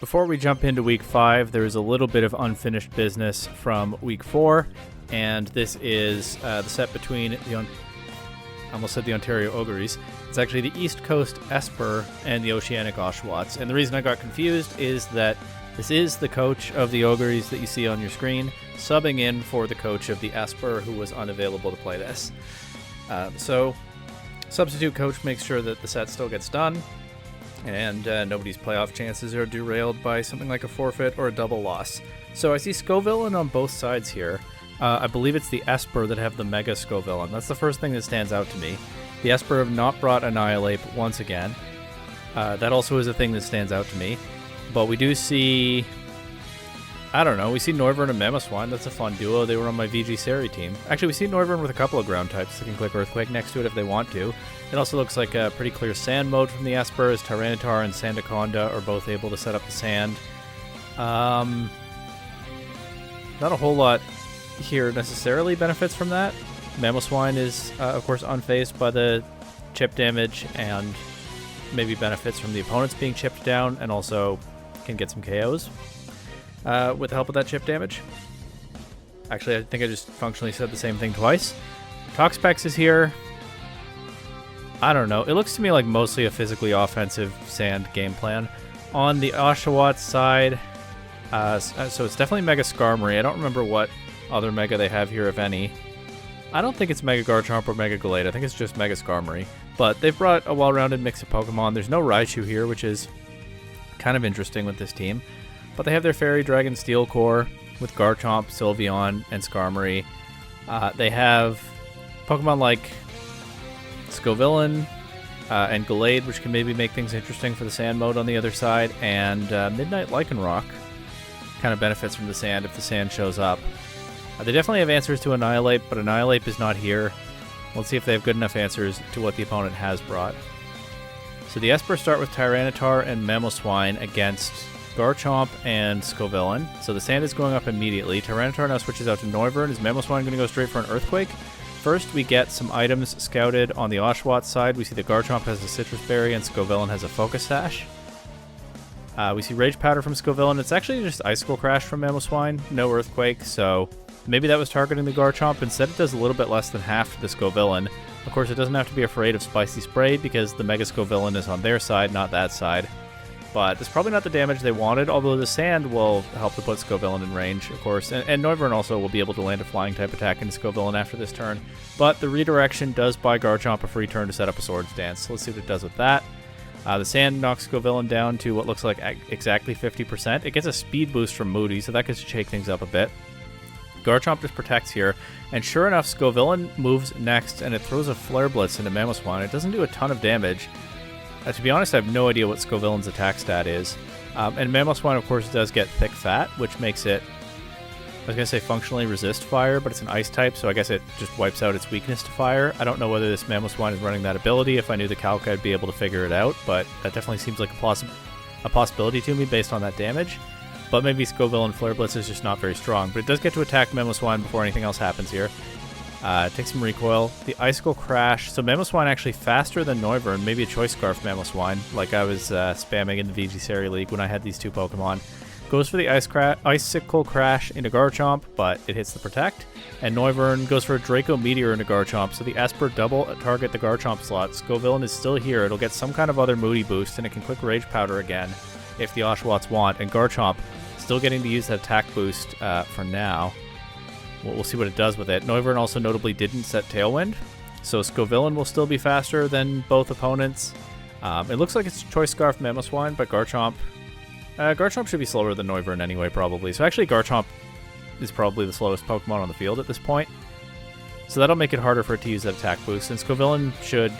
Before we jump into Week 5, there is a little bit of unfinished business from Week 4, and this is the set between the I almost said the Ontario Oguris. It's actually the East Coast Espurr and the Oceanic Oshawotts. And the reason I got confused is that this is the coach of the Oguris that you see on your screen, subbing in for the coach of the Espurr, who was unavailable to play this. So, substitute coach makes sure that the set still gets done, and nobody's playoff chances are derailed by something like a forfeit or a double loss. So I see Scovillain on both sides here. I believe it's the Espurr that have the Mega Scovillain. That's the first thing that stands out to me. The Espurr have not brought Annihilate once again. That also is a thing that stands out to me. But we do see... I don't know. We see Noivern and Mamoswine. That's a fun duo. They were on my VGC-style team. Actually, we see Noivern with a couple of ground types that can click Earthquake next to it if they want to. It also looks like a pretty clear sand mode from the Espurr, as Tyranitar and Sandaconda are both able to set up the sand. Not a whole lot here necessarily benefits from that. Mamoswine is, of course, unfazed by the chip damage and maybe benefits from the opponents being chipped down, and also can get some KOs with the help of that chip damage. Actually, I think I just functionally said the same thing twice. Toxapex is here. I don't know. It looks to me like mostly a physically offensive sand game plan. On the Oshawott side, so it's definitely Mega Skarmory. I don't remember what other Mega they have here, if any. I don't think it's Mega Garchomp or Mega Digletts. I think it's just Mega Skarmory. But they've brought a well-rounded mix of Pokemon. There's no Raichu here, which is kind of interesting with this team. But they have their Fairy Dragon Steel Core with Garchomp, Sylveon, and Skarmory. They have Pokemon like Scovillain and Gallade, which can maybe make things interesting for the sand mode on the other side. And Midnight Lycanroc kind of benefits from the sand if the sand shows up. They definitely have answers to Annihilate, but Annihilate is not here. Let's see if they have good enough answers to what the opponent has brought. So the Espurr start with Tyranitar and Mamoswine against Garchomp and Scovillain. So the sand is going up immediately. Tyranitar now switches out to Noivern. Is Mamoswine going to go straight for an Earthquake? First, we get some items scouted on the Oshawott side. We see that Garchomp has a Citrus Berry and Scovillain has a Focus Sash. We see Rage Powder from Scovillain. It's actually just Icicle Crash from Mamoswine. No Earthquake, so maybe that was targeting the Garchomp. Instead, it does a little bit less than half to the Scovillain. Of course, it doesn't have to be afraid of Spicy Spray because the Mega Scovillain is on their side, not that side. But it's probably not the damage they wanted, although the sand will help to put Scovillain in range, of course. And Noivern also will be able to land a Flying-type attack into Scovillain after this turn. But the redirection does buy Garchomp a free turn to set up a Swords Dance, so let's see what it does with that. The sand knocks Scovillain down to what looks like exactly 50%. It gets a speed boost from Moody, so that could shake things up a bit. Garchomp just protects here, and sure enough, Scovillain moves next, and it throws a Flare Blitz into Mamoswine. It doesn't do a ton of damage. To be honest, I have no idea what Scovillain's attack stat is. And Mamoswine, of course, does get Thick Fat, which makes it, I was going to say functionally resist fire, but it's an ice type, so I guess it just wipes out its weakness to fire. I don't know whether this Mamoswine is running that ability. If I knew the calc, I'd be able to figure it out, but that definitely seems like a possibility to me based on that damage. But maybe Scovillain Flare Blitz is just not very strong. But it does get to attack Mamoswine before anything else happens here. Take some recoil. The Icicle Crash. So Mamoswine actually faster than Noivern. Maybe a Choice Scarf Mamoswine, like I was spamming in the VGC-style League when I had these two Pokemon. Goes for the Icicle Crash into Garchomp, but it hits the Protect. And Noivern goes for a Draco Meteor into Garchomp, so the Espurr double target the Garchomp slot. Scovillain is still here. It'll get some kind of other Moody boost, and it can click Rage Powder again if the Oshawotts want. And Garchomp still getting to use that attack boost for now. We'll see what it does with it. Noivern also notably didn't set Tailwind, so Scovillain will still be faster than both opponents. It looks like it's Choice Scarf Mamoswine, but Garchomp should be slower than Noivern anyway, probably. So actually, Garchomp is probably the slowest Pokemon on the field at this point. So that'll make it harder for it to use that attack boost, and Scovillain should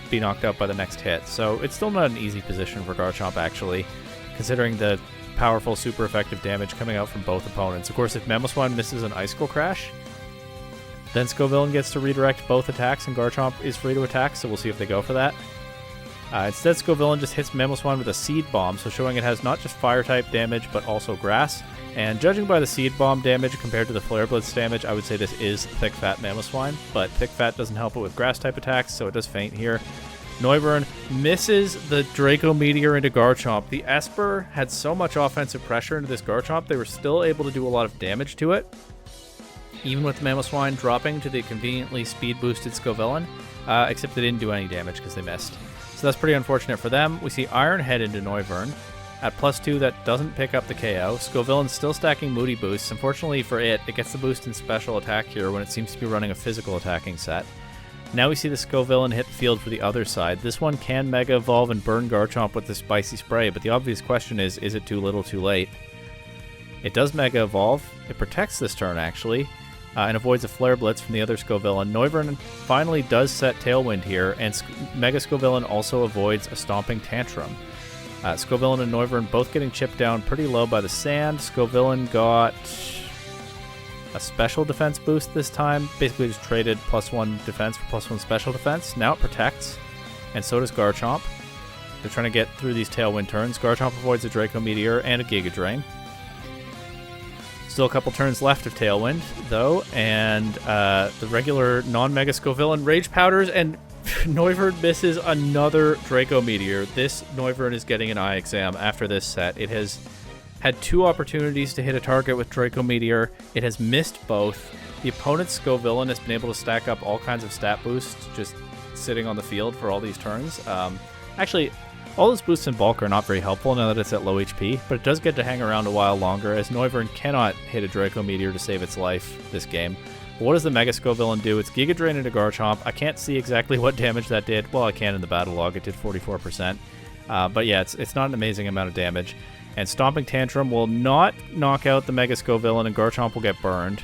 be knocked out by the next hit. So it's still not an easy position for Garchomp, actually, considering the powerful, super effective damage coming out from both opponents. Of course, if Mamoswine misses an Icicle Crash, then Scovillain gets to redirect both attacks, and Garchomp is free to attack, so we'll see if they go for that. Instead, Scovillain just hits Mamoswine with a Seed Bomb, so showing it has not just Fire-type damage, but also Grass. And judging by the Seed Bomb damage compared to the Flare Blitz damage, I would say this is Thick Fat Mamoswine, but Thick Fat doesn't help it with Grass-type attacks, so it does faint here. Noivern misses the Draco Meteor into Garchomp. The Espurr had so much offensive pressure into this Garchomp, they were still able to do a lot of damage to it, even with the Mamoswine dropping to the conveniently speed-boosted Scovillain, except they didn't do any damage because they missed. So that's pretty unfortunate for them. We see Iron Head into Noivern. At +2, that doesn't pick up the KO. Scovillain's still stacking Moody boosts. Unfortunately for it, it gets the boost in special attack here when it seems to be running a physical attacking set. Now we see the Scovillain hit the field for the other side. This one can Mega Evolve and burn Garchomp with the Spicy Spray, but the obvious question is it too little too late? It does Mega Evolve. It protects this turn, actually, and avoids a Flare Blitz from the other Scovillain. Noivern finally does set Tailwind here, and Mega Scovillain also avoids a Stomping Tantrum. Scovillain and Noivern both getting chipped down pretty low by the sand. Scovillain got a special defense boost this time. Basically just traded +1 defense for +1 special defense. Now it protects, and so does Garchomp. They're trying to get through these Tailwind turns. Garchomp avoids a Draco Meteor and a Giga Drain. Still a couple turns left of Tailwind, though, and the regular non-Mega Scovillain Rage Powders, and Noivern misses another Draco Meteor. This Noivern is getting an eye exam after this set. It has had 2 opportunities to hit a target with Draco Meteor. It has missed both. The opponent's Scovillain has been able to stack up all kinds of stat boosts just sitting on the field for all these turns. Actually, all those boosts in bulk are not very helpful now that it's at low HP, but it does get to hang around a while longer, as Noivern cannot hit a Draco Meteor to save its life this game. But what does the Mega Scovillain do? It's Giga Drain into Garchomp. I can't see exactly what damage that did. Well, I can in the battle log. It did 44%. But yeah, it's not an amazing amount of damage. And Stomping Tantrum will not knock out the Mega Scovillain, and Garchomp will get burned.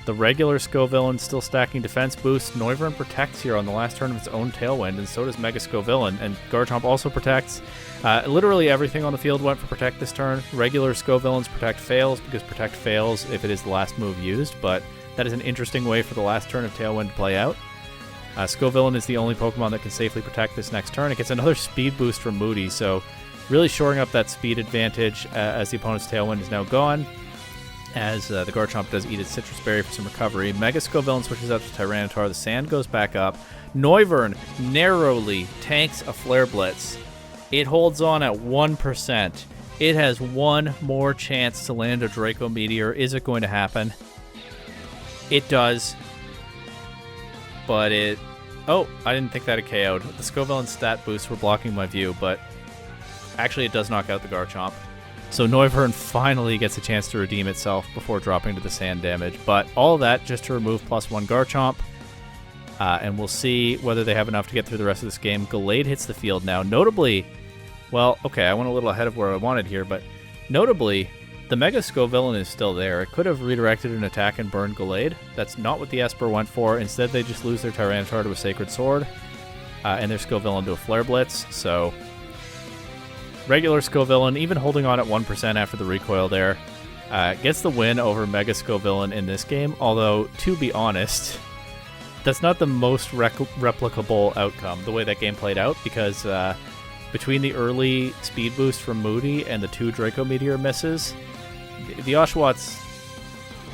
The regular Scovillain still stacking defense boosts. Noivern protects here on the last turn of its own Tailwind, and so does Mega Scovillain. And Garchomp also protects. Literally everything on the field went for Protect this turn. Regular Scovillain's Protect fails, because Protect fails if it is the last move used, but that is an interesting way for the last turn of Tailwind to play out. Scovillain is the only Pokemon that can safely protect this next turn. It gets another speed boost from Moody, so really shoring up that speed advantage as the opponent's Tailwind is now gone, as the Garchomp does eat its Citrus Berry for some recovery. Mega Scovillain switches out to Tyranitar. The sand goes back up. Noivern narrowly tanks a Flare Blitz. It holds on at 1%. It has one more chance to land a Draco Meteor. Is it going to happen? It does. But it... Oh, I didn't think that had KO'd. The Scovillain stat boosts were blocking my view, but actually it does knock out the Garchomp. So Noivern finally gets a chance to redeem itself before dropping to the sand damage. But all that just to remove +1 Garchomp. And we'll see whether they have enough to get through the rest of this game. Gallade hits the field now. Notably, well, okay, I went a little ahead of where I wanted here, but notably, the Mega Scovillain is still there. It could have redirected an attack and burned Gallade. That's not what the Espurr went for. Instead, they just lose their Tyranitar to a Sacred Sword, and their Scovillain to a Flare Blitz. So, regular Scovillain, even holding on at 1% after the recoil there, gets the win over Mega Scovillain in this game. Although, to be honest, that's not the most replicable outcome, the way that game played out, because between the early speed boost from Moody and the 2 Draco Meteor misses, the Oshawotts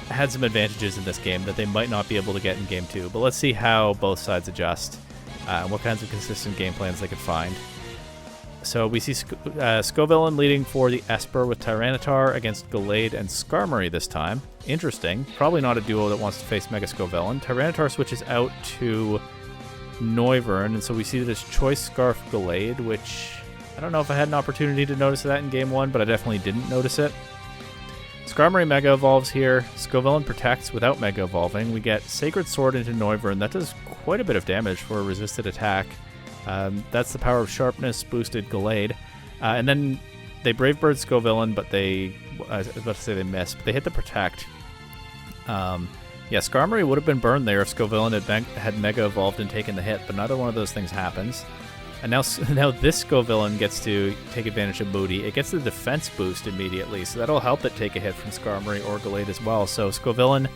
had some advantages in this game that they might not be able to get in Game 2. But let's see how both sides adjust and what kinds of consistent game plans they could find. So we see Scovillain leading for the Espurr with Tyranitar against Gallade and Skarmory this time. Interesting. Probably not a duo that wants to face Mega Scovillain. Tyranitar switches out to Noivern, and so we see that it's Choice Scarf Gallade, which I don't know if I had an opportunity to notice that in Game 1, but I definitely didn't notice it. Skarmory Mega Evolves here. Scovillain protects without Mega Evolving. We get Sacred Sword into Noivern. That does quite a bit of damage for a resisted attack. That's the power of Sharpness boosted Gallade. And then they Brave Bird Scovillain, but I was about to say they missed, but they hit the Protect. Yeah, Skarmory would have been burned there if Scovillain had Mega Evolved and taken the hit, but neither one of those things happens. And now this Scovillain gets to take advantage of Moody. It gets the defense boost immediately, so that'll help it take a hit from Skarmory or Gallade as well. So Scovillain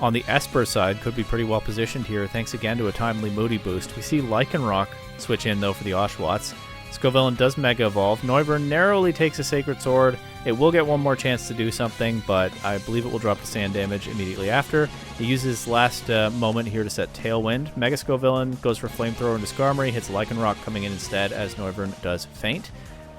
on the Espurr side could be pretty well positioned here, thanks again to a timely Moody boost. We see Lycanroc switch in, though, for the Oshawotts. Scovillain does Mega Evolve. Noivern narrowly takes a Sacred Sword. It will get one more chance to do something, but I believe it will drop the sand damage immediately after. It uses last moment here to set Tailwind. Mega Scovillain goes for Flamethrower into Skarmory, hits Lycanroc coming in instead as Noivern does Faint.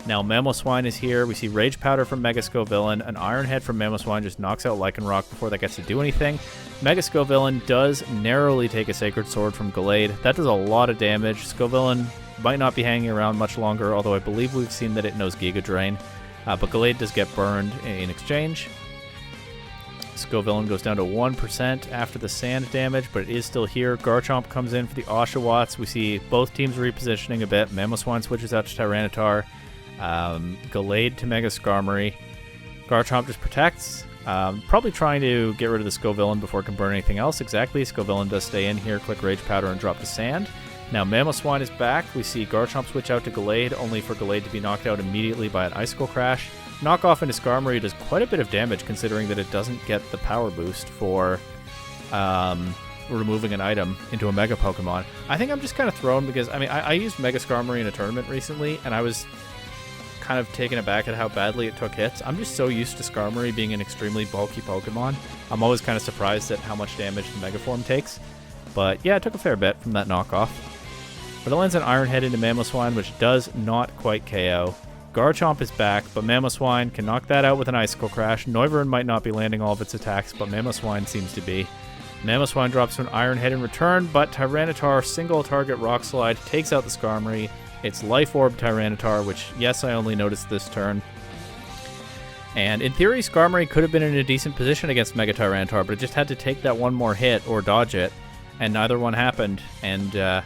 Now Mamoswine is here. We see Rage Powder from Mega Scovillain. An Iron Head from Mamoswine just knocks out Lycanroc before that gets to do anything. Mega Scovillain does narrowly take a Sacred Sword from Gallade. That does a lot of damage. Scovillain might not be hanging around much longer, although I believe we've seen that it knows Giga Drain. But Gallade does get burned in exchange. Scovillain goes down to 1% after the sand damage, but it is still here. Garchomp comes in for the Oshawotts. We see both teams repositioning a bit. Mamoswine switches out to Tyranitar. Gallade to Mega Skarmory. Garchomp just protects. Probably trying to get rid of the Scovillain before it can burn anything else. Exactly. Scovillain does stay in here, click Rage Powder, and drop the sand. Now Mamoswine is back. We see Garchomp switch out to Gallade, only for Gallade to be knocked out immediately by an Icicle Crash. Knockoff into Skarmory does quite a bit of damage, considering that it doesn't get the power boost for removing an item into a Mega Pokemon. I think I'm just kind of thrown because, I mean, I used Mega Skarmory in a tournament recently, and I was kind of taken aback at how badly it took hits. I'm just so used to Skarmory being an extremely bulky Pokemon. I'm always kind of surprised at how much damage the Mega Form takes. But yeah, it took a fair bit from that knockoff. But it lands an Iron Head into Mamoswine, which does not quite KO. Garchomp is back, but Mamoswine can knock that out with an Icicle Crash. Noivern might not be landing all of its attacks, but Mamoswine seems to be. Mamoswine drops to an Iron Head in return, but Tyranitar single target Rock Slide takes out the Skarmory. It's Life Orb Tyranitar, which, yes, I only noticed this turn. And in theory, Skarmory could have been in a decent position against Mega Tyranitar, but it just had to take that one more hit or dodge it, and neither one happened. And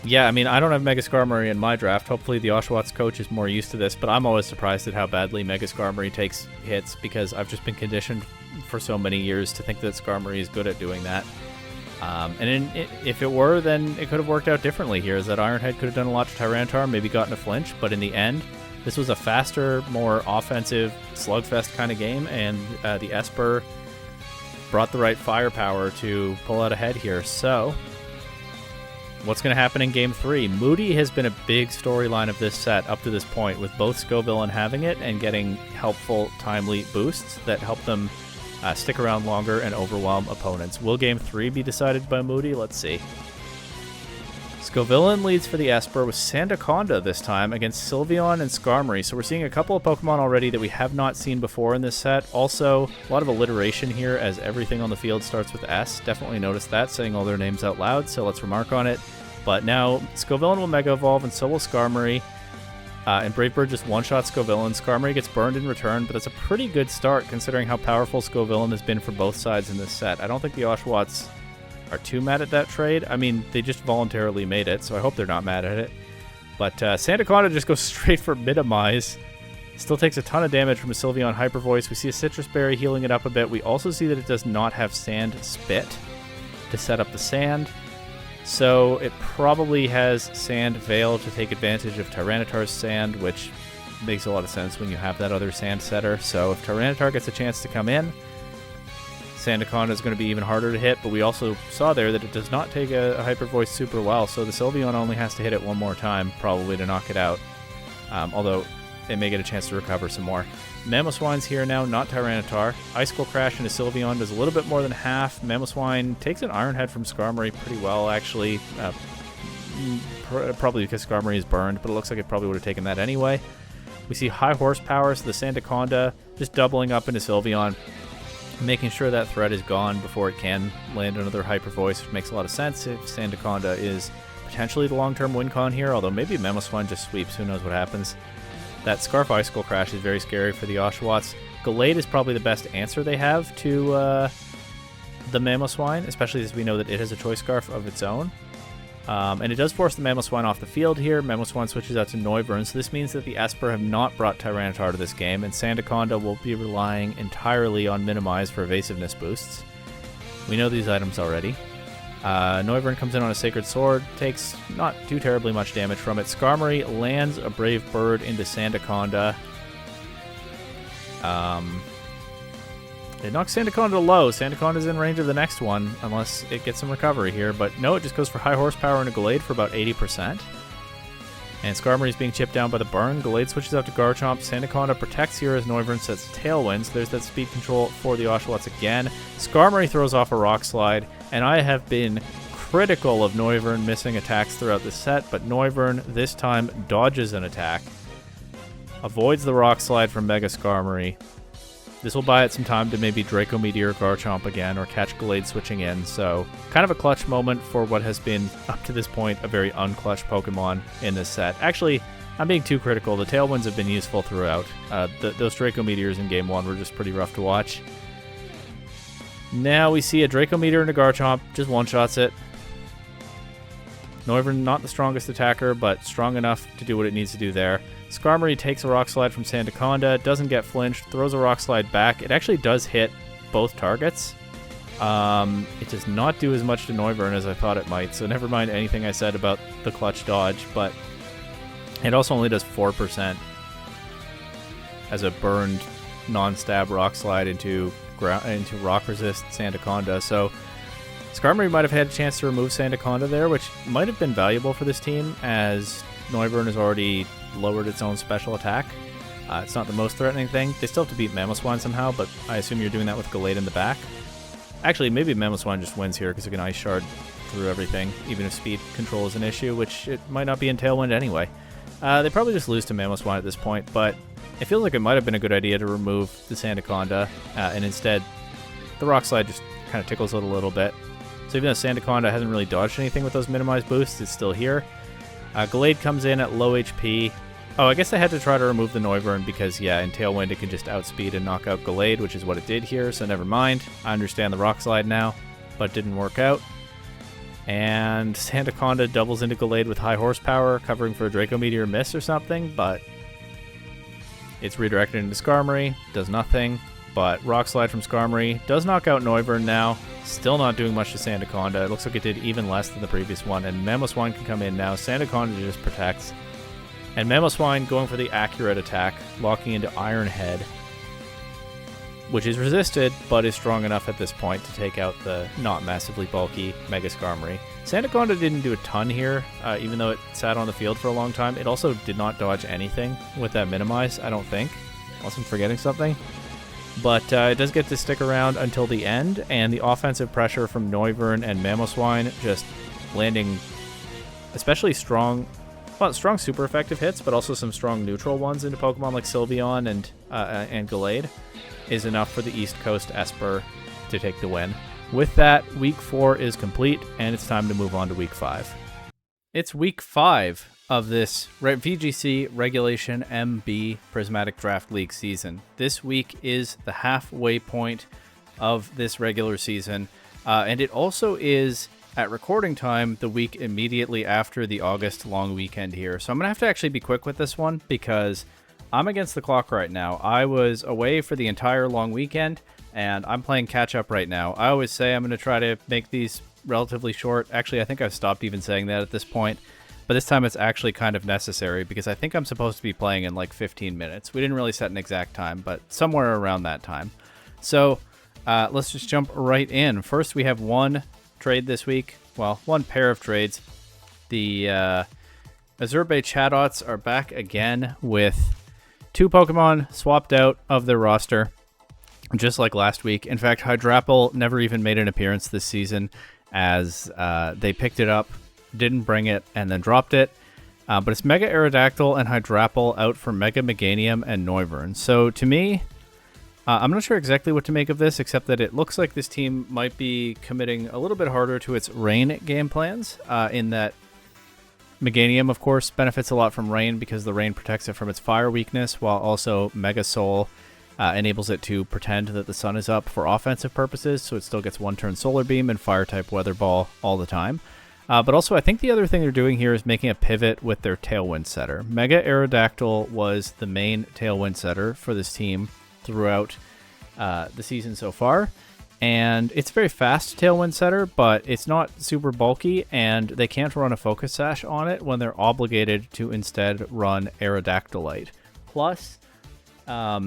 yeah, I mean, I don't have Mega Skarmory in my draft. Hopefully the Oshawotts coach is more used to this, but I'm always surprised at how badly Mega Skarmory takes hits because I've just been conditioned for so many years to think that Skarmory is good at doing that. If it were, then it could have worked out differently here, as that Iron Head could have done a lot to Tyranitar, maybe gotten a flinch, but in the end, this was a faster, more offensive slugfest kind of game, and the Espurr brought the right firepower to pull out ahead here. So what's going to happen in Game 3? Moody has been a big storyline of this set up to this point, with both Scovillain having it and getting helpful, timely boosts that help them stick around longer and overwhelm opponents. Will Game 3 be decided by Moody? Let's see. Scovillain leads for the Espurr with Sandaconda this time against Sylveon and Skarmory. So we're seeing a couple of Pokemon already that we have not seen before in this set. Also, a lot of alliteration here as everything on the field starts with S. Definitely noticed that, saying all their names out loud, so let's remark on it. But now, Scovillain will Mega Evolve and so will Skarmory. And Brave Bird just one-shots Scovillain. Skarmory gets burned in return, but that's a pretty good start considering how powerful Scovillain has been for both sides in this set. I don't think the Oshawotts are too mad at that trade. I mean, they just voluntarily made it, so I hope they're not mad at it. But Sandaconda just goes straight for Minimize. Still takes a ton of damage from a Sylveon Hyper Voice. We see a Citrus Berry healing it up a bit. We also see that it does not have Sand Spit to set up the sand. So it probably has Sand Veil to take advantage of Tyranitar's Sand, which makes a lot of sense when you have that other Sand setter. So if Tyranitar gets a chance to come in, Sandaconda is going to be even harder to hit, but we also saw there that it does not take a Hyper Voice super well, so the Sylveon only has to hit it one more time, probably, to knock it out. Although it may get a chance to recover some more. Mamoswine's here now, not Tyranitar. Icicle Crash into Sylveon does a little bit more than half. Mamoswine takes an Iron Head from Skarmory pretty well, actually. Probably because Skarmory is burned, but it looks like it probably would have taken that anyway. We see high horsepower, so the Sandaconda just doubling up into Sylveon, making sure that threat is gone before it can land another Hyper Voice, which makes a lot of sense if Sandaconda is potentially the long-term win con here, although maybe Mamoswine just sweeps, who knows what happens. That Scarf Icicle Crash is very scary for the Oshawotts. Gallade is probably the best answer they have to the Mamoswine, especially as we know that it has a Choice Scarf of its own. And it does force the Mamoswine off the field here. Mamoswine switches out to Noivern, so this means that the Espurr have not brought Tyranitar to this game, and Sandaconda will be relying entirely on Minimize for evasiveness boosts. We know these items already. Noivern comes in on a Sacred Sword, takes not too terribly much damage from it. Skarmory lands a Brave Bird into Sandaconda. It knocks Sandaconda low. Sandaconda's in range of the next one, unless it gets some recovery here. But no, it just goes for high horsepower and a Gallade for about 80%. And Skarmory's being chipped down by the Burn. Glade switches out to Garchomp. Sandaconda protects here as Noivern sets Tailwind. So there's that speed control for the Oshawotts again. Skarmory throws off a Rock Slide, and I have been critical of Noivern missing attacks throughout the set, but Noivern this time dodges an attack, avoids the Rock Slide from Mega Skarmory. This will buy it some time to maybe Draco Meteor Garchomp again or catch Glade switching in, so kind of a clutch moment for what has been, up to this point, a very unclutch Pokemon in this set. Actually, I'm being too critical. The Tailwinds have been useful throughout. Those Draco Meteors in Game 1 were just pretty rough to watch. Now we see a Draco Meteor and a Garchomp, just one-shots it. Noivern not the strongest attacker, but strong enough to do what it needs to do there. Skarmory takes a Rock Slide from Sandaconda, doesn't get flinched, throws a Rock Slide back. It actually does hit both targets. It does not do as much to Noivern as I thought it might, so never mind anything I said about the clutch dodge, but it also only does 4% as a burned non-stab Rock Slide into Rock Resist Sandaconda, so Skarmory might have had a chance to remove Sandaconda there, which might have been valuable for this team, as Noivern has already lowered its own special attack. It's not the most threatening thing. They still have to beat Mamoswine somehow, but I assume you're doing that with Gallade in the back. Actually, maybe Mamoswine just wins here because it can Ice Shard through everything, even if speed control is an issue, which it might not be in Tailwind anyway. They probably just lose to Mamoswine at this point, but it feels like it might have been a good idea to remove the Sandaconda, and instead the Rock Slide just kind of tickles it a little bit. So even though Sandaconda hasn't really dodged anything with those minimized boosts, it's still here. Gallade comes in at low HP. Oh, I guess I had to try to remove the Noivern because, yeah, in Tailwind it can just outspeed and knock out Gallade, which is what it did here, so never mind. I understand the Rock Slide now, but it didn't work out. And Sandaconda doubles into Gallade with high horsepower, covering for a Draco Meteor miss or something, but it's redirected into Skarmory, does nothing. But Rock Slide from Skarmory does knock out Noivern now. Still not doing much to Sandaconda. It looks like it did even less than the previous one. And Mamoswine can come in now. Sandaconda just protects. And Mamoswine going for the accurate attack, locking into Iron Head, which is resisted, but is strong enough at this point to take out the not massively bulky Mega Skarmory. Sandaconda didn't do a ton here, even though it sat on the field for a long time. It also did not dodge anything with that minimize, I don't think. Unless I'm forgetting something. But it does get to stick around until the end, and the offensive pressure from Noivern and Mamoswine just landing especially strong super effective hits, but also some strong neutral ones into Pokemon like Sylveon and Gallade is enough for the East Coast Espurr to take the win. With that, Week 4 is complete, and it's time to move on to Week 5. It's Week 5 of this VGC Regulation MB Prismatic Draft League season. This week is the halfway point of this regular season, and it also is, at recording time, the week immediately after the August long weekend here. So I'm going to have to actually be quick with this one because I'm against the clock right now. I was away for the entire long weekend, and I'm playing catch-up right now. I always say I'm going to try to make these relatively short. Actually, I think I've stopped even saying that at this point. But this time it's actually kind of necessary because I think I'm supposed to be playing in like 15 minutes. We didn't really set an exact time, but somewhere around that time. So let's just jump right in. First, we have one trade this week. Well, one pair of trades. The Azurbe Chatots are back again with 2 Pokemon swapped out of their roster, just like last week. In fact, Hydrapple never even made an appearance this season as they picked it up, didn't bring it, and then dropped it. But it's Mega Aerodactyl and Hydrapple out for Mega Meganium and Noivern. So to me, I'm not sure exactly what to make of this, except that it looks like this team might be committing a little bit harder to its Rain game plans, in that Meganium, of course, benefits a lot from Rain because the Rain protects it from its fire weakness, while also Mega Soul enables it to pretend that the sun is up for offensive purposes, so it still gets 1-turn Solar Beam and Fire-type Weather Ball all the time. But also, I think the other thing they're doing here is making a pivot with their Tailwind setter. Mega Aerodactyl was the main Tailwind setter for this team throughout the season so far. And it's a very fast Tailwind setter, but it's not super bulky, and they can't run a Focus Sash on it when they're obligated to instead run Aerodactylite. Plus, I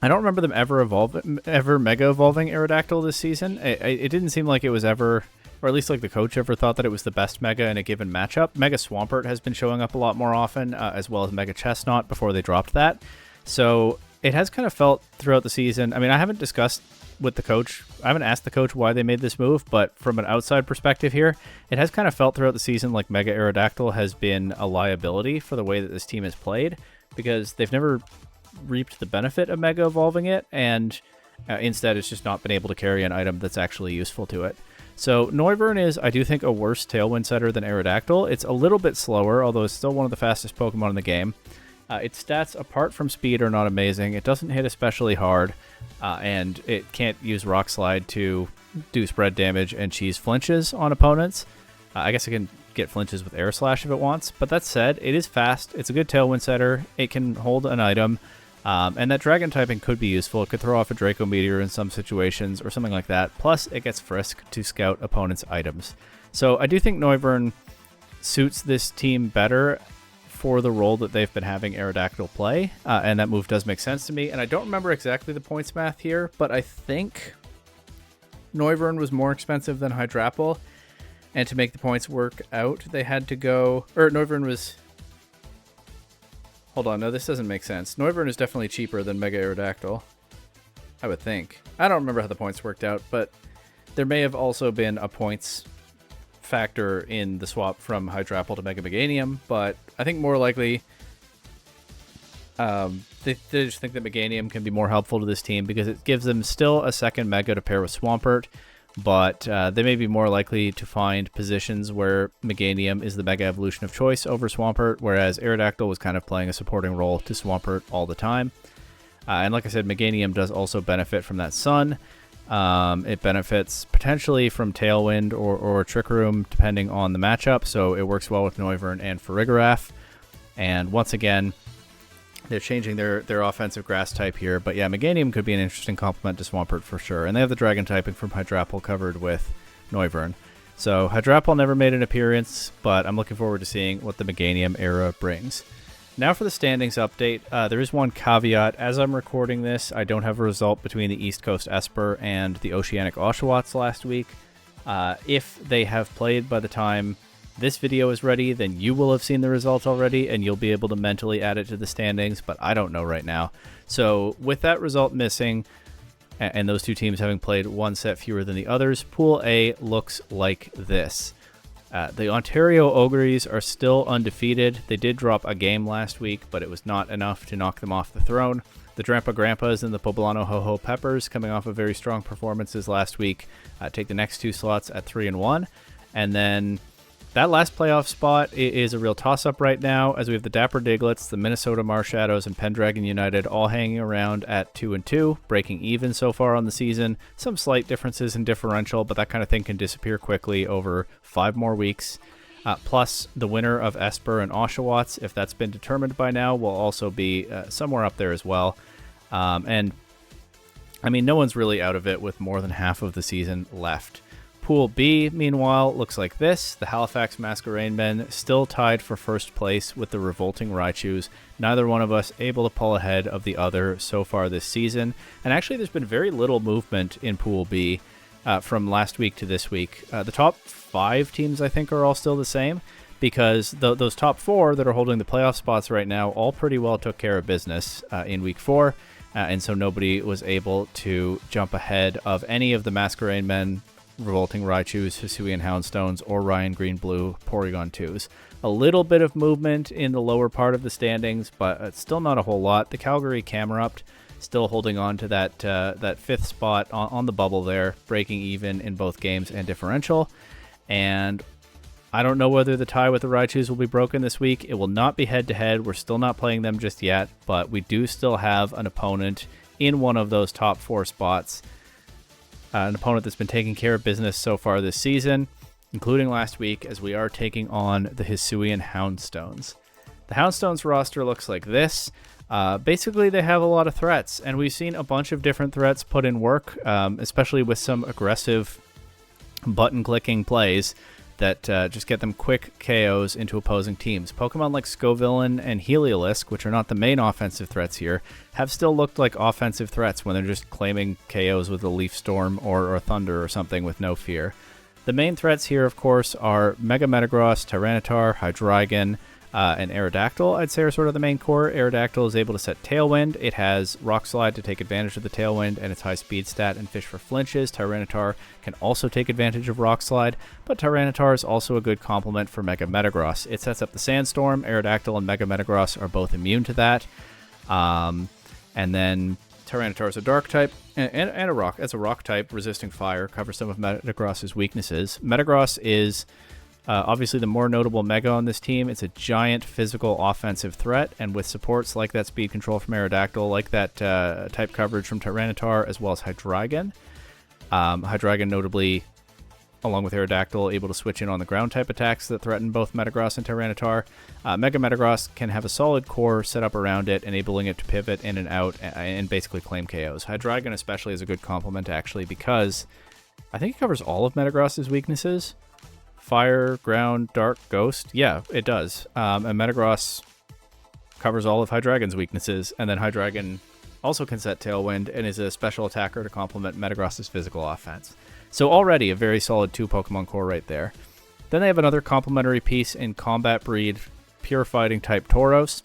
don't remember them ever Mega Evolving Aerodactyl this season. It didn't seem like it was ever or at least like the coach ever thought that it was the best Mega in a given matchup. Mega Swampert has been showing up a lot more often, as well as Mega Chestnut before they dropped that. So it has kind of felt throughout the season. I mean, I haven't discussed with the coach. I haven't asked the coach why they made this move, but from an outside perspective here, it has kind of felt throughout the season like Mega Aerodactyl has been a liability for the way that this team has played, because they've never reaped the benefit of Mega evolving it, and instead it's just not been able to carry an item that's actually useful to it. So Noivern is, I do think, a worse Tailwind setter than Aerodactyl. It's a little bit slower, although it's still one of the fastest Pokemon in the game. Its stats, apart from speed, are not amazing. It doesn't hit especially hard, and it can't use Rock Slide to do spread damage and cheese flinches on opponents. I guess it can get flinches with Air Slash if it wants, but that said, it is fast. It's a good Tailwind setter. It can hold an item, and that Dragon typing could be useful. It could throw off a Draco Meteor in some situations or something like that. Plus, it gets Frisk to scout opponents' items. So I do think Noivern suits this team better for the role that they've been having Aerodactyl play, and that move does make sense to me. And I don't remember exactly the points math here, but I think Noivern was more expensive than Hydrapple, and to make the points work out, they had to go, or Noivern was, hold on, no, this doesn't make sense. Noivern is definitely cheaper than Mega Aerodactyl, I would think. I don't remember how the points worked out, but there may have also been a points factor in the swap from Hydrapple to Mega Meganium, but I think more likely they just think that Meganium can be more helpful to this team because it gives them still a second Mega to pair with Swampert, but they may be more likely to find positions where Meganium is the Mega evolution of choice over Swampert, whereas Aerodactyl was kind of playing a supporting role to Swampert all the time. And like I said, Meganium does also benefit from that Sun. It benefits potentially from Tailwind or Trick Room, depending on the matchup, so it works well with Noivern and Farigiraf. And once again, they're changing their offensive grass type here, but yeah, Meganium could be an interesting complement to Swampert for sure. And they have the Dragon typing from Hydrapple covered with Noivern. So Hydrapple never made an appearance, but I'm looking forward to seeing what the Meganium era brings. Now for the standings update, there is one caveat. As I'm recording this, I don't have a result between the East Coast Espurr and the Oceanic Oshawotts last week. If they have played by the time this video is ready, then you will have seen the result already, and you'll be able to mentally add it to the standings, but I don't know right now. So with that result missing, and those two teams having played one set fewer than the others, Pool A looks like this. The Ontario Oguris are still undefeated. They did drop a game last week, but it was not enough to knock them off the throne. The Drampa Grampas and the Poblano Ho-Ho Peppers, coming off of very strong performances last week, take the next two slots at 3-1. And then that last playoff spot is a real toss-up right now, as we have the Dapper Digletts, the Minnesota Marshadows, and Pendragon United all hanging around at 2-2, breaking even so far on the season. Some slight differences in differential, but that kind of thing can disappear quickly over 5 more weeks. Plus, the winner of Espurr and Oshawotts, if that's been determined by now, will also be somewhere up there as well. And, I mean, no one's really out of it with more than half of the season left. Pool B, meanwhile, looks like this. The Halifax Masquerainmen still tied for first place with the revolting Raichus. Neither one of us able to pull ahead of the other so far this season. And actually, there's been very little movement in Pool B from last week to this week. The top 5 teams, I think, are all still the same, because those top 4 that are holding the playoff spots right now all pretty well took care of business in week 4. And so nobody was able to jump ahead of any of the Masquerainmen, Revolting Raichus, Hisuian Houndstones, or Ryan Green Blue Porygon 2s. A little bit of movement in the lower part of the standings, but it's still not a whole lot. The Calgary Camerupt still holding on to that 5th spot on the bubble there, breaking even in both games and differential. And I don't know whether the tie with the Raichus will be broken this week. It will not be head-to-head. We're still not playing them just yet, but we do still have an opponent in one of those top 4 spots. An opponent that's been taking care of business so far this season, including last week, as we are taking on the Hisuian Houndstones. The Houndstones roster looks like this. Basically, they have a lot of threats, and we've seen a bunch of different threats put in work, especially with some aggressive button-clicking plays that just get them quick KOs into opposing teams. Pokemon like Scovillain and Heliolisk, which are not the main offensive threats here, have still looked like offensive threats when they're just claiming KOs with a Leaf Storm or Thunder or something with no fear. The main threats here, of course, are Mega Metagross, Tyranitar, Hydreigon, and Aerodactyl, I'd say, are sort of the main core. Aerodactyl is able to set Tailwind. It has Rock Slide to take advantage of the Tailwind and its high speed stat and Fish for flinches. Tyranitar can also take advantage of Rock Slide, but Tyranitar is also a good complement for Mega Metagross. It sets up the Sandstorm. Aerodactyl and Mega Metagross are both immune to that. And then Tyranitar is a dark type and a rock. As a rock type, resisting fire, covers some of Metagross's weaknesses. Metagross is obviously the more notable Mega on this team. It's a giant physical offensive threat, and with supports like that speed control from Aerodactyl, like that type coverage from Tyranitar, as well as Hydreigon. Hydreigon notably, along with Aerodactyl, able to switch in on the ground type attacks that threaten both Metagross and Tyranitar. Mega Metagross can have a solid core set up around it, enabling it to pivot in and out and basically claim KOs. Hydreigon especially is a good complement, actually, because I think it covers all of Metagross's weaknesses. Fire, ground, dark, ghost. Yeah, it does. And Metagross covers all of Hydreigon's weaknesses, and then Hydreigon also can set Tailwind and is a special attacker to complement Metagross's physical offense. So already a very solid 2 Pokemon core right there. Then they have another complementary piece in Combat Breed, Pure Fighting type Tauros.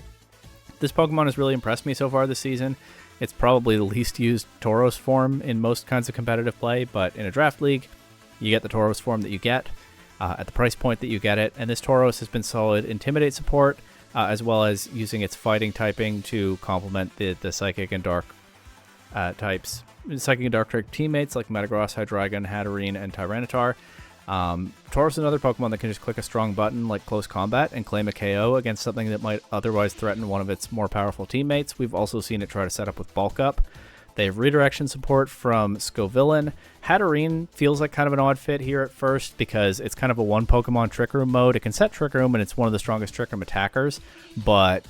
This Pokemon has really impressed me so far this season. It's probably the least used Tauros form in most kinds of competitive play, but in a draft league, you get the Tauros form that you get at the price point that you get it. And this Tauros has been solid Intimidate support, as well as using its fighting typing to complement the Psychic and Dark types. Psychic and Dark type teammates like Metagross, Hydreigon, Hatterene, and Tyranitar. Tauros is another Pokemon that can just click a strong button like Close Combat and claim a KO against something that might otherwise threaten one of its more powerful teammates. We've also seen it try to set up with Bulk Up. They have redirection support from Scovillain. Hatterene feels like kind of an odd fit here at first because it's kind of a one Pokemon Trick Room mode. It can set Trick Room and it's one of the strongest Trick Room attackers, but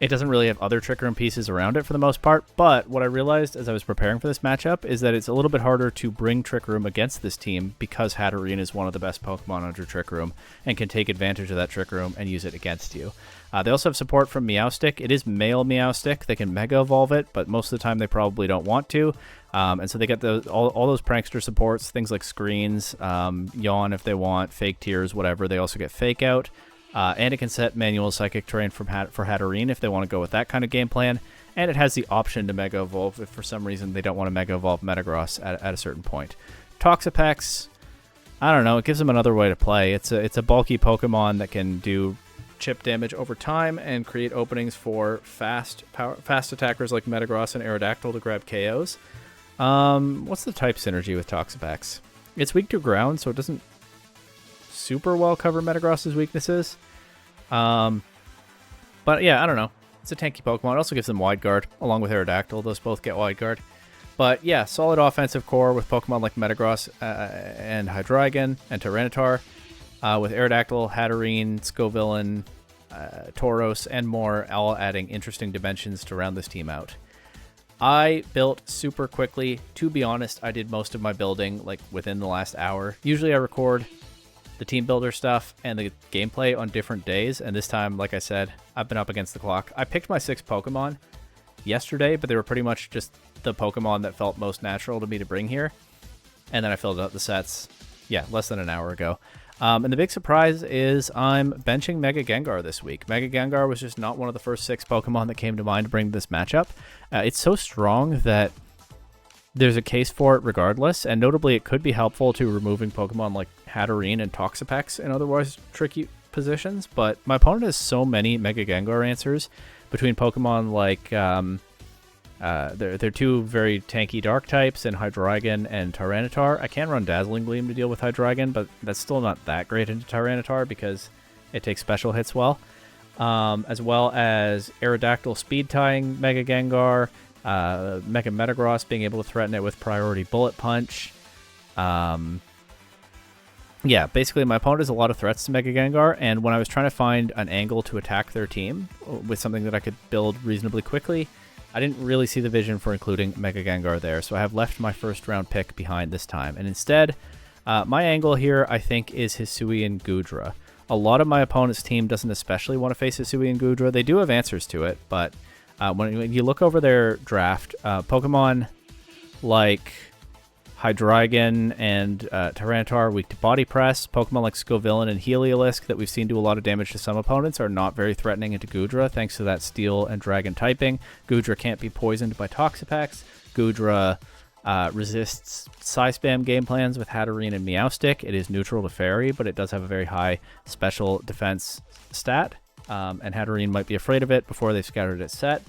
it doesn't really have other Trick Room pieces around it for the most part. But what I realized as I was preparing for this matchup is that it's a little bit harder to bring Trick Room against this team because Hatterene is one of the best Pokemon under Trick Room and can take advantage of that Trick Room and use it against you. They also have support from Meowstic. It is male Meowstic. They can Mega Evolve it, but most of the time they probably don't want to. And so they get all those Prankster supports, things like Screens, Yawn if they want, Fake Tears, whatever. They also get Fake Out. And it can set manual Psychic Terrain for Hatterene if they want to go with that kind of game plan. And it has the option to Mega Evolve if for some reason they don't want to Mega Evolve Metagross at a certain point. Toxapex, I don't know, it gives them another way to play. It's a bulky Pokemon that can do chip damage over time and create openings for fast attackers like Metagross and Aerodactyl to grab KOs. What's the type synergy with Toxapex? It's weak to ground, so it doesn't super well cover Metagross's weaknesses. But yeah, I don't know. It's a tanky Pokemon. It also gives them Wide Guard, along with Aerodactyl. Those both get Wide Guard. But yeah, solid offensive core with Pokemon like Metagross and Hydreigon and Tyranitar. With Aerodactyl, Hatterene, Scovillain, Tauros, and more, all adding interesting dimensions to round this team out. I built super quickly. To be honest, I did most of my building like within the last hour. Usually I record the team builder stuff and the gameplay on different days, and this time, like I said, I've been up against the clock. I picked my 6 Pokemon yesterday, but they were pretty much just the Pokemon that felt most natural to me to bring here, and then I filled out the sets, less than an hour ago. And the big surprise is I'm benching Mega Gengar this week. Mega Gengar was just not one of the first 6 Pokemon that came to mind to bring this matchup. It's so strong that there's a case for it regardless, and notably it could be helpful to removing Pokemon like Hatterene and Toxapex in otherwise tricky positions, but my opponent has so many Mega Gengar answers between Pokemon like they're 2 very tanky dark types in Hydreigon and Tyranitar. I can run Dazzling Gleam to deal with Hydreigon, but that's still not that great into Tyranitar because it takes special hits well. As well as Aerodactyl speed tying Mega Gengar, Mega Metagross being able to threaten it with Priority Bullet Punch. Yeah, basically my opponent has a lot of threats to Mega Gengar, and when I was trying to find an angle to attack their team with something that I could build reasonably quickly, I didn't really see the vision for including Mega Gengar there, so I have left my first round pick behind this time. And instead, my angle here, I think, is Hisuian Goodra. A lot of my opponent's team doesn't especially want to face Hisuian Goodra. They do have answers to it, but when you look over their draft, Pokemon like Hydreigon and Tyranitar weak to Body Press. Pokemon like Scovillain and Heliolisk that we've seen do a lot of damage to some opponents are not very threatening into Goodra thanks to that Steel and Dragon typing. Goodra can't be poisoned by Toxapex. Goodra resists Psy-Spam game plans with Hatterene and Meowstic. It is neutral to Fairy, but it does have a very high special defense stat, and Hatterene might be afraid of it before they've scattered its set.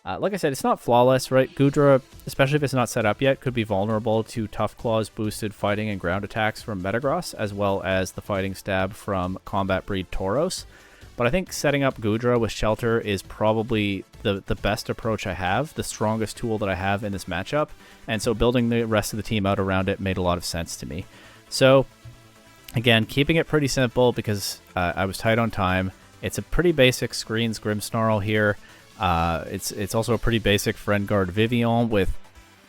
Like I said, it's not flawless, right? Goodra, especially if it's not set up yet, could be vulnerable to Tough Claws boosted fighting and ground attacks from Metagross, as well as the fighting stab from Combat Breed Tauros. But I think setting up Goodra with Shelter is probably the best approach I have, the strongest tool that I have in this matchup. And so building the rest of the team out around it made a lot of sense to me. So, again, keeping it pretty simple because I was tight on time. It's a pretty basic Screens Grimmsnarl here. It's also a pretty basic Friend Guard Vivillon with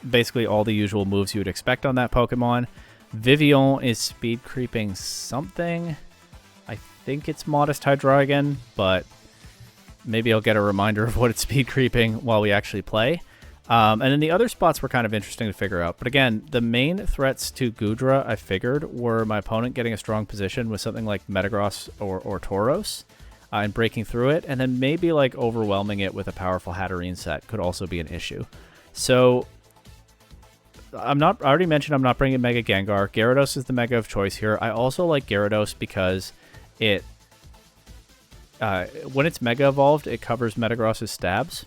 basically all the usual moves you would expect on that Pokemon. Vivillon is speed creeping something. I think it's Modest Hydreigon, but maybe I'll get a reminder of what it's speed creeping while we actually play. And then the other spots were kind of interesting to figure out. But again, the main threats to Goodra, I figured, were my opponent getting a strong position with something like Metagross or Tauros. And breaking through it, and then maybe like overwhelming it with a powerful Hatterene set could also be an issue. So I already mentioned I'm not bringing Mega Gengar. Gyarados is the Mega of choice here. I also like Gyarados because it when it's Mega Evolved, it covers Metagross's stabs.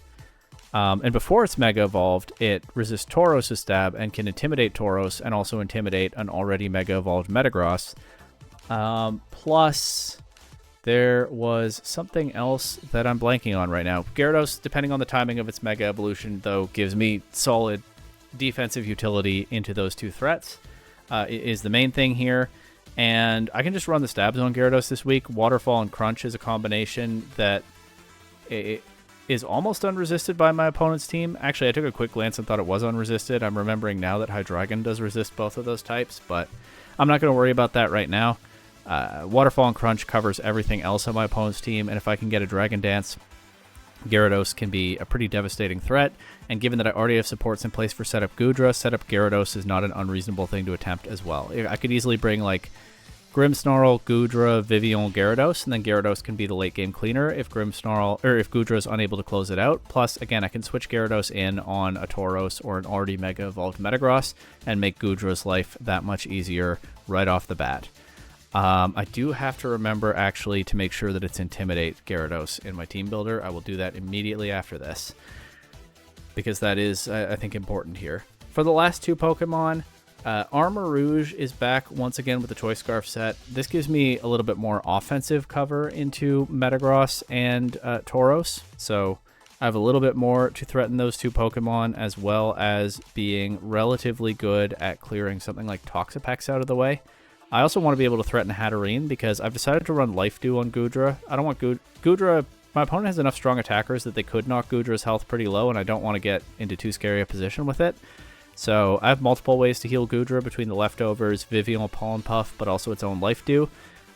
And before it's Mega Evolved, it resists Tauros' stab and can intimidate Tauros and also intimidate an already Mega Evolved Metagross. Plus, there was something else that I'm blanking on right now. Gyarados, depending on the timing of its Mega Evolution, though, gives me solid defensive utility into those two threats, is the main thing here. And I can just run the stabs on Gyarados this week. Waterfall and Crunch is a combination that is almost unresisted by my opponent's team. Actually, I took a quick glance and thought it was unresisted. I'm remembering now that Hydreigon does resist both of those types, but I'm not going to worry about that right now. Waterfall and Crunch covers everything else on my opponent's team, and if I can get a Dragon Dance, Gyarados can be a pretty devastating threat. And given that I already have supports in place for setup Goodra, setup Gyarados is not an unreasonable thing to attempt as well. I could easily bring like Grimmsnarl, Goodra, Vivillon, Gyarados, and then Gyarados can be the late game cleaner if Goodra is unable to close it out. Plus, again, I can switch Gyarados in on a Tauros or an already Mega Evolved Metagross and make Goodra's life that much easier right off the bat. I do have to remember, actually, to make sure that it's Intimidate Gyarados in my team builder. I will do that immediately after this, because that is, I think, important here. For the last two Pokemon, Armarouge is back once again with the Choice Scarf set. This gives me a little bit more offensive cover into Metagross and Tauros, so I have a little bit more to threaten those two Pokemon, as well as being relatively good at clearing something like Toxapex out of the way. I also want to be able to threaten Hatterene because I've decided to run Life Dew on Goodra. I don't want Goodra. My opponent has enough strong attackers that they could knock Goodra's health pretty low, and I don't want to get into too scary a position with it. So I have multiple ways to heal Goodra between the leftovers, Vivillon, Pollen Puff, but also its own Life Dew.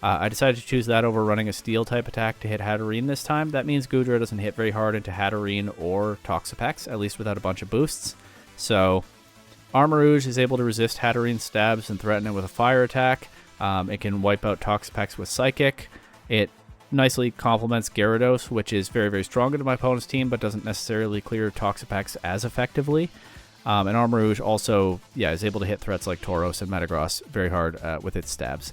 I decided to choose that over running a Steel type attack to hit Hatterene this time. That means Goodra doesn't hit very hard into Hatterene or Toxapex, at least without a bunch of boosts. So Armarouge is able to resist Hatterene's stabs and threaten it with a fire attack. It can wipe out Toxapex with Psychic. It nicely complements Gyarados, which is very, very strong into my opponent's team, but doesn't necessarily clear Toxapex as effectively. And Armarouge also, is able to hit threats like Tauros and Metagross very hard with its stabs.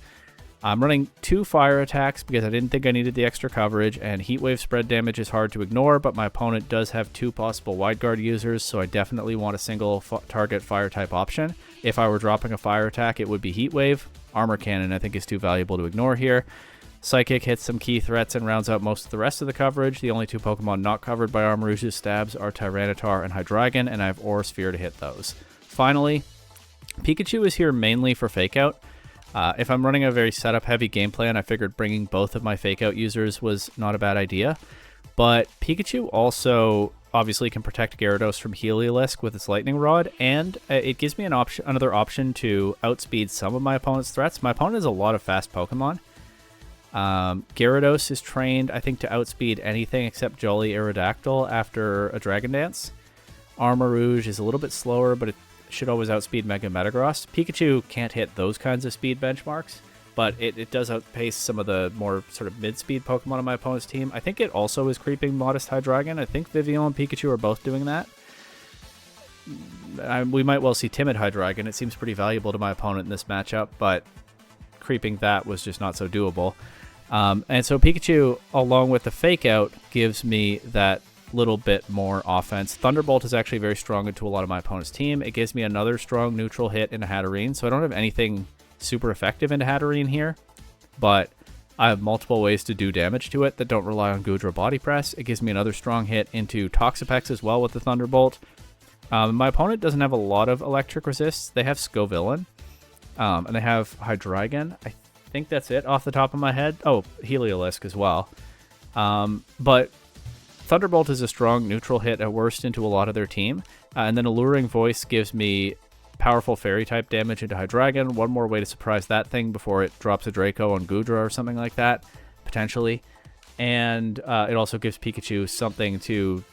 I'm running 2 fire attacks because I didn't think I needed the extra coverage, and Heat Wave spread damage is hard to ignore, but my opponent does have 2 possible Wide Guard users, so I definitely want a single target fire type option. If I were dropping a fire attack, it would be Heat Wave. Armor Cannon I think is too valuable to ignore here. Psychic hits some key threats and rounds out most of the rest of the coverage. The only 2 Pokemon not covered by Armarouge's stabs are Tyranitar and Hydreigon, and I have Aura Sphere to hit those. Finally, Pikachu is here mainly for Fake Out. If I'm running a very setup-heavy game plan, I figured bringing both of my Fake-Out users was not a bad idea. But Pikachu also obviously can protect Gyarados from Heliolisk with its Lightning Rod, and it gives me another option to outspeed some of my opponent's threats. My opponent has a lot of fast Pokemon. Gyarados is trained, I think, to outspeed anything except Jolly Aerodactyl after a Dragon Dance. Armarouge is a little bit slower, but should always outspeed Mega Metagross. Pikachu can't hit those kinds of speed benchmarks, but it does outpace some of the more sort of mid-speed Pokemon on my opponent's team. I think it also is creeping Modest Hydreigon. I think Vivillon and Pikachu are both doing that. We might well see Timid Hydreigon. It seems pretty valuable to my opponent in this matchup, but creeping that was just not so doable. And so Pikachu, along with the Fake Out, gives me that little bit more offense. Thunderbolt is actually very strong into a lot of my opponent's team. It gives me another strong neutral hit into Hatterene, so I don't have anything super effective into Hatterene here, but I have multiple ways to do damage to it that don't rely on Goodra Body Press. It gives me another strong hit into Toxapex as well with the Thunderbolt. My opponent doesn't have a lot of electric resists. They have Scovillain, and they have Hydreigon. I think that's it off the top of my head. Oh, Heliolisk as well. But Thunderbolt is a strong neutral hit at worst into a lot of their team. And then Alluring Voice gives me powerful Fairy-type damage into Hydreigon. One more way to surprise that thing before it drops a Draco on Goodra or something like that, potentially. And it also gives Pikachu something to...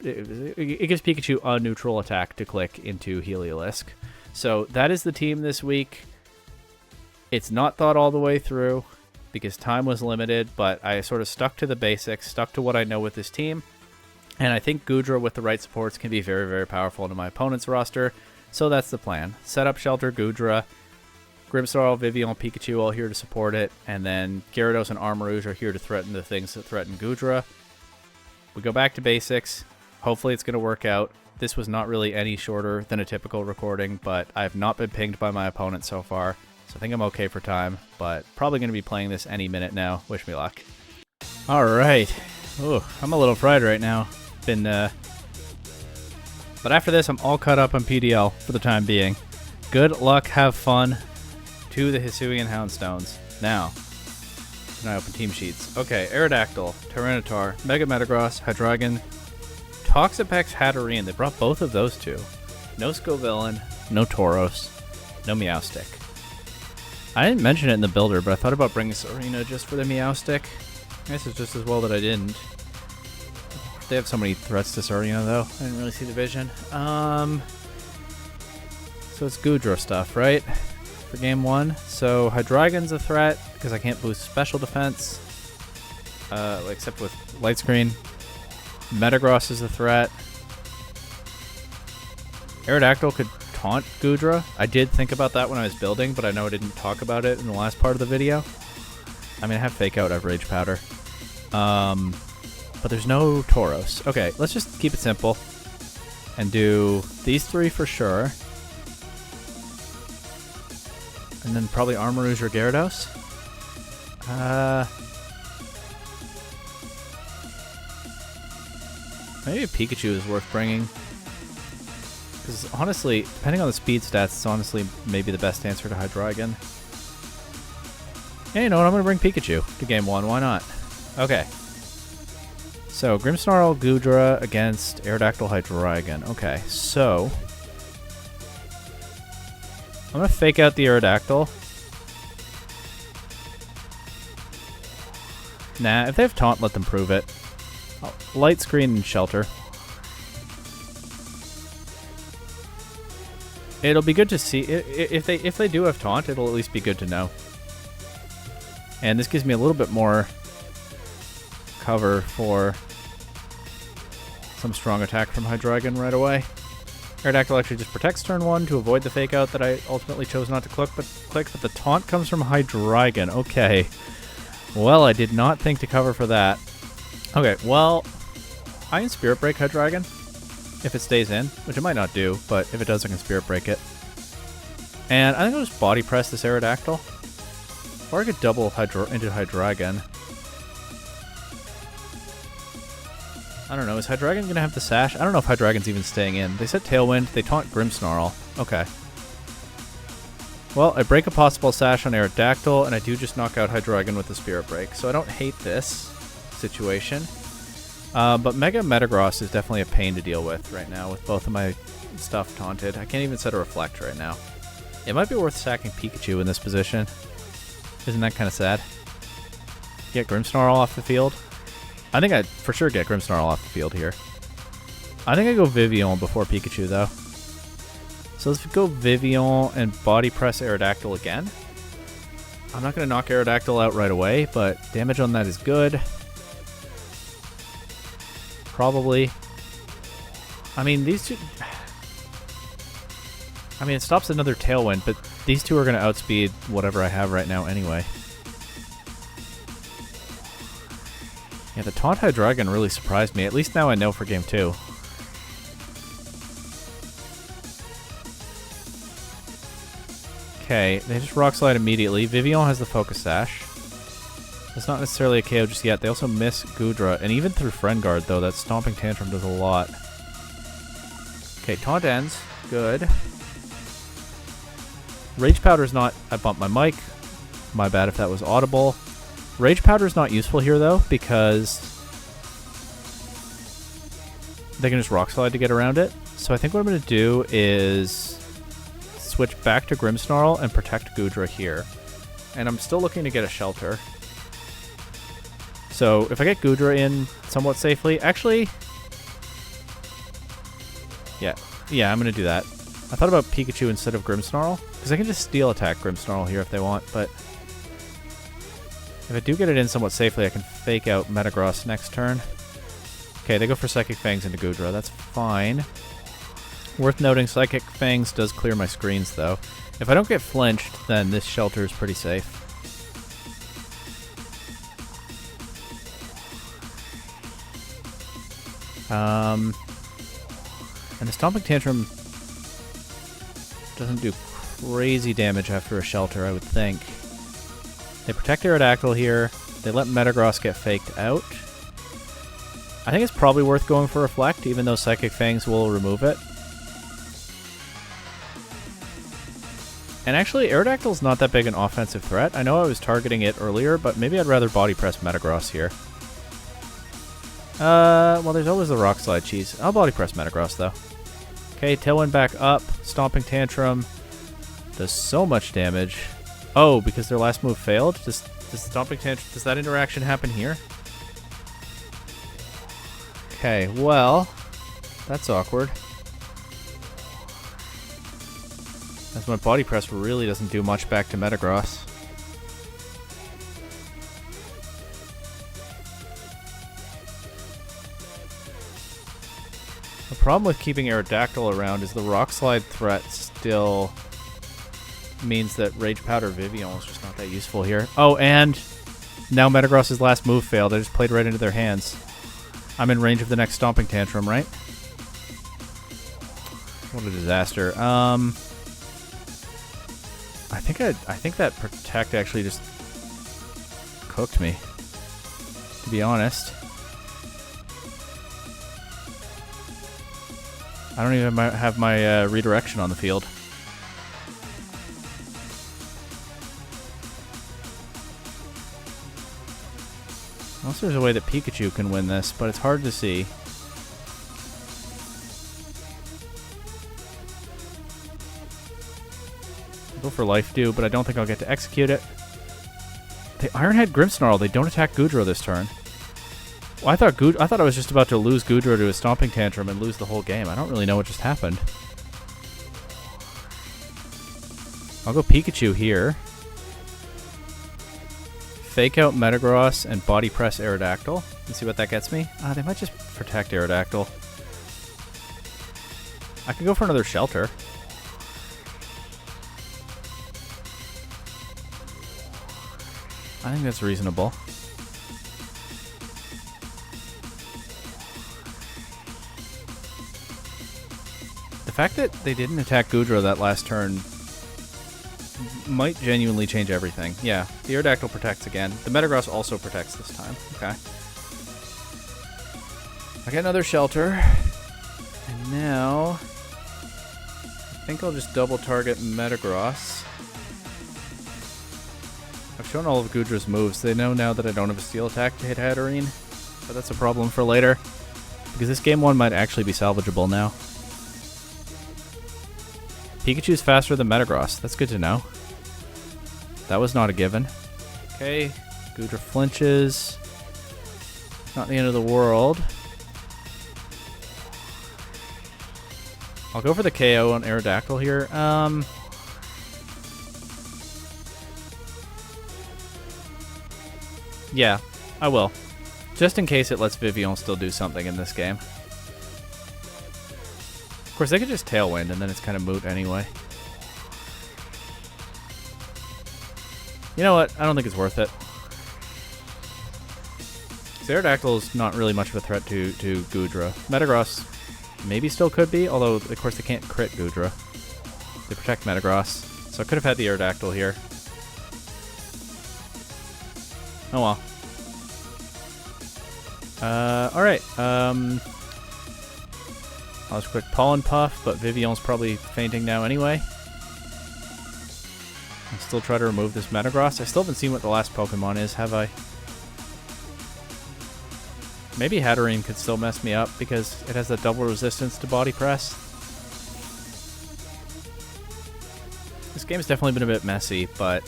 It gives Pikachu a neutral attack to click into Heliolisk. So that is the team this week. It's not thought all the way through because time was limited, but I sort of stuck to the basics, stuck to what I know with this team. And I think Goodra with the right supports can be very, very powerful into my opponent's roster. So that's the plan. Set up Shelter Goodra, Grimmsnarl, Vivillon, Pikachu all here to support it, and then Gyarados and Armarouge are here to threaten the things that threaten Goodra. We go back to basics. Hopefully it's going to work out. This was not really any shorter than a typical recording, but I have not been pinged by my opponent so far, so I think I'm okay for time, but probably going to be playing this any minute now. Wish me luck. All right. Ooh, I'm a little fried right now. But after this, I'm all caught up on PDL for the time being. Good luck, have fun. To the Hisuian Houndstones. Now, can I open team sheets? Okay, Aerodactyl, Tyranitar, Mega Metagross, Hydreigon, Toxapex, Hatterene. They brought both of those two. No Scovillain, no Tauros, no Meowstic. I didn't mention it in the builder, but I thought about bringing Serena just for the Meowstic. I guess it's just as well that I didn't. They have so many threats to Serena, though. I didn't really see the vision. So it's Goodra stuff, right? For game 1. So Hydreigon's a threat, because I can't boost special defense. Except with Light Screen. Metagross is a threat. Aerodactyl could taunt Goodra. I did think about that when I was building, but I know I didn't talk about it in the last part of the video. I mean, I have Fake Out, I have Rage Powder. But there's no Tauros. Okay, let's just keep it simple and do these 3 for sure. And then probably Armarouge or Gyarados. Maybe a Pikachu is worth bringing. Because honestly, depending on the speed stats, it's honestly maybe the best answer to Hydreigon. Yeah, you know what? I'm going to bring Pikachu to game 1. Why not? Okay. So, Grimmsnarl, Goodra against Aerodactyl, Hydreigon. Okay, so I'm going to Fake Out the Aerodactyl. Nah, if they have Taunt, let them prove it. Light Screen and Shelter. It'll be good to see. If they do have Taunt, it'll at least be good to know. And this gives me a little bit more cover for some strong attack from Hydreigon right away. Aerodactyl actually just protects turn 1 to avoid the Fake Out that I ultimately chose not to click, but the taunt comes from Hydreigon. Okay. Well, I did not think to cover for that. Okay, well, I can Spirit Break Hydreigon if it stays in, which it might not do, but if it does, I can Spirit Break it. And I think I'll just Body Press this Aerodactyl. Or I could double into Hydreigon. I don't know, is Hydreigon going to have the Sash? I don't know if Hydreigon's even staying in. They said Tailwind, they taunt Grimmsnarl. Okay. Well, I break a possible Sash on Aerodactyl, and I do just knock out Hydreigon with the Spirit Break, so I don't hate this situation. But Mega Metagross is definitely a pain to deal with right now, with both of my stuff taunted. I can't even set a Reflect right now. It might be worth sacking Pikachu in this position. Isn't that kind of sad? Get Grimmsnarl off the field. I think I'd for sure get Grimmsnarl off the field here. I think I go Vivillon before Pikachu, though. So let's go Vivillon and Body Press Aerodactyl again. I'm not going to knock Aerodactyl out right away, but damage on that is good. Probably. I mean, these two... I mean, it stops another Tailwind, but these two are going to outspeed whatever I have right now anyway. Yeah, the Taunt Hydreigon really surprised me. At least now I know for game 2. Okay, they just Rock Slide immediately. Vivillon has the Focus Sash. It's not necessarily a KO just yet. They also miss Goodra, and even through Friend Guard, though, that Stomping Tantrum does a lot. Okay, Taunt ends. Good. Rage Powder's not... I bumped my mic. My bad if that was audible. Rage Powder's not useful here, though, because they can just Rock Slide to get around it. So I think what I'm going to do is switch back to Grimmsnarl and protect Goodra here. And I'm still looking to get a Shelter. So if I get Goodra in somewhat safely... Actually... Yeah, I'm going to do that. I thought about Pikachu instead of Grimmsnarl, because I can just Steel Attack Grimmsnarl here if they want, but if I do get it in somewhat safely, I can fake out Metagross next turn. Okay, they go for Psychic Fangs into Goodra. That's fine. Worth noting, Psychic Fangs does clear my screens, though. If I don't get flinched, then this Shelter is pretty safe. And the Stomping Tantrum doesn't do crazy damage after a Shelter, I would think. They protect Aerodactyl here. They let Metagross get faked out. I think it's probably worth going for Reflect, even though Psychic Fangs will remove it. And actually, Aerodactyl's not that big an offensive threat. I know I was targeting it earlier, but maybe I'd rather Body Press Metagross here. Well, there's always the Rock Slide cheese. I'll Body Press Metagross, though. Okay, Tailwind back up. Stomping Tantrum does so much damage. Oh, because their last move failed? Does Stomping Tantrum... Does that interaction happen here? Okay, well... That's awkward. As my Body Press really doesn't do much back to Metagross. The problem with keeping Aerodactyl around is the Rock Slide threat still means that Rage Powder Vivillon is just not that useful here. Oh, and now Metagross's last move failed. I just played right into their hands. I'm in range of the next Stomping Tantrum, right? What a disaster. I think that Protect actually just cooked me, to be honest. I don't even have my redirection on the field. Unless there's a way that Pikachu can win this, but it's hard to see. Go for Life Dew, but I don't think I'll get to execute it. The Ironhead Grimmsnarl, they don't attack Goodra this turn. Well, I thought I was just about to lose Goodra to a Stomping Tantrum and lose the whole game. I don't really know what just happened. I'll go Pikachu here. Fake out Metagross and Body Press Aerodactyl. Let's see what that gets me. They might just protect Aerodactyl. I could go for another Shelter. I think that's reasonable. The fact that they didn't attack Goodra that last turn might genuinely change everything. Yeah, the Aerodactyl protects again. The Metagross also protects this time. Okay. I get another Shelter. And now I think I'll just double target Metagross. I've shown all of Goodra's moves. They know now that I don't have a Steel Attack to hit Hatterene, but that's a problem for later, because this game 1 might actually be salvageable now. Pikachu's faster than Metagross. That's good to know. That was not a given. Okay, Goodra flinches. Not the end of the world. I'll go for the KO on Aerodactyl here. Yeah, I will. Just in case it lets Vivillon still do something in this game. Of course, they could just Tailwind, and then it's kind of moot anyway. You know what? I don't think it's worth it. Aerodactyl is not really much of a threat to Goodra. Metagross maybe still could be, although, of course, they can't crit Goodra. They protect Metagross. So I could have had the Aerodactyl here. Oh well. Alright. I'll just quick Pollen Puff, but Vivillon's probably fainting now anyway. I'll still try to remove this Metagross. I still haven't seen what the last Pokemon is, have I? Maybe Hatterene could still mess me up because it has that double resistance to Body Press. This game's definitely been a bit messy, but...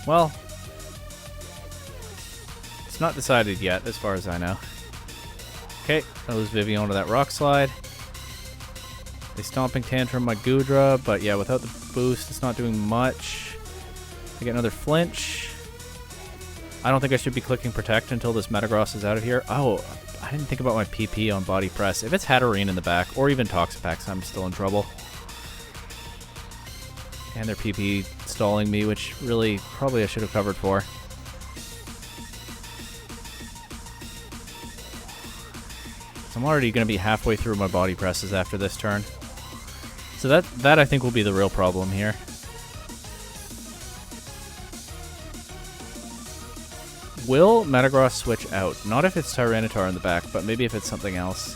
well... it's not decided yet, as far as I know. Okay, I lose Vivillon to that Rock Slide. They Stomping Tantrum my Goodra, but yeah, without the boost, it's not doing much. I get another Flinch. I don't think I should be clicking Protect until this Metagross is out of here. Oh, I didn't think about my PP on Body Press. If it's Hatterene in the back, or even Toxapex, I'm still in trouble. And their PP stalling me, which really probably I should have covered for. I'm already going to be halfway through my Body Presses after this turn. So that I think will be the real problem here. Will Metagross switch out? Not if it's Tyranitar in the back, but maybe if it's something else.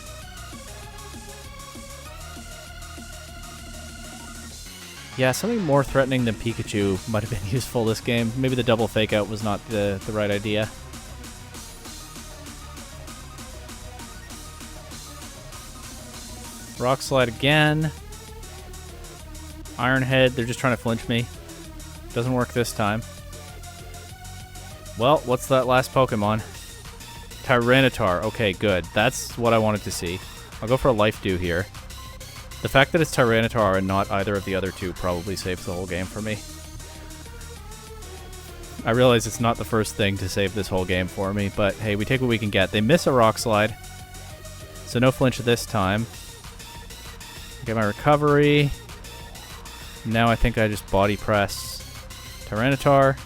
Yeah, something more threatening than Pikachu might have been useful this game. Maybe the double fake out was not the right idea. Rock Slide again. Iron Head, they're just trying to flinch me. Doesn't work this time. Well, what's that last Pokemon? Tyranitar. Okay, good. That's what I wanted to see. I'll go for a Life Dew here. The fact that it's Tyranitar and not either of the other two probably saves the whole game for me. I realize it's not the first thing to save this whole game for me, but hey, we take what we can get. They miss a Rock Slide, so no flinch this time. Get my recovery. Now I think I just Body Press Tyranitar.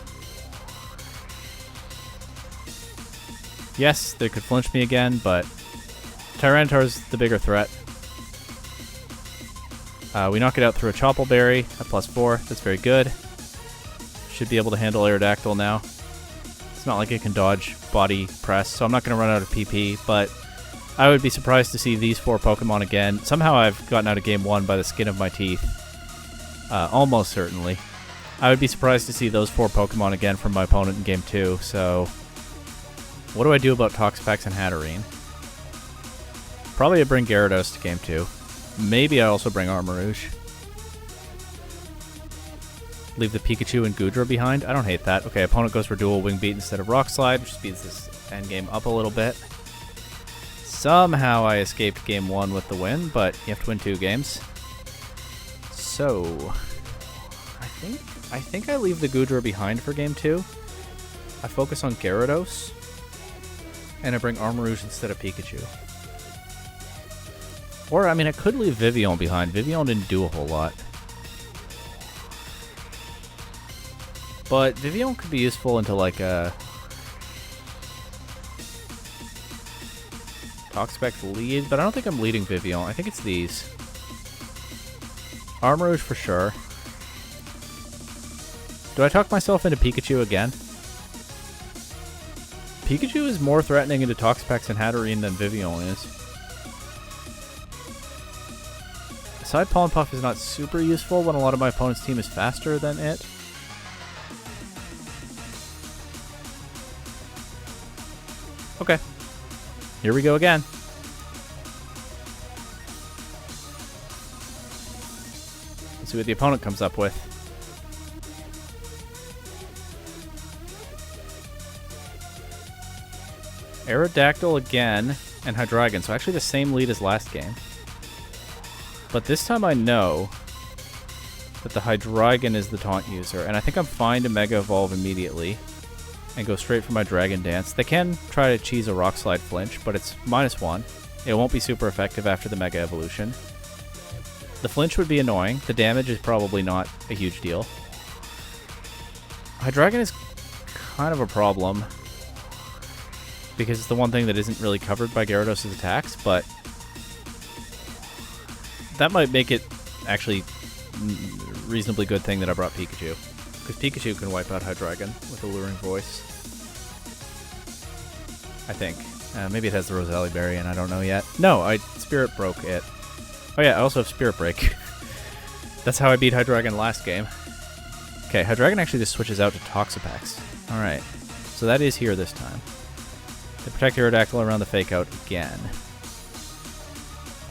Yes, they could flinch me again, but Tyranitar's the bigger threat. We knock it out through a Chople Berry at +4. That's very good. Should be able to handle Aerodactyl now. It's not like it can dodge Body Press, so I'm not going to run out of PP, but I would be surprised to see these 4 Pokemon again. Somehow I've gotten out of Game 1 by the skin of my teeth. Almost certainly. I would be surprised to see those 4 Pokemon again from my opponent in Game 2, so... what do I do about Toxapex and Hatterene? Probably I bring Gyarados to Game 2. Maybe I also bring Armarouge. Leave the Pikachu and Goodra behind. I don't hate that. Okay, opponent goes for dual Wing Beat instead of Rock Slide, which speeds this endgame up a little bit. Somehow I escaped Game 1 with the win, but you have to win 2 games. So, I think I leave the Goodra behind for Game 2. I focus on Gyarados, and I bring Armarouge instead of Pikachu. Or, I mean, I could leave Vivillon behind. Vivillon didn't do a whole lot. But Vivillon could be useful into, like, a... Toxapex lead, but I don't think I'm leading Vivillon. I think it's these. Armarouge for sure. Do I talk myself into Pikachu again? Pikachu is more threatening into Toxapex and Hatterene than Vivillon is. Side Pollen Puff is not super useful when a lot of my opponent's team is faster than it. Okay. Here we go again. Let's see what the opponent comes up with. Aerodactyl again, and Hydreigon, so actually the same lead as last game. But this time I know that the Hydreigon is the taunt user, and I think I'm fine to Mega Evolve immediately and go straight for my Dragon Dance. They can try to cheese a Rock Slide flinch, but it's -1. It won't be super effective after the Mega Evolution. The flinch would be annoying. The damage is probably not a huge deal. Hydreigon is kind of a problem because it's the one thing that isn't really covered by Gyarados' attacks, but that might make it actually reasonably good thing that I brought Pikachu, because Pikachu can wipe out Hydreigon with Alluring Voice. I think. Maybe it has the Roselli Berry and I don't know yet. No, I Spirit Broke it. Oh yeah, I also have Spirit Break. That's how I beat Hydreigon last game. Okay, Hydreigon actually just switches out to Toxapex. Alright, so that is here this time. They protect Aerodactyl around the Fake Out again.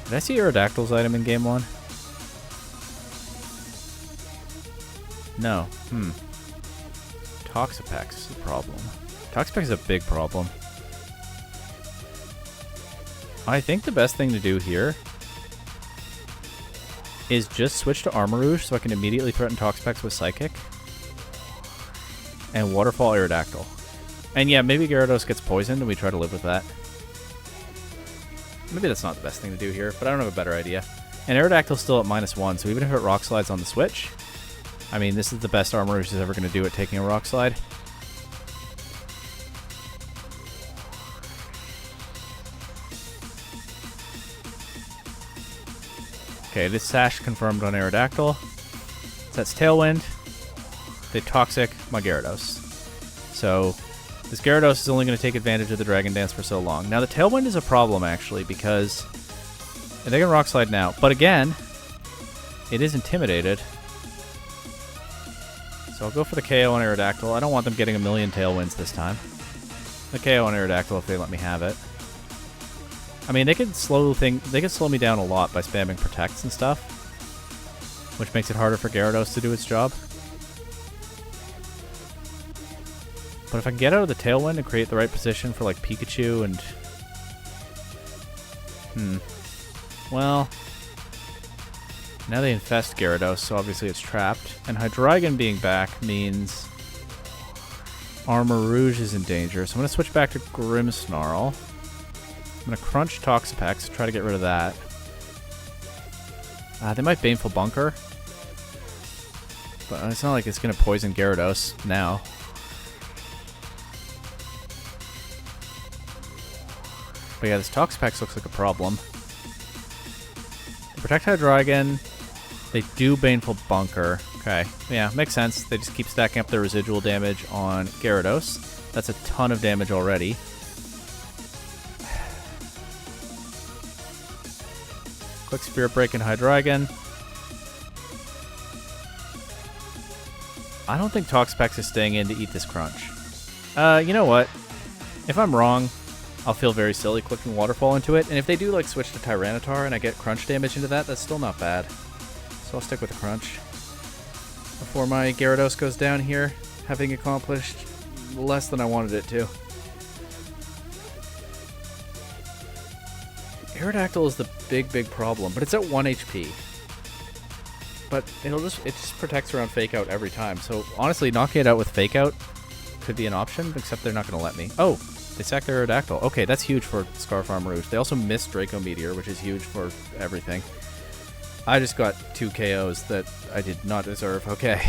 Did I see Aerodactyl's item in Game 1? No. Toxapex is the problem. Toxapex is a big problem. I think the best thing to do here is just switch to Armarouge so I can immediately threaten Toxapex with Psychic. And Waterfall Aerodactyl. And yeah, maybe Gyarados gets poisoned and we try to live with that. Maybe that's not the best thing to do here, but I don't have a better idea. And Aerodactyl's still at -1, so even if it Rock Slides on the switch, I mean, this is the best Armarouge is ever going to do at taking a Rock Slide. Okay, this Sash confirmed on Aerodactyl. That's Tailwind. They Toxic my Gyarados. So this Gyarados is only going to take advantage of the Dragon Dance for so long. Now the Tailwind is a problem actually because they can Rock Slide now. But again, it is intimidated. So I'll go for the KO on Aerodactyl. I don't want them getting a million Tailwinds this time. The KO on Aerodactyl if they let me have it. I mean, they could slow me down a lot by spamming Protects and stuff, which makes it harder for Gyarados to do its job. But if I can get out of the Tailwind and create the right position for, like, Pikachu and... Well... Now they infest Gyarados, so obviously it's trapped. And Hydreigon being back means... Armarouge is in danger, so I'm going to switch back to Grimmsnarl. I'm going to crunch Toxapex to try to get rid of that. They might Baneful Bunker. But it's not like it's going to poison Gyarados now. But yeah, this Toxapex looks like a problem. They protect Hydreigon. They do Baneful Bunker. Okay, yeah, makes sense. They just keep stacking up their residual damage on Gyarados. That's a ton of damage already. Quick Spirit Break in Hydreigon. I don't think Toxapex is staying in to eat this crunch. You know what? If I'm wrong, I'll feel very silly clicking Waterfall into it. And if they do like switch to Tyranitar and I get crunch damage into that, that's still not bad. So I'll stick with the crunch. Before my Gyarados goes down here, having accomplished less than I wanted it to. Aerodactyl is the big problem, but it's at 1 HP. But it just protects around Fake Out every time. So honestly, knocking it out with Fake Out could be an option, except they're not going to let me. Oh, they sacked their Aerodactyl. Okay, that's huge for Scarf Armarouge. They also missed Draco Meteor, which is huge for everything. I just got 2 KOs that I did not deserve. Okay.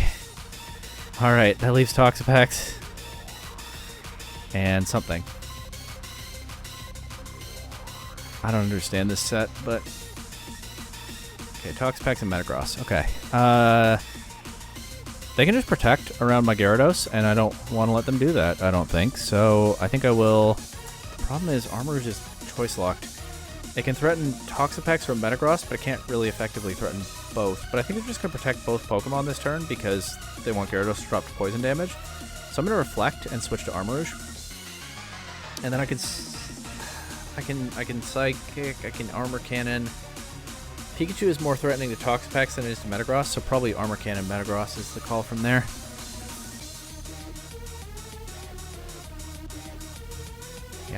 Alright, that leaves Toxapex. And something. I don't understand this set, but... Okay, Toxapex and Metagross. Okay. They can just protect around my Gyarados, and I don't want to let them do that, I don't think. So, I think I will... The problem is, Armarouge is choice-locked. It can threaten Toxapex or Metagross, but it can't really effectively threaten both. But I think they're just going to protect both Pokemon this turn, because they want Gyarados to drop to poison damage. So I'm going to Reflect and switch to Armarouge. And then I can Psychic, I can Armor Cannon. Pikachu is more threatening to Toxapex than it is to Metagross, so probably Armor Cannon Metagross is the call from there.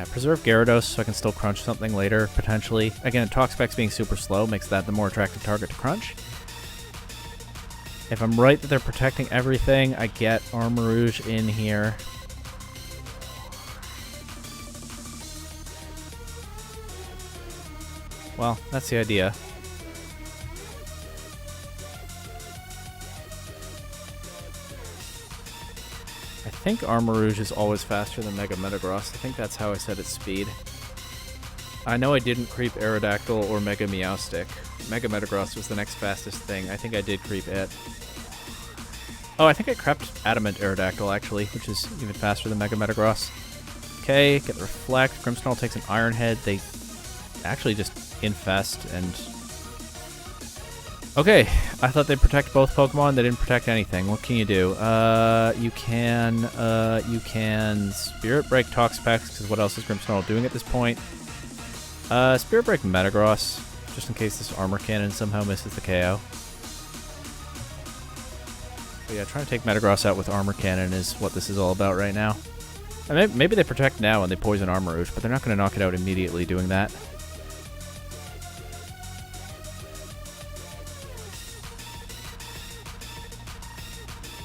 Yeah, preserve Gyarados so I can still crunch something later, potentially. Again, Toxapex being super slow makes that the more attractive target to crunch. If I'm right that they're protecting everything, I get Armarouge in here. Well, that's the idea. I think Armarouge is always faster than Mega Metagross. I think that's how I set its speed. I know I didn't creep Aerodactyl or Mega Meowstic. Mega Metagross was the next fastest thing. I think I did creep it. Oh, I think I crept Adamant Aerodactyl, actually, which is even faster than Mega Metagross. Okay, get the Reflect. Grimmsnarl takes an Iron Head. They actually just infest and... Okay, I thought they'd protect both Pokemon. They didn't protect anything. What can you do? You can Spirit Break Toxapex, because what else is Grimmsnarl doing at this point? Spirit Break Metagross, just in case this Armor Cannon somehow misses the KO. But yeah, trying to take Metagross out with Armor Cannon is what this is all about right now. And maybe they protect now and they poison Armarouge, but they're not going to knock it out immediately doing that.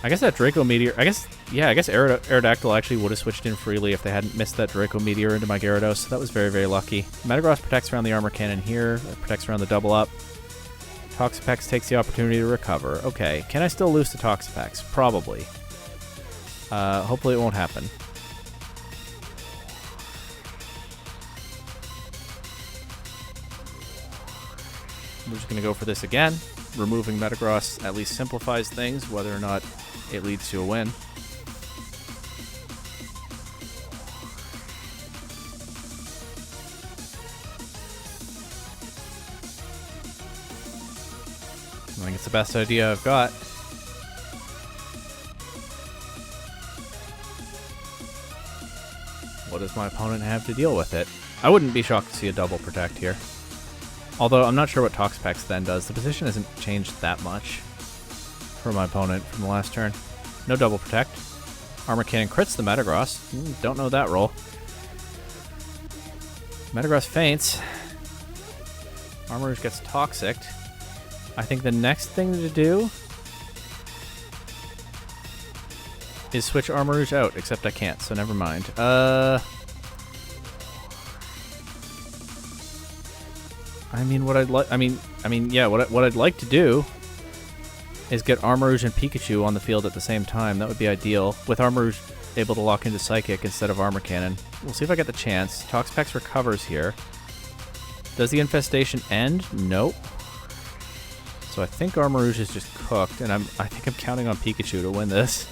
I guess that Draco Meteor... I guess Aerodactyl actually would have switched in freely if they hadn't missed that Draco Meteor into my Gyarados. So that was very, very lucky. Metagross protects around the Armor Cannon here. It protects around the double up. Toxapex takes the opportunity to recover. Okay, can I still lose to Toxapex? Probably. Hopefully it won't happen. We're just going to go for this again. Removing Metagross at least simplifies things, whether or not it leads to a win. I think it's the best idea I've got. What does my opponent have to deal with it? I wouldn't be shocked to see a double protect here. Although I'm not sure what Toxapex then does. The position hasn't changed that much for my opponent from the last turn. No double protect. Armor Cannon crits the Metagross. Don't know that roll. Metagross faints. Armarouge gets Toxicked. I think the next thing to do is switch Armarouge out, except I can't, so never mind. I mean, what I'd like, what I'd like to do is get Armarouge and Pikachu on the field at the same time. That would be ideal. With Armarouge able to lock into Psychic instead of Armor Cannon. We'll see if I get the chance. Toxapex recovers here. Does the infestation end? Nope. So I think Armarouge is just cooked, and I think I'm counting on Pikachu to win this.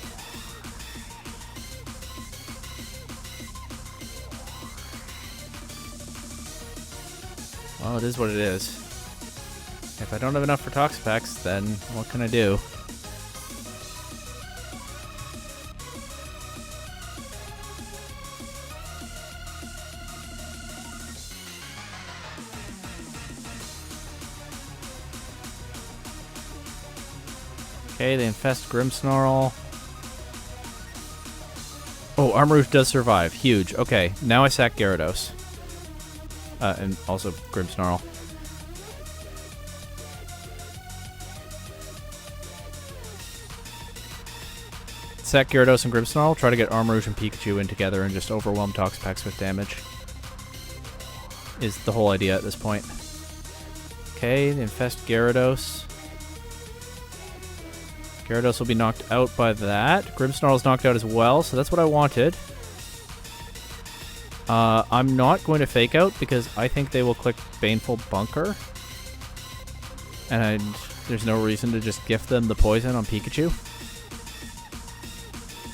Well, it is what it is. If I don't have enough for Toxapex, then what can I do? Okay, they infest Grimmsnarl. Oh, Armarouge does survive. Huge. Okay, now I sack Gyarados. And also Grimmsnarl. Sack Gyarados and Grimmsnarl. Try to get Armarouge and Pikachu in together and just overwhelm Toxapex with damage. Is the whole idea at this point. Okay, they infest Gyarados. Gyarados will be knocked out by that. Grimmsnarl's knocked out as well, so that's what I wanted. I'm not going to Fake Out because I think they will click Baneful Bunker. And there's no reason to just gift them the poison on Pikachu.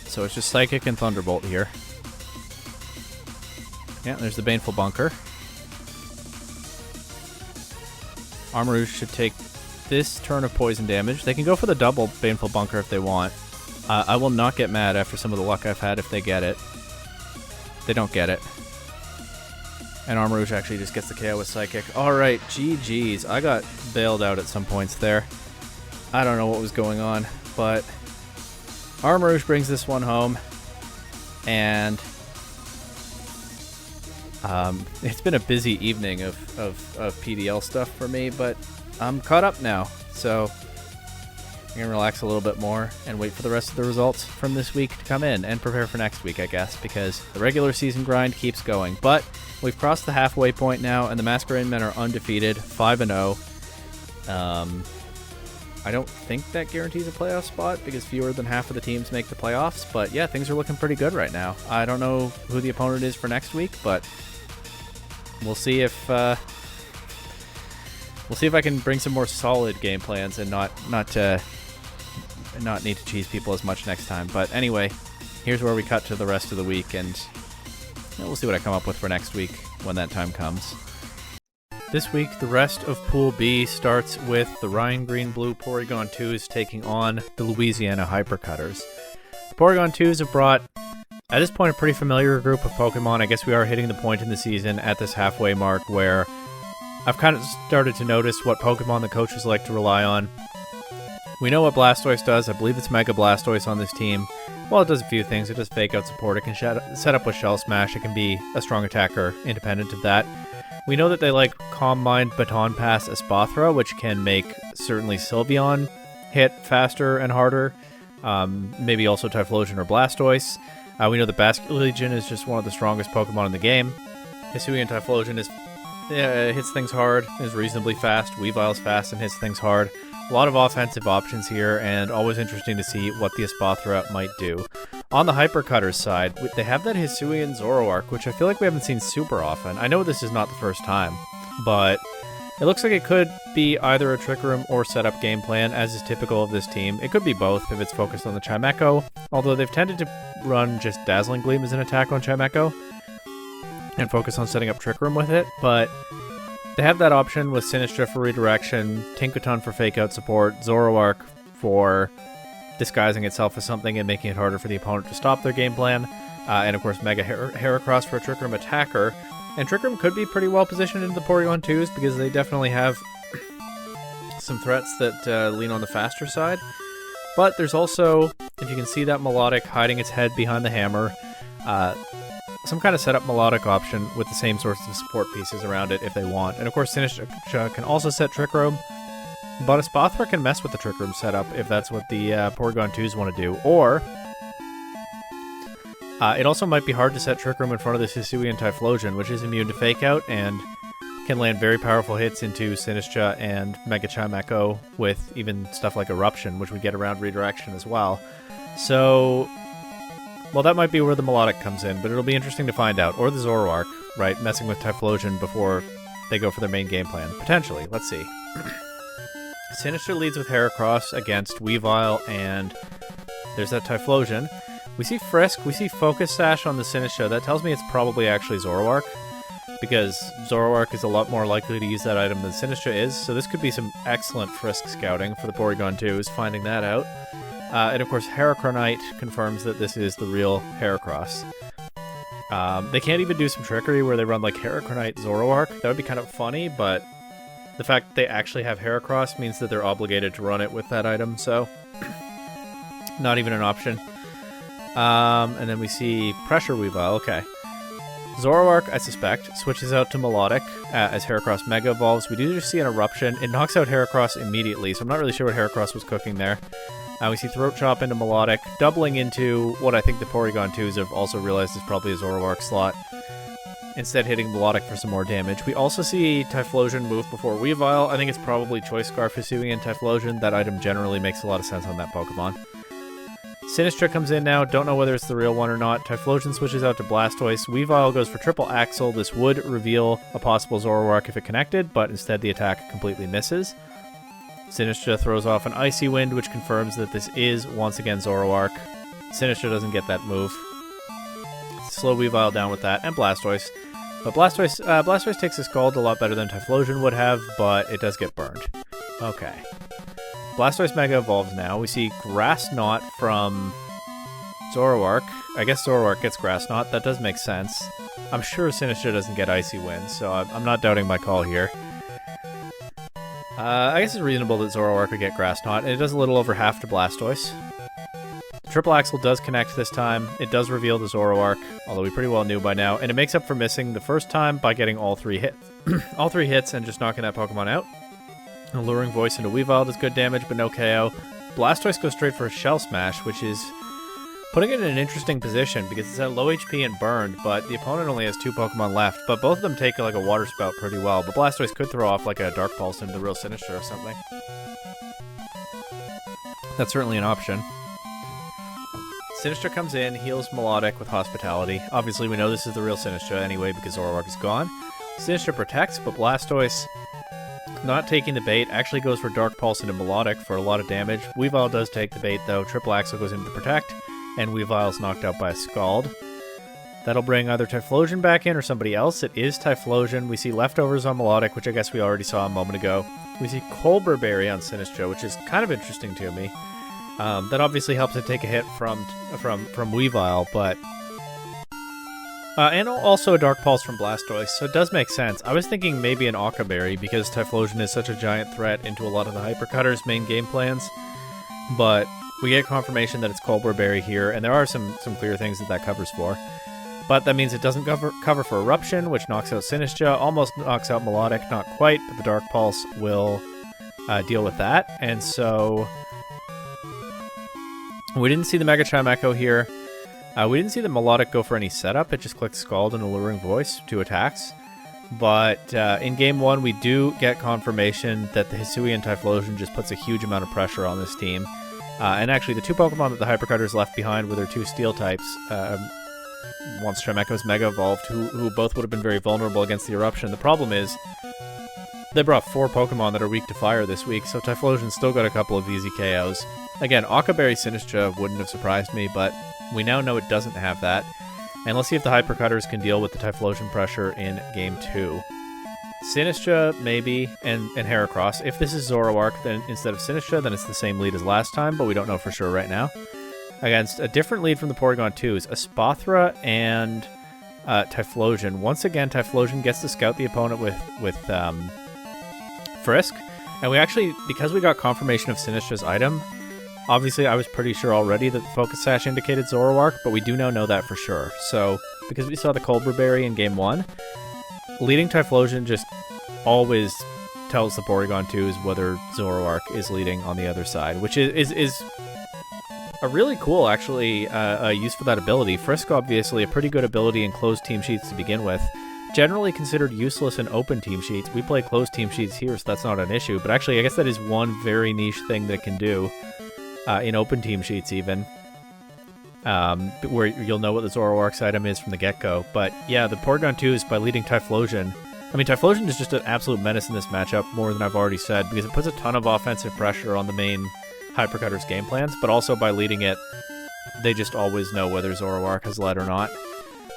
So it's just Psychic and Thunderbolt here. Yeah, there's the Baneful Bunker. Armarouge should take this turn of poison damage. They can go for the double Baneful Bunker if they want. I will not get mad after some of the luck I've had if they get it. They don't get it. And Armarouge actually just gets the KO with Psychic. Alright, GG's. I got bailed out at some points there. I don't know what was going on, but Armarouge brings this one home. And It's been a busy evening of PDL stuff for me, but I'm caught up now, so I'm going to relax a little bit more and wait for the rest of the results from this week to come in and prepare for next week, I guess, because the regular season grind keeps going. But we've crossed the halfway point now, and the Masquerainmen are undefeated, 5-0. I don't think that guarantees a playoff spot because fewer than half of the teams make the playoffs, but yeah, things are looking pretty good right now. I don't know who the opponent is for next week, but we'll see if I can bring some more solid game plans and not need to cheese people as much next time. But anyway, here's where we cut to the rest of the week, and we'll see what I come up with for next week when that time comes. This week, the rest of Pool B starts with the Ryan Green Blue Porygon 2s taking on the Louisiana Hypercutters. The Porygon 2s have brought, at this point, a pretty familiar group of Pokemon. I guess we are hitting the point in the season at this halfway mark where I've kind of started to notice what Pokemon the coaches like to rely on. We know what Blastoise does. I believe it's Mega Blastoise on this team. Well, it does a few things. It does Fake Out support. It can set up with Shell Smash. It can be a strong attacker independent of that. We know that they like Calm Mind, Baton Pass, Espathra, which can make certainly Sylveon hit faster and harder. Maybe also Typhlosion or Blastoise. We know that Basculegion is just one of the strongest Pokemon in the game. Hisuian Typhlosion hits things hard, is reasonably fast. Weavile's fast and hits things hard. A lot of offensive options here, and always interesting to see what the Espathra might do. On the Hypercutters side, they have that Hisuian Zoroark, which I feel like we haven't seen super often. I know this is not the first time, but it looks like it could be either a Trick Room or setup game plan, as is typical of this team. It could be both if it's focused on the Chimecho, although they've tended to run just Dazzling Gleam as an attack on Chimecho and focus on setting up Trick Room with it, but they have that option with Sinistra for redirection, Tinkaton for Fake Out support, Zoroark for disguising itself as something and making it harder for the opponent to stop their game plan, and of course Mega Heracross for a Trick Room attacker. And Trick Room could be pretty well positioned into the Porygon 2s because they definitely have some threats that lean on the faster side. But there's also, if you can see that Melodic hiding its head behind the hammer, some kind of setup Melodic option with the same sorts of support pieces around it if they want. And of course Sinistra can also set Trick Room, but Espathra can mess with the Trick Room setup if that's what the Porygon 2s want to do. Or it also might be hard to set Trick Room in front of this Hisuian Typhlosion, which is immune to Fake Out and can land very powerful hits into Sinistra and Mega Chimecho with even stuff like Eruption, which we get around redirection as well. So, well, that might be where the Melodic comes in, but it'll be interesting to find out. Or the Zoroark, right, messing with Typhlosion before they go for their main game plan. Potentially. Let's see. Sinistra leads with Heracross against Weavile, and there's that Typhlosion. We see Frisk, we see Focus Sash on the Sinistra. That tells me it's probably actually Zoroark, because Zoroark is a lot more likely to use that item than Sinistra is, so this could be some excellent Frisk scouting for the Porygon 2s, finding that out. And of course, Heracronite confirms that this is the real Heracross. They can't even do some trickery where they run like Heracronite Zoroark. That would be kind of funny, but the fact that they actually have Heracross means that they're obligated to run it with that item, so not even an option. And then we see Pressure Weavile, okay. Zoroark, I suspect, switches out to Melodic as Heracross Mega evolves. We do just see an Eruption. It knocks out Heracross immediately, so I'm not really sure what Heracross was cooking there. We see Throat Chop into Melodic, doubling into what I think the Porygon 2s have also realized is probably a Zoroark slot, instead hitting Melodic for some more damage. We also see Typhlosion move before Weavile. I think it's probably Choice Scarf Hisuian Typhlosion. That item generally makes a lot of sense on that Pokemon. Sinistra comes in now. Don't know whether it's the real one or not. Typhlosion switches out to Blastoise. Weavile goes for Triple Axle. This would reveal a possible Zoroark if it connected, but instead the attack completely misses. Sinistra throws off an Icy Wind, which confirms that this is once again Zoroark. Sinistra doesn't get that move. Slow Weavile down with that, and Blastoise. But Blastoise takes a Scald a lot better than Typhlosion would have, but it does get burned. Okay. Blastoise Mega evolves now. We see Grass Knot from Zoroark. I guess Zoroark gets Grass Knot. That does make sense. I'm sure Sinistra doesn't get Icy Wind, so I'm not doubting my call here. I guess it's reasonable that Zoroark would get Grass Knot, and it does a little over half to Blastoise. Triple Axle does connect this time. It does reveal the Zoroark, although we pretty well knew by now, and it makes up for missing the first time by getting all 3 hits. All 3 hits and just knocking that Pokemon out. Alluring Voice into Weavile does good damage, but no KO. Blastoise goes straight for a Shell Smash, which is putting it in an interesting position because it's at low HP and burned, but the opponent only has 2 Pokemon left, but both of them take like a Water Spout pretty well, but Blastoise could throw off like a Dark Pulse into the Real Sinistcha or something. That's certainly an option. Sinistcha comes in, heals Melodic with Hospitality. Obviously, we know this is the Real Sinistcha anyway because Zoroark is gone. Sinistcha protects, but Blastoise, not taking the bait, actually goes for Dark Pulse into Melodic for a lot of damage. Weavile does take the bait, though. Triple Axle goes in to protect, and Weavile's knocked out by a Scald. That'll bring either Typhlosion back in or somebody else. It is Typhlosion. We see Leftovers on Melodic, which I guess we already saw a moment ago. We see Colbur Berry on Sinistcha, which is kind of interesting to me. That obviously helps it take a hit from Weavile, but... and also a Dark Pulse from Blastoise, so it does make sense. I was thinking maybe an Occa Berry, because Typhlosion is such a giant threat into a lot of the Hypercutters' main game plans, but we get confirmation that it's Colbur Berry here, and there are some clear things that covers for. But that means it doesn't cover for Eruption, which knocks out Sinistcha, almost knocks out Melodic, not quite, but the Dark Pulse will deal with that, and so... We didn't see the Mega Chime Echo here. We didn't see the Melodic go for any setup. It just clicked Scald and Alluring Voice, 2 attacks. But in Game 1, we do get confirmation that the Hisuian Typhlosion just puts a huge amount of pressure on this team. And actually, the 2 Pokemon that the Hypercutters left behind were their 2 Steel types, once Chimecho's Mega Evolved, who both would have been very vulnerable against the Eruption. The problem is, they brought 4 Pokemon that are weak to fire this week, so Typhlosion's still got a couple of easy KOs. Again, Occa Berry Sinistcha wouldn't have surprised me, but we now know it doesn't have that. And let's see if the Hypercutters can deal with the Typhlosion pressure in Game 2. Sinistcha, maybe, and Heracross. If this is Zoroark then instead of Sinistcha, then it's the same lead as last time, but we don't know for sure right now. Against a different lead from the Porygon 2s, Espathra and Typhlosion. Once again, Typhlosion gets to scout the opponent with Frisk. And we actually, because we got confirmation of Sinistcha's item, obviously I was pretty sure already that the Focus Sash indicated Zoroark, but we do now know that for sure. So, because we saw the Colbur Berry in Game 1, leading Typhlosion just always tells the Porygon 2s whether Zoroark is leading on the other side, which is a really cool, actually, use for that ability. Frisk, obviously, a pretty good ability in closed team sheets to begin with. Generally considered useless in open team sheets. We play closed team sheets here, so that's not an issue. But actually, I guess that is one very niche thing that it can do in open team sheets, even. Where you'll know what the Zoroark's item is from the get-go. But yeah, the Porygon 2s, by leading Typhlosion... I mean, Typhlosion is just an absolute menace in this matchup, more than I've already said, because it puts a ton of offensive pressure on the main Hypercutters game plans, but also by leading it, they just always know whether Zoroark has led or not.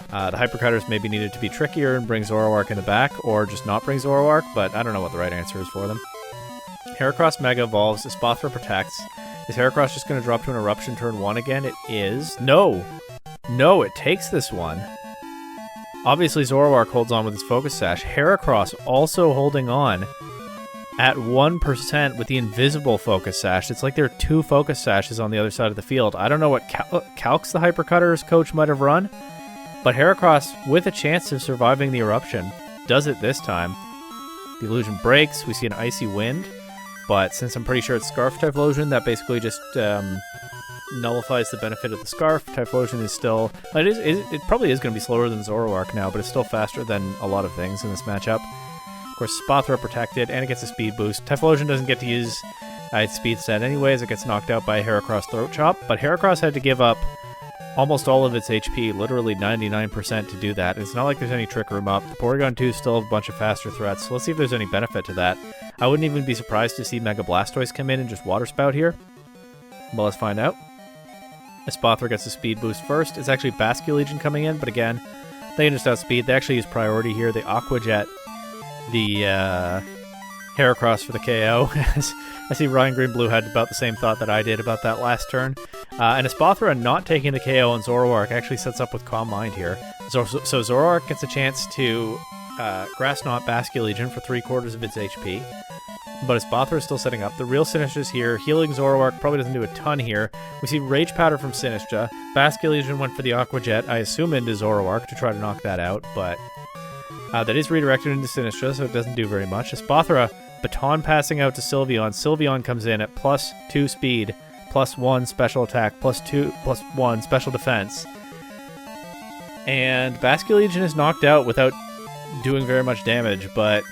The Hypercutters maybe needed to be trickier and bring Zoroark in the back, or just not bring Zoroark, but I don't know what the right answer is for them. Heracross Mega Evolves, Espathra protects. Is Heracross just going to drop to an Eruption turn 1 again? It is. No! No, it takes this one. Obviously, Zoroark holds on with his Focus Sash. Heracross also holding on at 1% with the invisible Focus Sash. It's like there are 2 Focus Sashes on the other side of the field. I don't know what calcs the Hypercutters coach might have run, but Heracross, with a chance of surviving the Eruption, does it this time. The illusion breaks. We see an Icy Wind, but since I'm pretty sure it's Scarf Typhlosion, that basically just nullifies the benefit of the Scarf. Typhlosion is still... It probably is going to be slower than Zoroark now, but it's still faster than a lot of things in this matchup. Of course, Espathra protected, and it gets a speed boost. Typhlosion doesn't get to use its speed set anyways. It gets knocked out by Heracross Throat Chop, but Heracross had to give up almost all of its HP, literally 99% to do that. It's not like there's any Trick Room up. The Porygon 2 still have a bunch of faster threats, so let's see if there's any benefit to that. I wouldn't even be surprised to see Mega Blastoise come in and just Water Spout here. Well, let's find out. Espathra gets a speed boost first. It's actually Basculegion coming in, but again, they can just outspeed. They actually use priority here. They Aqua Jet the Heracross for the KO. I see Ryan Green Blue had about the same thought that I did about that last turn. And Espathra not taking the KO on Zoroark actually sets up with Calm Mind here. So Zoroark gets a chance to Grass Knot Basculegion for 3/4 of its HP. but Espurr is still setting up. The real Sinistra's here. Healing Zoroark probably doesn't do a ton here. We see Rage Powder from Sinistra. Basculegion went for the Aqua Jet, I assume into Zoroark to try to knock that out, but that is redirected into Sinistra, so it doesn't do very much. Espurr, Baton passing out to Sylveon. Sylveon comes in at +2 speed, +1 special attack, +1 special defense. And Basculegion is knocked out without doing very much damage, but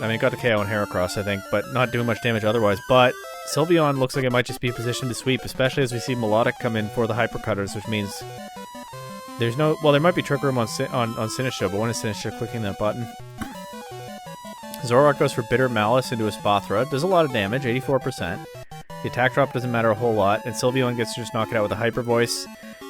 I mean, it got the KO on Heracross, I think, but not doing much damage otherwise. But Sylveon looks like it might just be positioned to sweep, especially as we see Melodic come in for the Hypercutters, which means there's no... Well, there might be Trick Room on Sinistra, but when is Sinistra clicking that button? Zoroark goes for Bitter Malice into Espurr. Does a lot of damage, 84%. The attack drop doesn't matter a whole lot, and Sylveon gets to just knock it out with a Hyper Voice.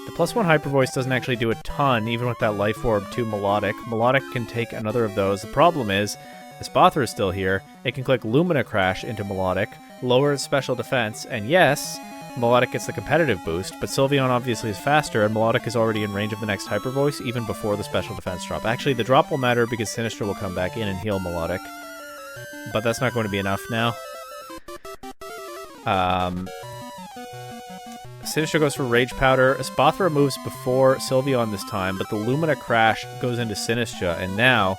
The +1 Hyper Voice doesn't actually do a ton, even with that Life Orb to Melodic. Melodic can take another of those. The problem is, Espurr is still here. It can click Lumina Crash into Melodic, lower its special defense, and yes, Melodic gets the competitive boost, but Sylveon obviously is faster, and Melodic is already in range of the next Hyper Voice, even before the special defense drop. Actually, the drop will matter because Sinistra will come back in and heal Melodic, but that's not going to be enough now. Sinistra goes for Rage Powder. Espurr moves before Sylveon this time, but the Lumina Crash goes into Sinistra, and now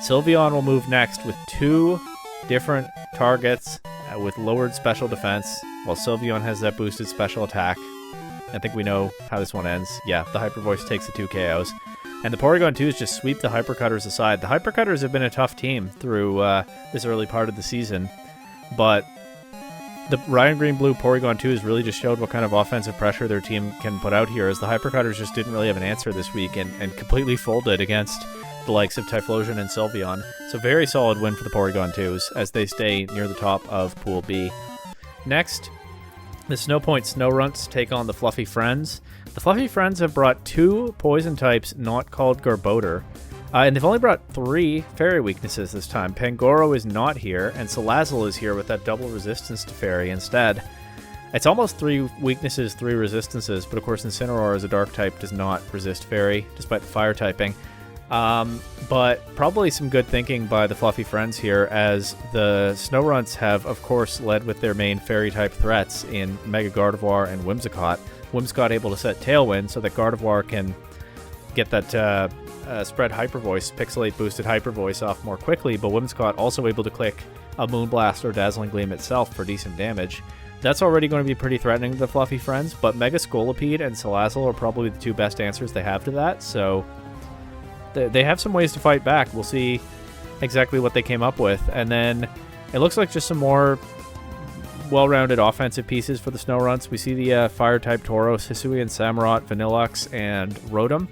Sylveon will move next with 2 different targets with lowered special defense, while Sylveon has that boosted special attack. I think we know how this one ends. Yeah, the Hyper Voice takes the 2 KOs. And the Porygon 2s just sweep the Hypercutters aside. The Hypercutters have been a tough team through this early part of the season, but the Ryan Green Blue Porygon 2s really just showed what kind of offensive pressure their team can put out here, as the Hypercutters just didn't really have an answer this week and completely folded against the likes of Typhlosion and Sylveon. So very solid win for the Porygon 2s as they stay near the top of Pool B. Next, the Snowpoint Snorunts take on the Fluffy Friends. The Fluffy Friends have brought 2 poison types not called Garbodor, and they've only brought 3 fairy weaknesses this time. Pangoro is not here, and Salazzle is here with that double resistance to fairy instead. It's almost 3 weaknesses, 3 resistances, but of course Incineroar as a dark type does not resist fairy, despite the fire typing. But probably some good thinking by the Fluffy Friends here, as the Snorunts have, of course, led with their main fairy-type threats in Mega Gardevoir and Whimsicott. Whimsicott able to set Tailwind so that Gardevoir can get that spread Hyper Voice, Pixelate boosted Hyper Voice off more quickly, but Whimsicott also able to click a Moonblast or Dazzling Gleam itself for decent damage. That's already going to be pretty threatening to the Fluffy Friends, but Mega Scolipede and Salazzle are probably the 2 best answers they have to that, so they have some ways to fight back. We'll see exactly what they came up with. And then it looks like just some more well-rounded offensive pieces for the Snorunts. We see the Fire-type Tauros, Hisuian Samurott, Vanilluxe, and Rotom.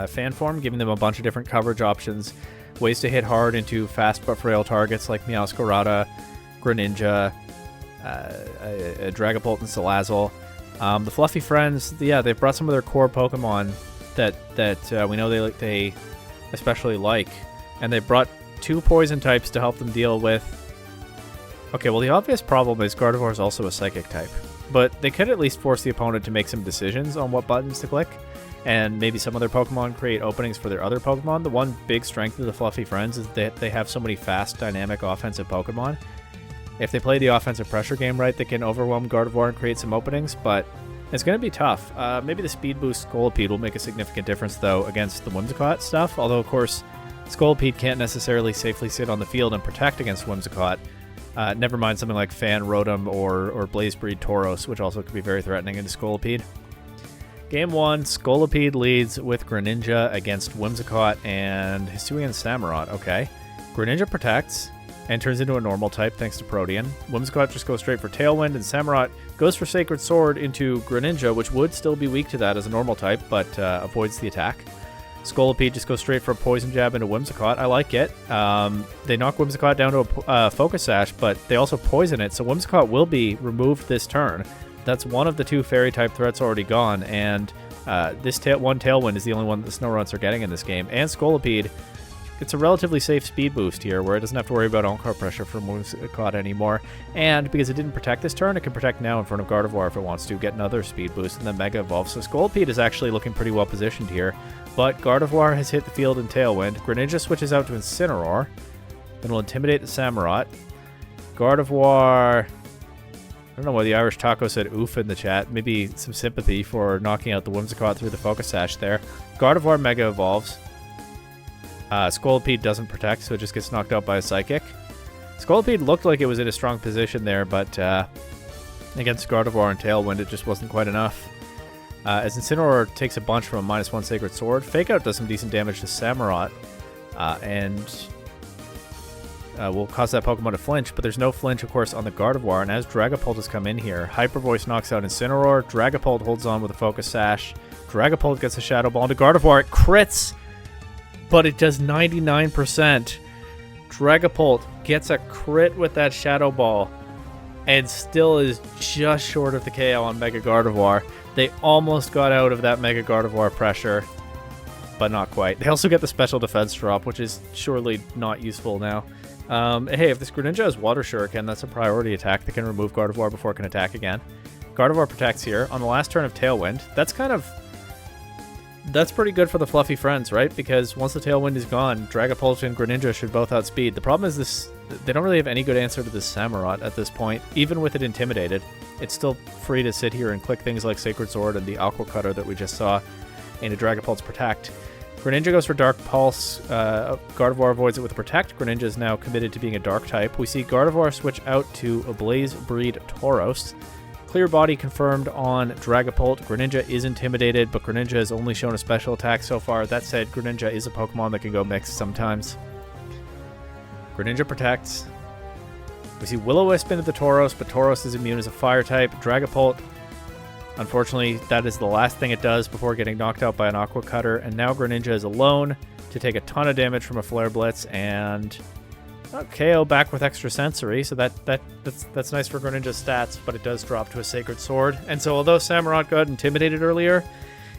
Fan form, giving them a bunch of different coverage options. Ways to hit hard into fast but frail targets like Meowscarada, Greninja, Dragapult, and Salazzle. The Fluffy Friends, yeah, they've brought some of their core Pokemon that we know they especially like, and they brought 2 poison types to help them deal with. Okay, well, the obvious problem is Gardevoir is also a psychic type, but they could at least force the opponent to make some decisions on what buttons to click, and maybe some other Pokemon create openings for their other Pokemon. The one big strength of the Fluffy Friends is that they have so many fast, dynamic offensive Pokemon. If they play the offensive pressure game right, they can overwhelm Gardevoir and create some openings, but it's going to be tough. Maybe the Speed Boost Scolipede will make a significant difference, though, against the Whimsicott stuff, although, of course, Scolipede can't necessarily safely sit on the field and protect against Whimsicott. Never mind something like Fan, Rotom, or Blaze Breed Tauros, which also could be very threatening into Scolipede. Game 1, Scolipede leads with Greninja against Whimsicott and Hisuian Samurott. Okay. Greninja protects and turns into a normal type thanks to Protean. Whimsicott just goes straight for Tailwind, and Samurott goes for Sacred Sword into Greninja, which would still be weak to that as a normal type, but avoids the attack. Scolipede just goes straight for a Poison Jab into Whimsicott. I like it. They knock Whimsicott down to a Focus Sash, but they also poison it, so Whimsicott will be removed this turn. That's one of the 2 Fairy-type threats already gone, and this one Tailwind is the only one that the Snorunts are getting in this game. And Scolipede, it's a relatively safe speed boost here, where it doesn't have to worry about on-card pressure from Whimsicott anymore. And because it didn't protect this turn, it can protect now in front of Gardevoir if it wants to, get another speed boost, and then Mega Evolve. So Scolipede is actually looking pretty well positioned here. But Gardevoir has hit the field in Tailwind. Greninja switches out to Incineroar. Then we'll Intimidate the Camerupt. Gardevoir... I don't know why the Irish Taco said oof in the chat. Maybe some sympathy for knocking out the Whimsicott through the Focus Sash there. Gardevoir Mega Evolves. Scolipede doesn't protect, so it just gets knocked out by a Psychic. Scolipede looked like it was in a strong position there, but against Gardevoir and Tailwind, it just wasn't quite enough. As Incineroar takes a bunch from a -1 Sacred Sword, Fake Out does some decent damage to Camerupt, and will cause that Pokemon to flinch, but there's no flinch, of course, on the Gardevoir, and as Dragapult has come in here, Hyper Voice knocks out Incineroar, Dragapult holds on with a Focus Sash, Dragapult gets a Shadow Ball into Gardevoir, it crits, but it does 99%. Dragapult gets a crit with that Shadow Ball, and still is just short of the KO on Mega Gardevoir. They almost got out of that Mega Gardevoir pressure, but not quite. They also get the special defense drop, which is surely not useful now. Hey, if this Greninja has Water Shuriken, that's a priority attack that can remove Gardevoir before it can attack again. Gardevoir protects here. On the last turn of Tailwind, that's pretty good for the fluffy friends, right? Because once the Tailwind is gone, Dragapult and Greninja should both outspeed. The problem is they don't really have any good answer to this Camerupt at this point. Even with it intimidated, it's still free to sit here and click things like Sacred Sword and the Aqua Cutter that we just saw into Dragapult's Protect. Greninja goes for Dark Pulse. Gardevoir avoids it with Protect. Greninja is now committed to being a Dark type. We see Gardevoir switch out to a Blaze Breed Tauros. Clear Body confirmed on Dragapult. Greninja is intimidated, but Greninja has only shown a special attack so far. That said, Greninja is a Pokemon that can go mixed sometimes. Greninja protects. We see Will-O-Wisp into the Tauros, but Tauros is immune as a Fire type. Dragapult, unfortunately, that is the last thing it does before getting knocked out by an Aqua Cutter, and now Greninja is alone to take a ton of damage from a Flare Blitz, and KO back with Extra Sensory, so that's nice for Greninja's stats, but it does drop to a Sacred Sword. And so although Camerupt got intimidated earlier,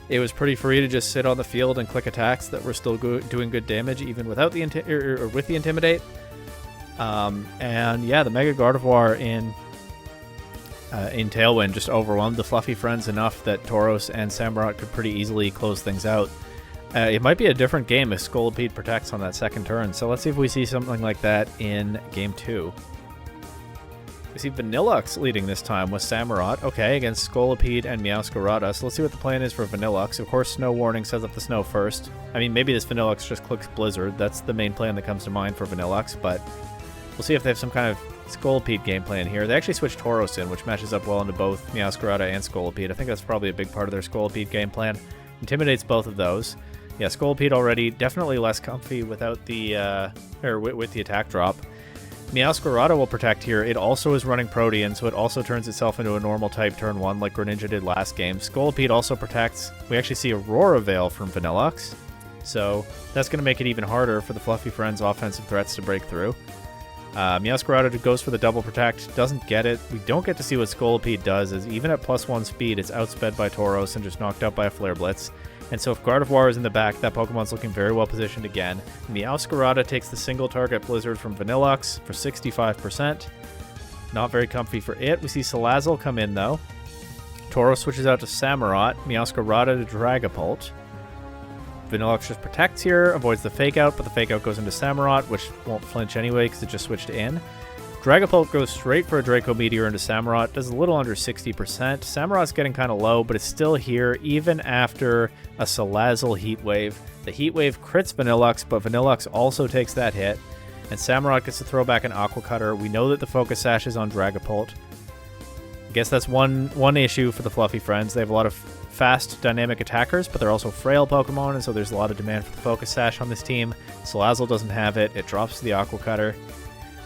it was pretty free to just sit on the field and click attacks that were still doing good damage even without the with the Intimidate. And yeah, the Mega Gardevoir in Tailwind just overwhelmed the fluffy friends enough that Tauros and Camerupt could pretty easily close things out. It might be a different game if Scolipede protects on that second turn, so let's see if we see something like that in Game 2. We see Vanillux leading this time with Camerupt, okay, against Scolipede and Meowscarada, so let's see what the plan is for Vanillux. Of course, Snow Warning sets up the snow first. I mean, maybe this Vanillux just clicks Blizzard, that's the main plan that comes to mind for Vanillux, but we'll see if they have some kind of Scolipede game plan here. They actually switched Tauros in, which matches up well into both Meowscarada and Scolipede. I think that's probably a big part of their Scolipede game plan. Intimidates both of those. Yeah, Scolipede already definitely less comfy without the with the attack drop. Meowscarada will protect here. It also is running Protean, so it also turns itself into a normal type turn 1 like Greninja did last game. Scolipede also protects. We actually see Aurora Veil from Vanillux, so that's going to make it even harder for the fluffy friends' offensive threats to break through. Meowscarada goes for the double protect, doesn't get it. We don't get to see what Scolipede does, as even at +1 speed, it's outsped by Tauros and just knocked out by a Flare Blitz. And so if Gardevoir is in the back, that Pokemon's looking very well positioned again. Meowscarada takes the single target Blizzard from Vanillux for 65%. Not very comfy for it. We see Salazzle come in though. Tauros switches out to Camerupt, Meowscarada to Dragapult. Vanillux just protects here, avoids the Fake Out, but the Fake Out goes into Camerupt, which won't flinch anyway because it just switched in. Dragapult goes straight for a Draco Meteor into Camerupt, does a little under 60%. Samurot's getting kind of low, but it's still here even after a Salazzle Heat Wave. The Heat Wave crits Vanillux, but Vanillux also takes that hit, and Camerupt gets to throw back an Aqua Cutter. We know that the Focus Sash is on Dragapult. I guess that's one issue for the fluffy friends. They have a lot of fast, dynamic attackers, but they're also frail Pokemon, and so there's a lot of demand for the Focus Sash on this team. Salazzle doesn't have it. It drops to the Aqua Cutter.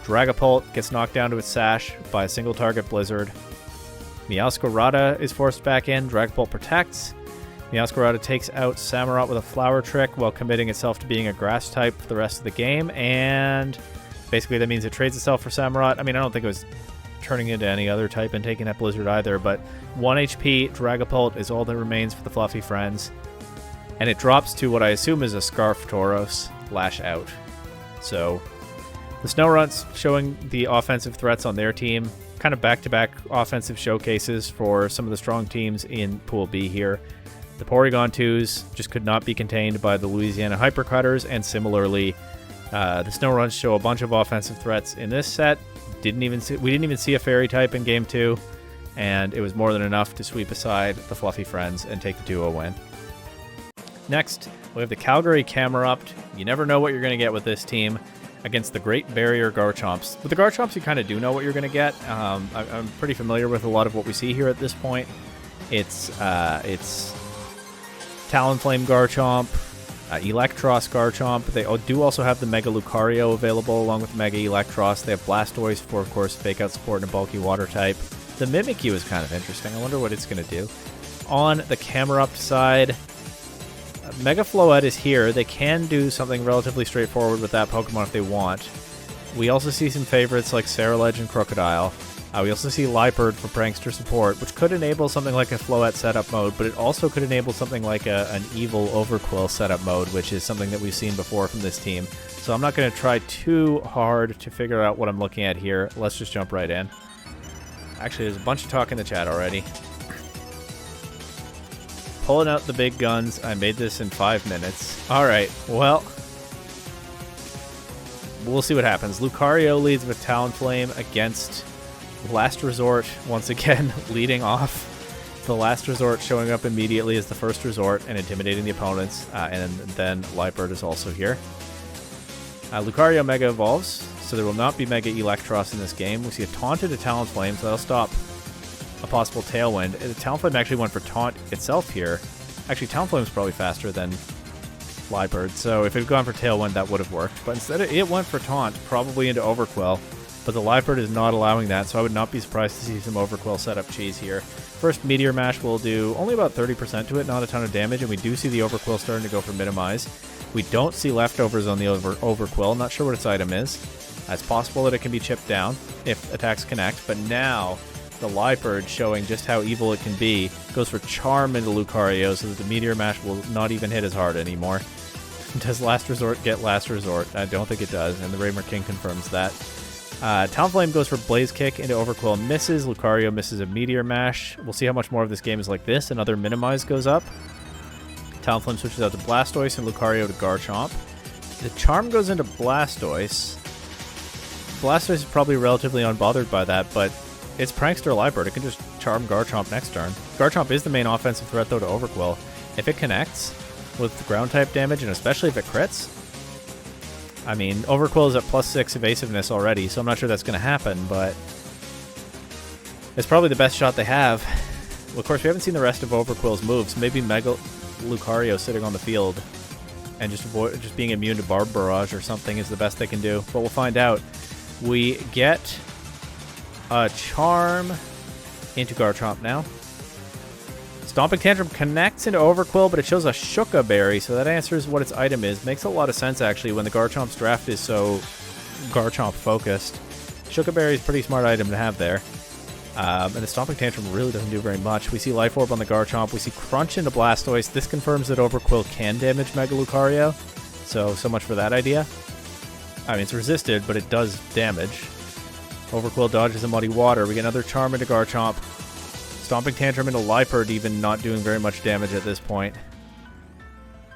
Dragapult gets knocked down to its Sash by a single target Blizzard. Meowscarada is forced back in. Dragapult protects. Meowscarada takes out Camerupt with a Flower Trick while committing itself to being a Grass type for the rest of the game, and basically that means it trades itself for Camerupt. I mean, I don't think it was turning into any other type and taking that Blizzard either, but 1 HP Dragapult is all that remains for the fluffy friends, and it drops to what I assume is a Scarf Tauros Lash Out. So the Snorunts showing the offensive threats on their team, kind of back-to-back offensive showcases for some of the strong teams in Pool B here. The Porygon 2s just could not be contained by the Louisiana Hypercutters, and similarly, The Snorunts show a bunch of offensive threats in this set. We didn't even see a fairy type in game 2, and it was more than enough to sweep aside the fluffy friends and take the 2-0 win. Next, we have the Calgary Camerupt. You never know what you're going to get with this team against the Great Barrier Garchomps. With the Garchomps, you kind of do know what you're going to get. I'm pretty familiar with a lot of what we see here at this point. It's Talonflame Garchomp, Electros Garchomp. They do also have the Mega Lucario available along with Mega Electros. They have Blastoise for, of course, fake out support and a bulky water type. The Mimikyu is kind of interesting. I wonder what it's going to do. On the Camerupt side, Mega Floette is here. They can do something relatively straightforward with that Pokemon if they want. We also see some favorites like Ceruledge and Crocodile. We also see Liepard for Prankster support, which could enable something like a Floette setup mode, but it also could enable something like an Evil Overquill setup mode, which is something that we've seen before from this team. So I'm not going to try too hard to figure out what I'm looking at here. Let's just jump right in. Actually, there's a bunch of talk in the chat already. Pulling out the big guns. I made this in 5 minutes. Alright, well, we'll see what happens. Lucario leads with Talonflame against Last Resort, once again, leading off. The Last Resort showing up immediately as the first resort and intimidating the opponents. And then Liepard is also here. Lucario Mega evolves, so there will not be Mega Electros in this game. We see a Taunt into Talonflame, so that'll stop a possible Tailwind. Talonflame actually went for Taunt itself here. Actually, Talonflame's probably faster than Liepard, so if it had gone for Tailwind, that would have worked. But instead, it went for Taunt, probably into Overquill. But the Liepard is not allowing that, so I would not be surprised to see some Overquill setup cheese here. First Meteor Mash will do only about 30% to it, not a ton of damage, and we do see the Overquill starting to go for Minimize. We don't see leftovers on the Overquill, not sure what its item is. It's possible that it can be chipped down if attacks connect, but now the Liepard, showing just how evil it can be, goes for Charm into Lucario so that the Meteor Mash will not even hit as hard anymore. Does Last Resort get Last Resort? I don't think it does, and the Raymer King confirms that. Talonflame goes for Blaze Kick into Overquill, misses. Lucario misses a Meteor Mash. We'll see how much more of this game is like this. Another Minimize goes up. Talonflame switches out to Blastoise and Lucario to Garchomp. The Charm goes into Blastoise. Blastoise is probably relatively unbothered by that, but it's Prankster Liepard. It can just Charm Garchomp next turn. Garchomp is the main offensive threat, though, to Overquill. If it connects with Ground-type damage, and especially if it crits, I mean, Overquill is at +6 evasiveness already, so I'm not sure that's going to happen, but it's probably the best shot they have. Well, of course, we haven't seen the rest of Overquill's moves. Maybe Mega Lucario sitting on the field and just being immune to Barb Barrage or something is the best they can do, but we'll find out. We get a Charm into Garchomp now. Stomping Tantrum connects into Overquill, but it shows a Shuka Berry, so that answers what its item is. Makes a lot of sense, actually, when the Garchomp's draft is so Garchomp-focused. Shuka Berry is a pretty smart item to have there. And the Stomping Tantrum really doesn't do very much. We see Life Orb on the Garchomp. We see Crunch into Blastoise. This confirms that Overquill can damage Mega Lucario, so much for that idea. I mean, it's resisted, but it does damage. Overquill dodges a Muddy Water. We get another Charm into Garchomp. Stomping Tantrum into Liepard, even not doing very much damage at this point.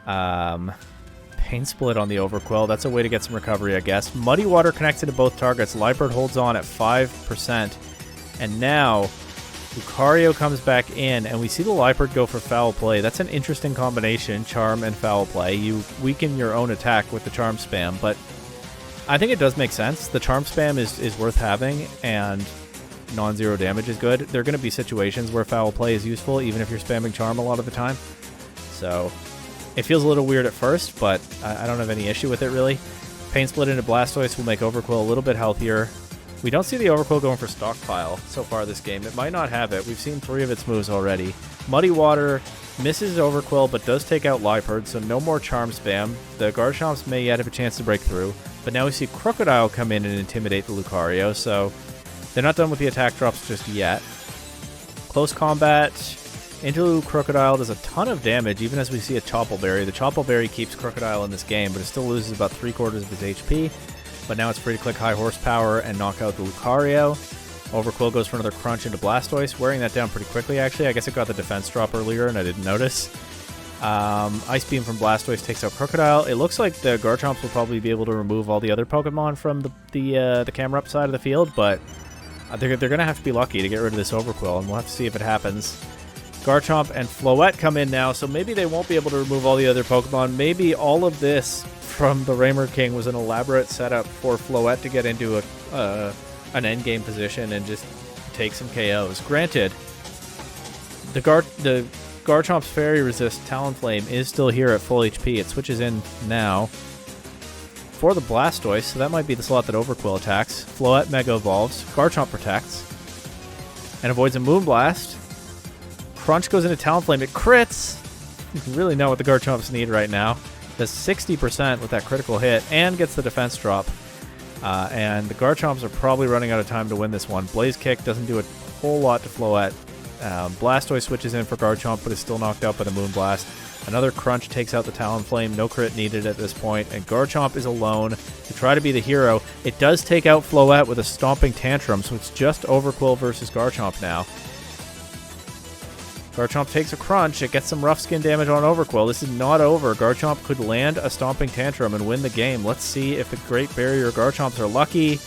Pain Split on the Overquill. That's a way to get some recovery, I guess. Muddy Water connects into both targets. Liepard holds on at 5%. And now, Lucario comes back in, and we see the Liepard go for Foul Play. That's an interesting combination, Charm and Foul Play. You weaken your own attack with the Charm spam, but I think it does make sense. The Charm spam is worth having, and non-zero damage is good. There are going to be situations where Foul Play is useful, even if you're spamming Charm a lot of the time. So it feels a little weird at first, but I don't have any issue with it, really. Pain Split into Blastoise will make Overquill a little bit healthier. We don't see the Overquill going for Stockpile so far this game. It might not have it. We've seen 3 of its moves already. Muddy Water misses Overquill, but does take out Liepard, so no more Charm spam. The Garchomps may yet have a chance to break through, but now we see Crocodile come in and intimidate the Lucario, so they're not done with the attack drops just yet. Close combat into Crocodile does a ton of damage, even as we see a Chople Berry. The Chople Berry keeps Crocodile in this game, but it still loses about 3/4 of his HP. But now it's free to click High Horsepower and knock out the Lucario. Overquill goes for another Crunch into Blastoise, wearing that down pretty quickly, actually. I guess it got the defense drop earlier and I didn't notice. Ice Beam from Blastoise takes out Crocodile. It looks like the Garchomps will probably be able to remove all the other Pokemon from the Camerupt side of the field, but they're going to have to be lucky to get rid of this Overquill, and we'll have to see if it happens. Garchomp and Floette come in now, so maybe they won't be able to remove all the other Pokemon. Maybe all of this from the Raymer King was an elaborate setup for Floette to get into an endgame position and just take some KOs. Granted, the Garchomp's Fairy Resist Talonflame is still here at full HP. It switches in now for the Blastoise, so that might be the slot that Overquill attacks. Floette Mega Evolves. Garchomp protects and avoids a Moonblast. Crunch goes into Talonflame. It crits! You really know what the Garchomps need right now. Does 60% with that critical hit and gets the defense drop. And the Garchomps are probably running out of time to win this one. Blaze Kick doesn't do a whole lot to Floette. Blastoise switches in for Garchomp, but is still knocked out by the Moonblast. Another Crunch takes out the Talonflame. No crit needed at this point, and Garchomp is alone to try to be the hero. It does take out Floette with a Stomping Tantrum, so it's just Overquill versus Garchomp now. Garchomp takes a Crunch. It gets some rough skin damage on Overquill. This is not over. Garchomp could land a Stomping Tantrum and win the game. Let's see if the Great Barrier Garchomps are lucky.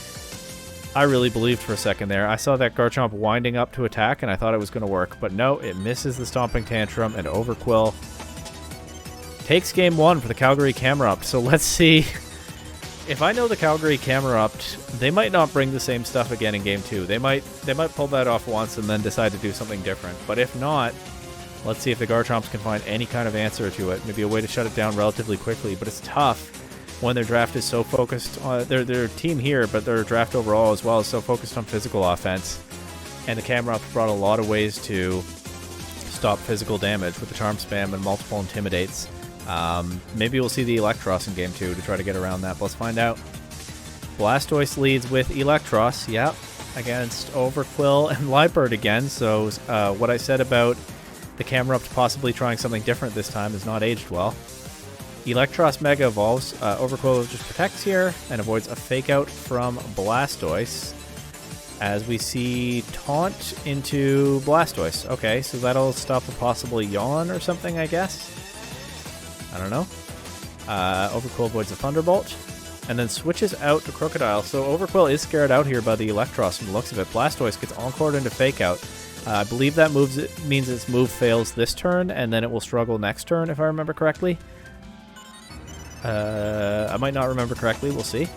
I really believed for a second there. I saw that Garchomp winding up to attack, and I thought it was going to work. But no, it misses the Stomping Tantrum, and Overquill takes game 1 for the Calgary Camerupt. So let's see. If I know the Calgary Camerupt, they might not bring the same stuff again in game 2. They might pull that off once and then decide to do something different. But if not, let's see if the Garchomps can find any kind of answer to it. Maybe a way to shut it down relatively quickly. But it's tough when their draft is so focused on their team here, but their draft overall as well is so focused on physical offense. And the Camerupt brought a lot of ways to stop physical damage with the Charm Spam and multiple Intimidates. Maybe we'll see the Electros in game 2 to try to get around that, but let's find out. Blastoise leads with Electros, yep, against Overquill and Liepard again, so what I said about the Camerupt possibly trying something different this time has not aged well. Electros Mega Evolves. Overquill just protects here and avoids a Fake Out from Blastoise. As we see Taunt into Blastoise. Okay, so that'll stop a possible Yawn or something, I guess. I don't know. Overquill avoids a Thunderbolt. And then switches out to Crocodile. So Overquill is scared out here by the Electros from the looks of it. Blastoise gets Encored into Fake Out. I believe that means its move fails this turn, and then it will struggle next turn, if I remember correctly. I might not remember correctly. We'll see.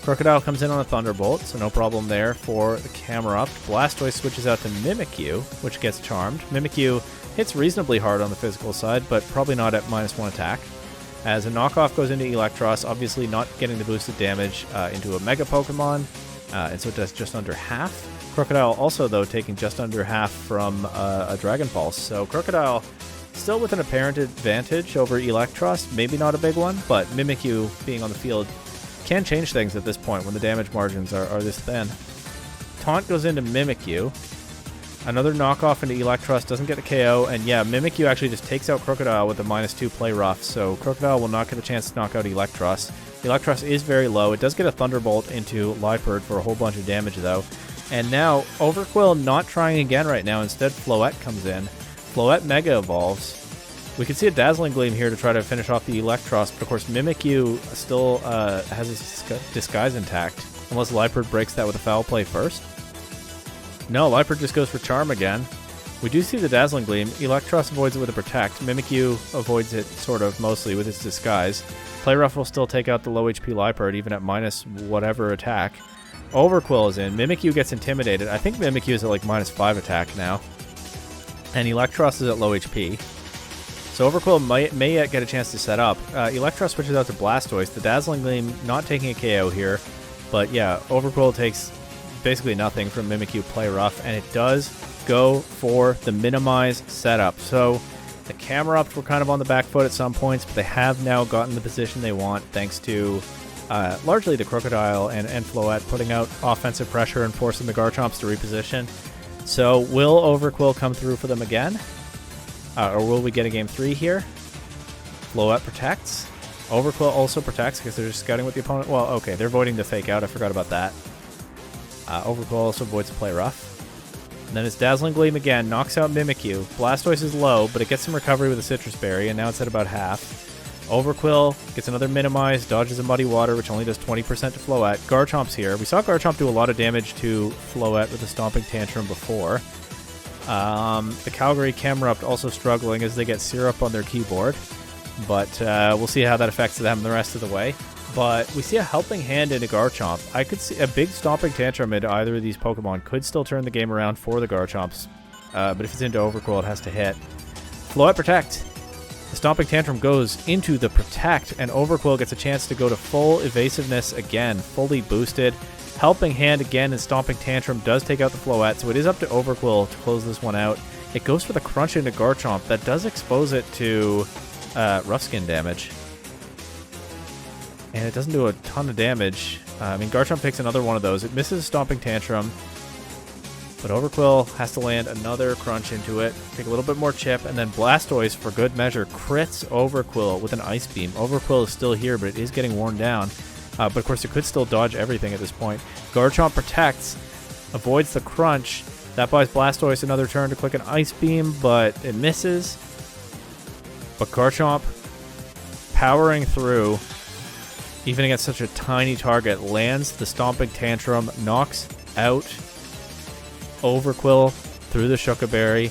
Crocodile comes in on a Thunderbolt, so no problem there for the Camerupt. Blastoise switches out to Mimikyu, which gets charmed. Mimikyu hits reasonably hard on the physical side, but probably not at -1 attack. As a knockoff goes into Electros, obviously not getting the boosted damage into a Mega Pokemon, and so it does just under half. Crocodile also, though, taking just under half from a Dragon Pulse. So Crocodile still with an apparent advantage over Electros, maybe not a big one, but Mimikyu being on the field can change things at this point when the damage margins are this thin. Taunt goes into Mimikyu. Another knockoff into Electros, doesn't get a KO, and yeah, Mimikyu actually just takes out Crocodile with a -2 play rough, so Crocodile will not get a chance to knock out Electros. Electros is very low. It does get a Thunderbolt into Liepard for a whole bunch of damage, though. And now, Overquill not trying again right now. Instead, Floette comes in. Floette Mega Evolves. We can see a Dazzling Gleam here to try to finish off the Electros, but of course Mimikyu still has its disguise intact, unless Liepard breaks that with a Foul Play first. No, Liepard just goes for Charm again. We do see the Dazzling Gleam. Electros avoids it with a Protect. Mimikyu avoids it sort of mostly with its Disguise. Play Rough will still take out the low HP Liepard even at -whatever attack. Overquill is in. Mimikyu gets intimidated. I think Mimikyu is at like -5 attack now. And Electros is at low HP. So Overquill may yet get a chance to set up. Electros switches out to Blastoise. The Dazzling Gleam not taking a KO here. But yeah, Overquill takes basically nothing from Mimikyu Play Rough. And it does go for the Minimize setup. So the Camerupt were kind of on the back foot at some points, but they have now gotten the position they want thanks to largely the Crocodile and Floette putting out offensive pressure and forcing the Garchomps to reposition. So will Overquill come through for them again? Or will we get a game 3 here? Floette protects. Overquill also protects because they're just scouting with the opponent. Well, okay, they're avoiding the Fake Out. I forgot about that. Overquill also avoids Play Rough. And then it's Dazzling Gleam again, knocks out Mimikyu. Blastoise is low, but it gets some recovery with a Citrus Berry, and now it's at about half. Overquill gets another minimize, dodges a Muddy Water, which only does 20% to Floette. Garchomp's here. We saw Garchomp do a lot of damage to Floette with a Stomping Tantrum before. The Calgary Camerupt also struggling as they get syrup on their keyboard. But we'll see how that affects them the rest of the way. But we see a Helping Hand into Garchomp. I could see a big Stomping Tantrum into either of these Pokemon could still turn the game around for the Garchomps. But if it's into Overquill, it has to hit. Floette Protect. The Stomping Tantrum goes into the Protect, and Overquill gets a chance to go to full evasiveness again, fully boosted. Helping Hand again, and Stomping Tantrum does take out the Floette, so it is up to Overquill to close this one out. It goes for the Crunch into Garchomp. That does expose it to Rough Skin damage. And it doesn't do a ton of damage. I mean, Garchomp takes another one of those. It misses Stomping Tantrum. But Overquill has to land another Crunch into it. Take a little bit more chip. And then Blastoise, for good measure, crits Overquill with an Ice Beam. Overquill is still here, but it is getting worn down. But of course, it could still dodge everything at this point. Garchomp protects. Avoids the Crunch. That buys Blastoise another turn to click an Ice Beam, but it misses. But Garchomp, powering through, even against such a tiny target, lands the Stomping Tantrum, knocks out Overquill through the Shuca Berry,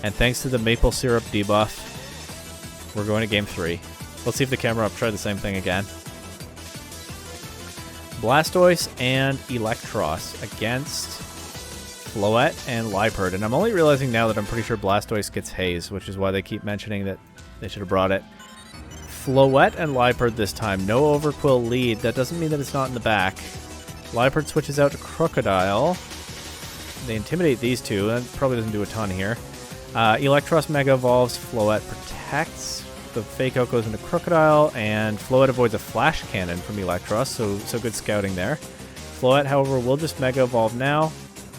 and thanks to the Maple Syrup debuff, we're going to Game 3. Let's see if the Camerupt try the same thing again. Blastoise and Electros against Floette and Liepard, and I'm only realizing now that I'm pretty sure Blastoise gets Haze, which is why they keep mentioning that they should have brought it. Floette and Liepard this time. No Overquill lead. That doesn't mean that it's not in the back. Liepard switches out to Crocodile. They intimidate these two. That probably doesn't do a ton here. Electros Mega Evolves. Floette protects. The Fake Out goes into Crocodile, and Floette avoids a Flash Cannon from Electros, so good scouting there. Floette, however, will just Mega Evolve now.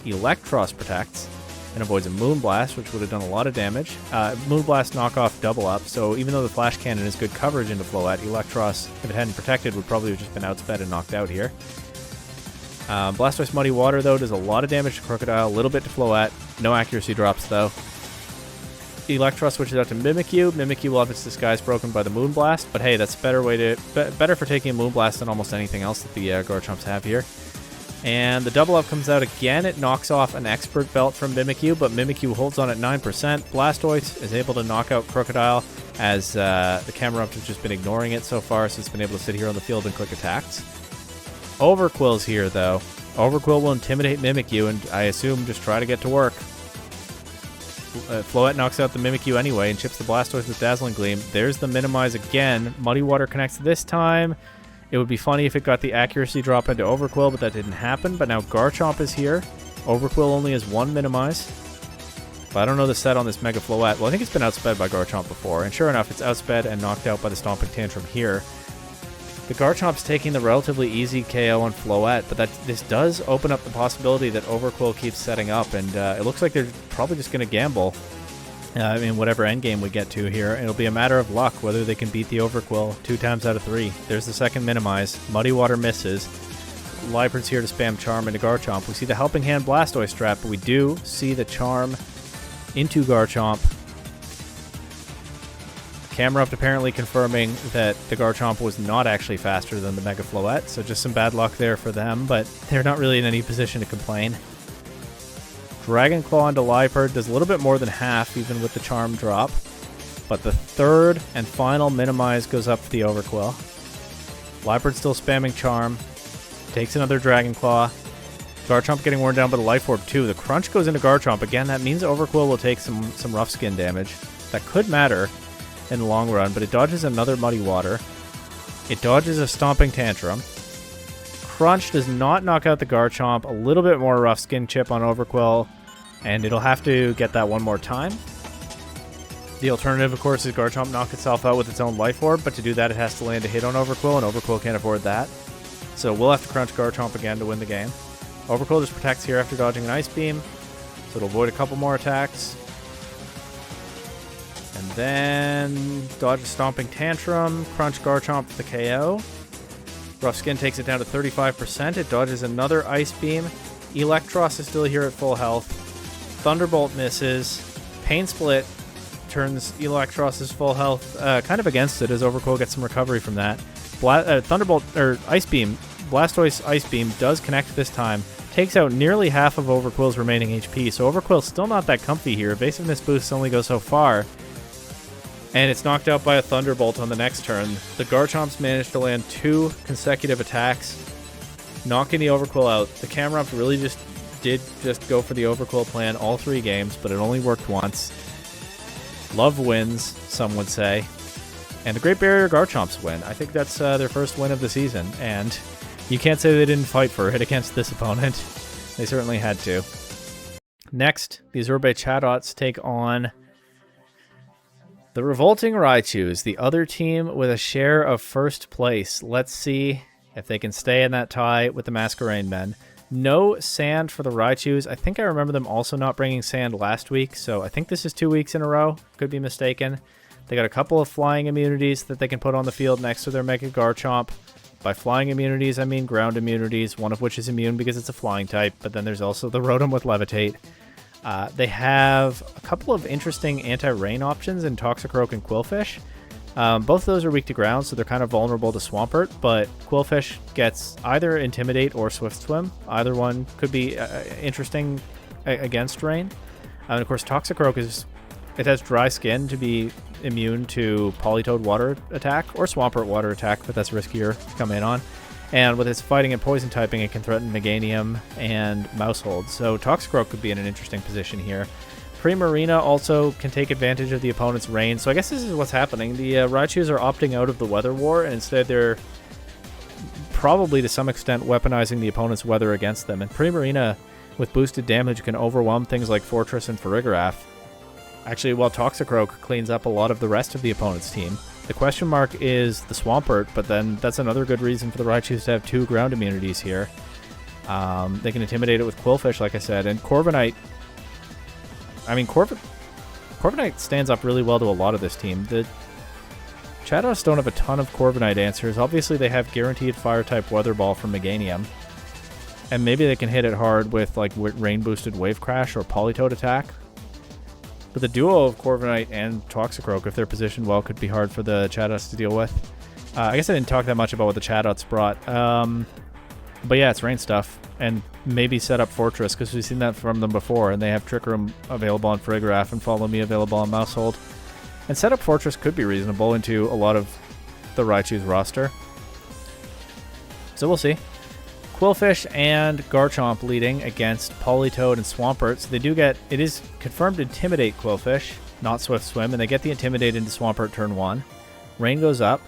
Electros protects and avoids a Moonblast, which would have done a lot of damage. Moonblast knockoff double up, so even though the Flash Cannon is good coverage into Floette, Electros, if it hadn't protected, would probably have just been outsped and knocked out here. Blastoise Muddy Water, though, does a lot of damage to Crocodile, a little bit to Floette. No accuracy drops, though. Electros switches out to Mimikyu. Mimikyu will have its disguise broken by the Moonblast, but hey, that's a better for taking a Moonblast than almost anything else that the Garchomps have here. And the double up comes out again. It knocks off an Expert Belt from Mimikyu, but Mimikyu holds on at 9%. Blastoise is able to knock out Crocodile, as the Camerupt has just been ignoring it so far, so it's been able to sit here on the field and click attacks. Overquill's here, though. Overquill will intimidate Mimikyu, and I assume just try to get to work. Floette knocks out the Mimikyu anyway and chips the Blastoise with Dazzling Gleam. There's the minimize again. Muddy Water connects this time. It would be funny if it got the accuracy drop into Overquill, but that didn't happen. But now Garchomp is here. Overquill only has one minimize. But I don't know the set on this Mega Floette. Well, I think it's been outsped by Garchomp before. And sure enough, it's outsped and knocked out by the Stomping Tantrum here. The Garchomp's taking the relatively easy KO on Floette, but this does open up the possibility that Overquill keeps setting up, and it looks like they're probably just going to gamble in whatever endgame we get to here. It'll be a matter of luck whether they can beat the Overquill 2 times out of 3. There's the second minimize. Muddy Water misses. Liepard's here to spam Charm into Garchomp. We see the Helping Hand Blastoise trap, but we do see the Charm into Garchomp. Camerupt apparently confirming that the Garchomp was not actually faster than the Mega Floette, so just some bad luck there for them, but they're not really in any position to complain. Dragon Claw into Liepard does a little bit more than half, even with the Charm drop, but the third and final minimize goes up for the Overquill. Liepard still spamming Charm, takes another Dragon Claw. Garchomp getting worn down by the Life Orb too. The Crunch goes into Garchomp. Again, that means Overquill will take some rough skin damage. That could matter in the long run, but it dodges another Muddy Water. It dodges a Stomping Tantrum. Crunch does not knock out the Garchomp. A little bit more rough skin chip on Overquill, and it'll have to get that one more time. The alternative, of course, is Garchomp knock itself out with its own Life Orb, but to do that it has to land a hit on Overquill, and Overquill can't afford that. So we'll have to crunch Garchomp again to win the game. Overquill just protects here after dodging an Ice Beam, so it'll avoid a couple more attacks. And then dodge a Stomping Tantrum, crunch Garchomp for the KO. Rough Skin takes it down to 35%. It dodges another Ice Beam. Electros is still here at full health. Thunderbolt misses. Pain Split turns Electros's full health kind of against it as Overqwil gets some recovery from that. Thunderbolt, or Ice Beam, Blastoise Ice Beam does connect this time. Takes out nearly half of Overqwil's remaining HP, so Overqwil's still not that comfy here. Evasiveness boosts only go so far. And it's knocked out by a Thunderbolt on the next turn. The Garchomps managed to land 2 consecutive attacks, knocking the Overqwil out. The Camerupt really did go for the Overqwil plan all 3 games, but it only worked once. Love wins, some would say. And the Great Barrier Garchomps win. I think that's their first win of the season, and you can't say they didn't fight for it against this opponent. They certainly had to. Next, the Azure-Bay Chatots take on the Revolting Raichus, the other team with a share of first place. Let's see if they can stay in that tie with the Masquerainmen. No sand for the Raichus. I think I remember them also not bringing sand last week, so I think this is 2 weeks in a row. Could be mistaken. They got a couple of flying immunities that they can put on the field next to their Mega Garchomp. By flying immunities, I mean ground immunities, one of which is immune because it's a flying type, but then there's also the Rotom with Levitate. They have a couple of interesting anti-rain options in Toxicroak and Quillfish. Both of those are weak to ground, so they're kind of vulnerable to Swampert, but Quillfish gets either Intimidate or Swift Swim. Either one could be interesting against rain. And of course, Toxicroak it has dry skin to be immune to Politoed water attack or Swampert water attack, but that's riskier to come in on. And with its fighting and poison typing, it can threaten Meganium and Mousehold. So Toxicroak could be in an interesting position here. Primarina also can take advantage of the opponent's rain. So I guess this is what's happening. The Raichus are opting out of the weather war, and instead they're probably to some extent weaponizing the opponent's weather against them. And Primarina, with boosted damage, can overwhelm things like Fortress and Farigiraf. Actually, while Toxicroak cleans up a lot of the rest of the opponent's team. The question mark is the Swampert, but then that's another good reason for the Raichus to have 2 ground immunities here. They can intimidate it with Quillfish, like I said, and Corviknight. I mean, Corviknight stands up really well to a lot of this team. The Chatots don't have a ton of Corviknight answers. Obviously, they have guaranteed Fire-type Weather Ball from Meganium. And maybe they can hit it hard with like rain-boosted Wave Crash or Politoed attack. But the duo of Corviknight and Toxicroak, if they're positioned well, could be hard for the Chatots to deal with. I guess I didn't talk that much about what the Chatots brought. But yeah, it's rain stuff. And maybe set up Fortress, because we've seen that from them before, and they have Trick Room available on Farigiraf and Follow Me available on Mousehold. And set up Fortress could be reasonable into a lot of the Raichu's roster. So we'll see. Quillfish and Garchomp leading against Politoed and Swampert. So they do get, it is confirmed to Intimidate Quillfish, not Swift Swim, and they get the Intimidate into Swampert turn 1. Rain goes up.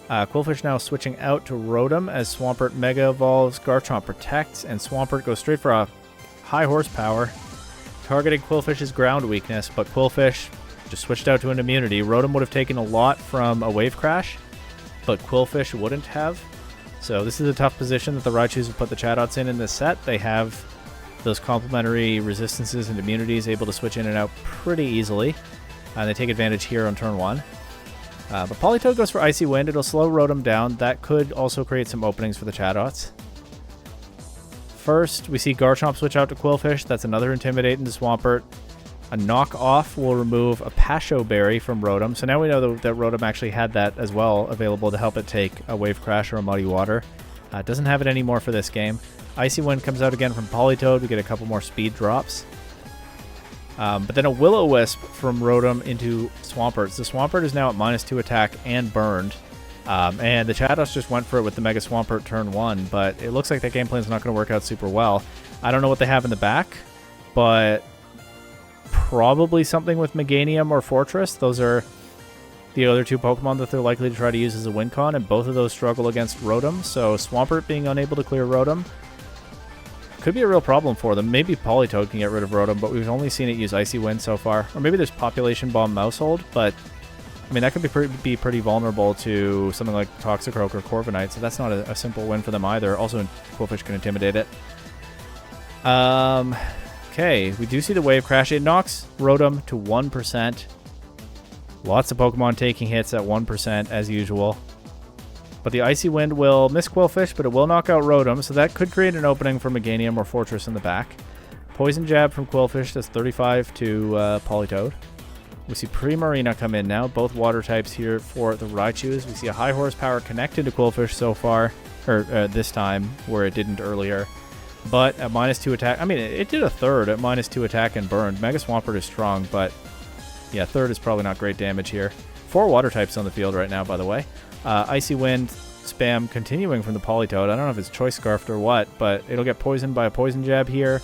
Quillfish now switching out to Rotom as Swampert Mega Evolves. Garchomp protects, and Swampert goes straight for a high horsepower, targeting Quillfish's ground weakness, but Quillfish just switched out to an immunity. Rotom would have taken a lot from a Wave Crash, but Quillfish wouldn't have. So this is a tough position that the Raichus have put the Chatots in this set. They have those complementary resistances and immunities able to switch in and out pretty easily. And they take advantage here on turn 1. But Politoed goes for Icy Wind. It'll slow Rotom down. That could also create some openings for the Chatots. First, we see Garchomp switch out to Quillfish. That's another Intimidate into Swampert. A Knock-Off will remove a Pasho Berry from Rotom. So now we know that Rotom actually had that as well available to help it take a Wave Crash or a Muddy Water. It doesn't have it anymore for this game. Icy Wind comes out again from Politoed. We get a couple more speed drops. But then a Will-O-Wisp from Rotom into Swampert. So Swampert is now at -2 attack and burned. And the Chatots just went for it with the Mega Swampert turn 1, but it looks like that game plan is not going to work out super well. I don't know what they have in the back, but probably something with Meganium or Fortress. Those are the other 2 Pokemon that they're likely to try to use as a win con, and both of those struggle against Rotom. So Swampert being unable to clear Rotom could be a real problem for them. Maybe Politoed can get rid of Rotom, but we've only seen it use Icy Wind so far. Or maybe there's Population Bomb Mousehold, but I mean, that could be pretty vulnerable to something like Toxicroak or Corviknight, so that's not a simple win for them either. Also, Quillfish can intimidate it. Okay, we do see the Wave Crash. It knocks Rotom to 1%. Lots of Pokemon taking hits at 1% as usual. But the Icy Wind will miss Quillfish, but it will knock out Rotom, so that could create an opening for Meganium or Fortress in the back. Poison Jab from Quillfish does 35 to Politoed. We see Primarina come in now, both water types here for the Raichus. We see a high horsepower connected to Quillfish so far, or this time, where it didn't earlier. But at -2 attack, I mean, it did a third at -2 attack and burned. Mega Swampert is strong, but yeah, third is probably not great damage here. 4 water types on the field right now, by the way. Icy Wind spam continuing from the Politoed. I don't know if it's Choice Scarfed or what, but it'll get poisoned by a Poison Jab here.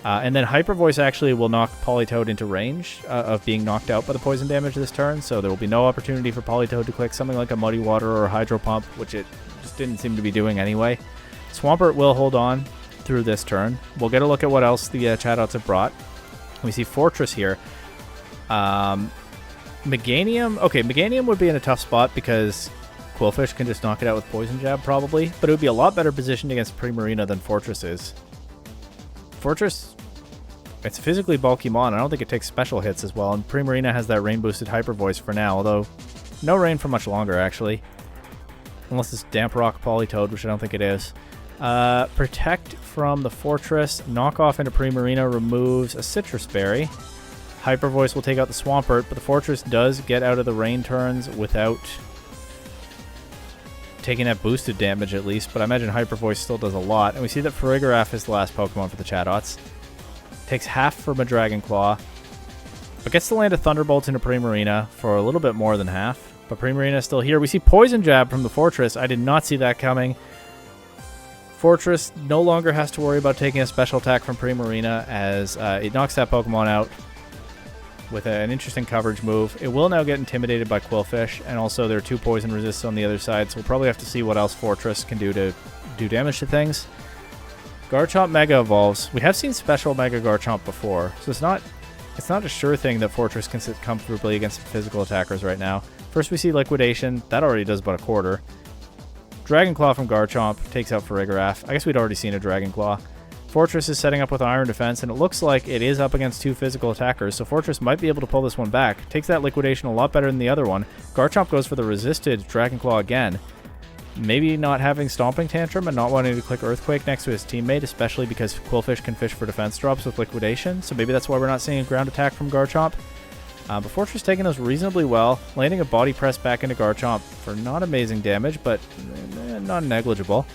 And then Hyper Voice actually will knock Politoed into range of being knocked out by the poison damage this turn, so there will be no opportunity for Politoed to click something like a Muddy Water or a Hydro Pump, which it just didn't seem to be doing anyway. Swampert will hold on through this turn. We'll get a look at what else the Chatots have brought. We see Fortress here. Meganium. Okay, Meganium would be in a tough spot because Quillfish can just knock it out with Poison Jab probably, but it would be a lot better positioned against Primarina than Fortress is. Fortress, it's physically bulky mon. I don't think it takes special hits as well, and Primarina has that rain boosted Hyper Voice for now, although no rain for much longer actually. Unless it's Damp Rock Politoed, which I don't think it is. Protect from the Fortress. Knock off into Primarina removes a Citrus Berry. Hyper Voice will take out the Swampert, but the Fortress does get out of the rain turns without taking that boosted damage at least, but I imagine Hyper Voice still does a lot. And we see that Farigiraf is the last Pokemon for the Chatots. Takes half from a Dragon Claw, but gets to land a Thunderbolt into Primarina for a little bit more than half. But Primarina is still here. We see Poison Jab from the Fortress. I did not see that coming. Fortress no longer has to worry about taking a special attack from Primarina as it knocks that Pokemon out with an interesting coverage move. It will now get intimidated by Quillfish, and also there are 2 poison resists on the other side, so we'll probably have to see what else Fortress can do to do damage to things. Garchomp Mega evolves. We have seen special Mega Garchomp before, so it's not a sure thing that Fortress can sit comfortably against physical attackers right now. First we see Liquidation. That already does about a quarter. Dragon Claw from Garchomp takes out Farigiraf. I guess we'd already seen a Dragon Claw. Fortress is setting up with Iron Defense, and it looks like it is up against 2 physical attackers, so Fortress might be able to pull this one back. Takes that Liquidation a lot better than the other one. Garchomp goes for the resisted Dragon Claw again. Maybe not having Stomping Tantrum and not wanting to click Earthquake next to his teammate, especially because Quillfish can fish for defense drops with Liquidation, so maybe that's why we're not seeing a ground attack from Garchomp. But Fortress taking those reasonably well, landing a Body Press back into Garchomp for not amazing damage, but not negligible.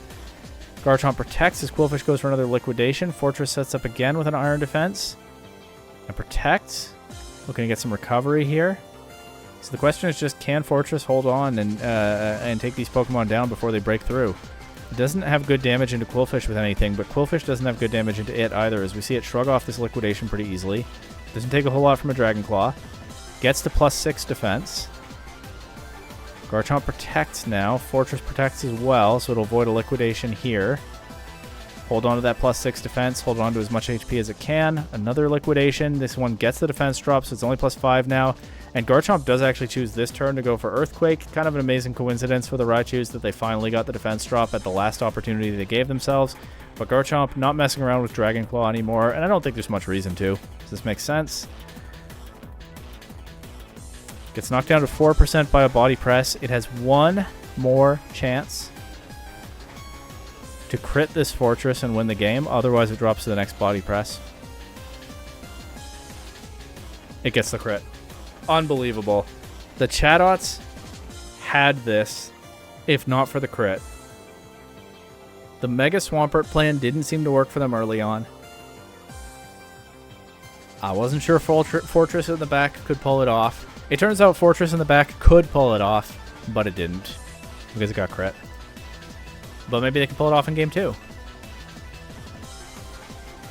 Garchomp protects as Quillfish goes for another Liquidation. Fortress sets up again with an Iron Defense. And protect. Looking to get some recovery here. So the question is just, can Fortress hold on and take these Pokemon down before they break through? It doesn't have good damage into Quillfish with anything, but Quillfish doesn't have good damage into it either, as we see it shrug off this Liquidation pretty easily. Doesn't take a whole lot from a Dragon Claw. Gets to +6 defense. Garchomp protects now. Fortress protects as well, so it'll avoid a Liquidation here. Hold on to that +6 defense. Hold on to as much HP as it can. Another Liquidation. This one gets the defense drop, so it's only +5 now. And Garchomp does actually choose this turn to go for Earthquake. Kind of an amazing coincidence for the Raichus that they finally got the defense drop at the last opportunity they gave themselves. But Garchomp not messing around with Dragon Claw anymore, and I don't think there's much reason to. Does this make sense? Gets knocked down to 4% by a Body Press. It has one more chance to crit this Fortress and win the game. Otherwise, it drops to the next Body Press. It gets the crit. Unbelievable. The Chatots had this, if not for the crit. The Mega Swampert plan didn't seem to work for them early on. I wasn't sure Fortress in the back could pull it off. It turns out Fortress in the back could pull it off, but it didn't, because it got crit. But maybe they can pull it off in game 2.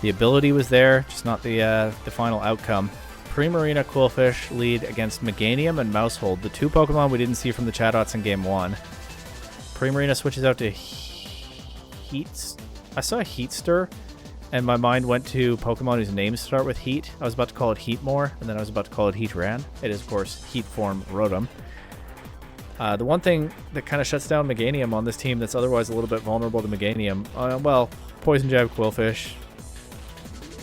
The ability was there, just not the final outcome. Primarina Quillfish lead against Meganium and Mousehold, the 2 Pokemon we didn't see from the Chatots in game 1. Primarina switches out to Heat. I saw Heatster, and my mind went to Pokemon whose names start with Heat. I was about to call it Heatmore, and then I was about to call it Heatran. It is, of course, Heat form Rotom. The one thing that kind of shuts down Meganium on this team that's otherwise a little bit vulnerable to Meganium, well, Poison Jab, Quillfish,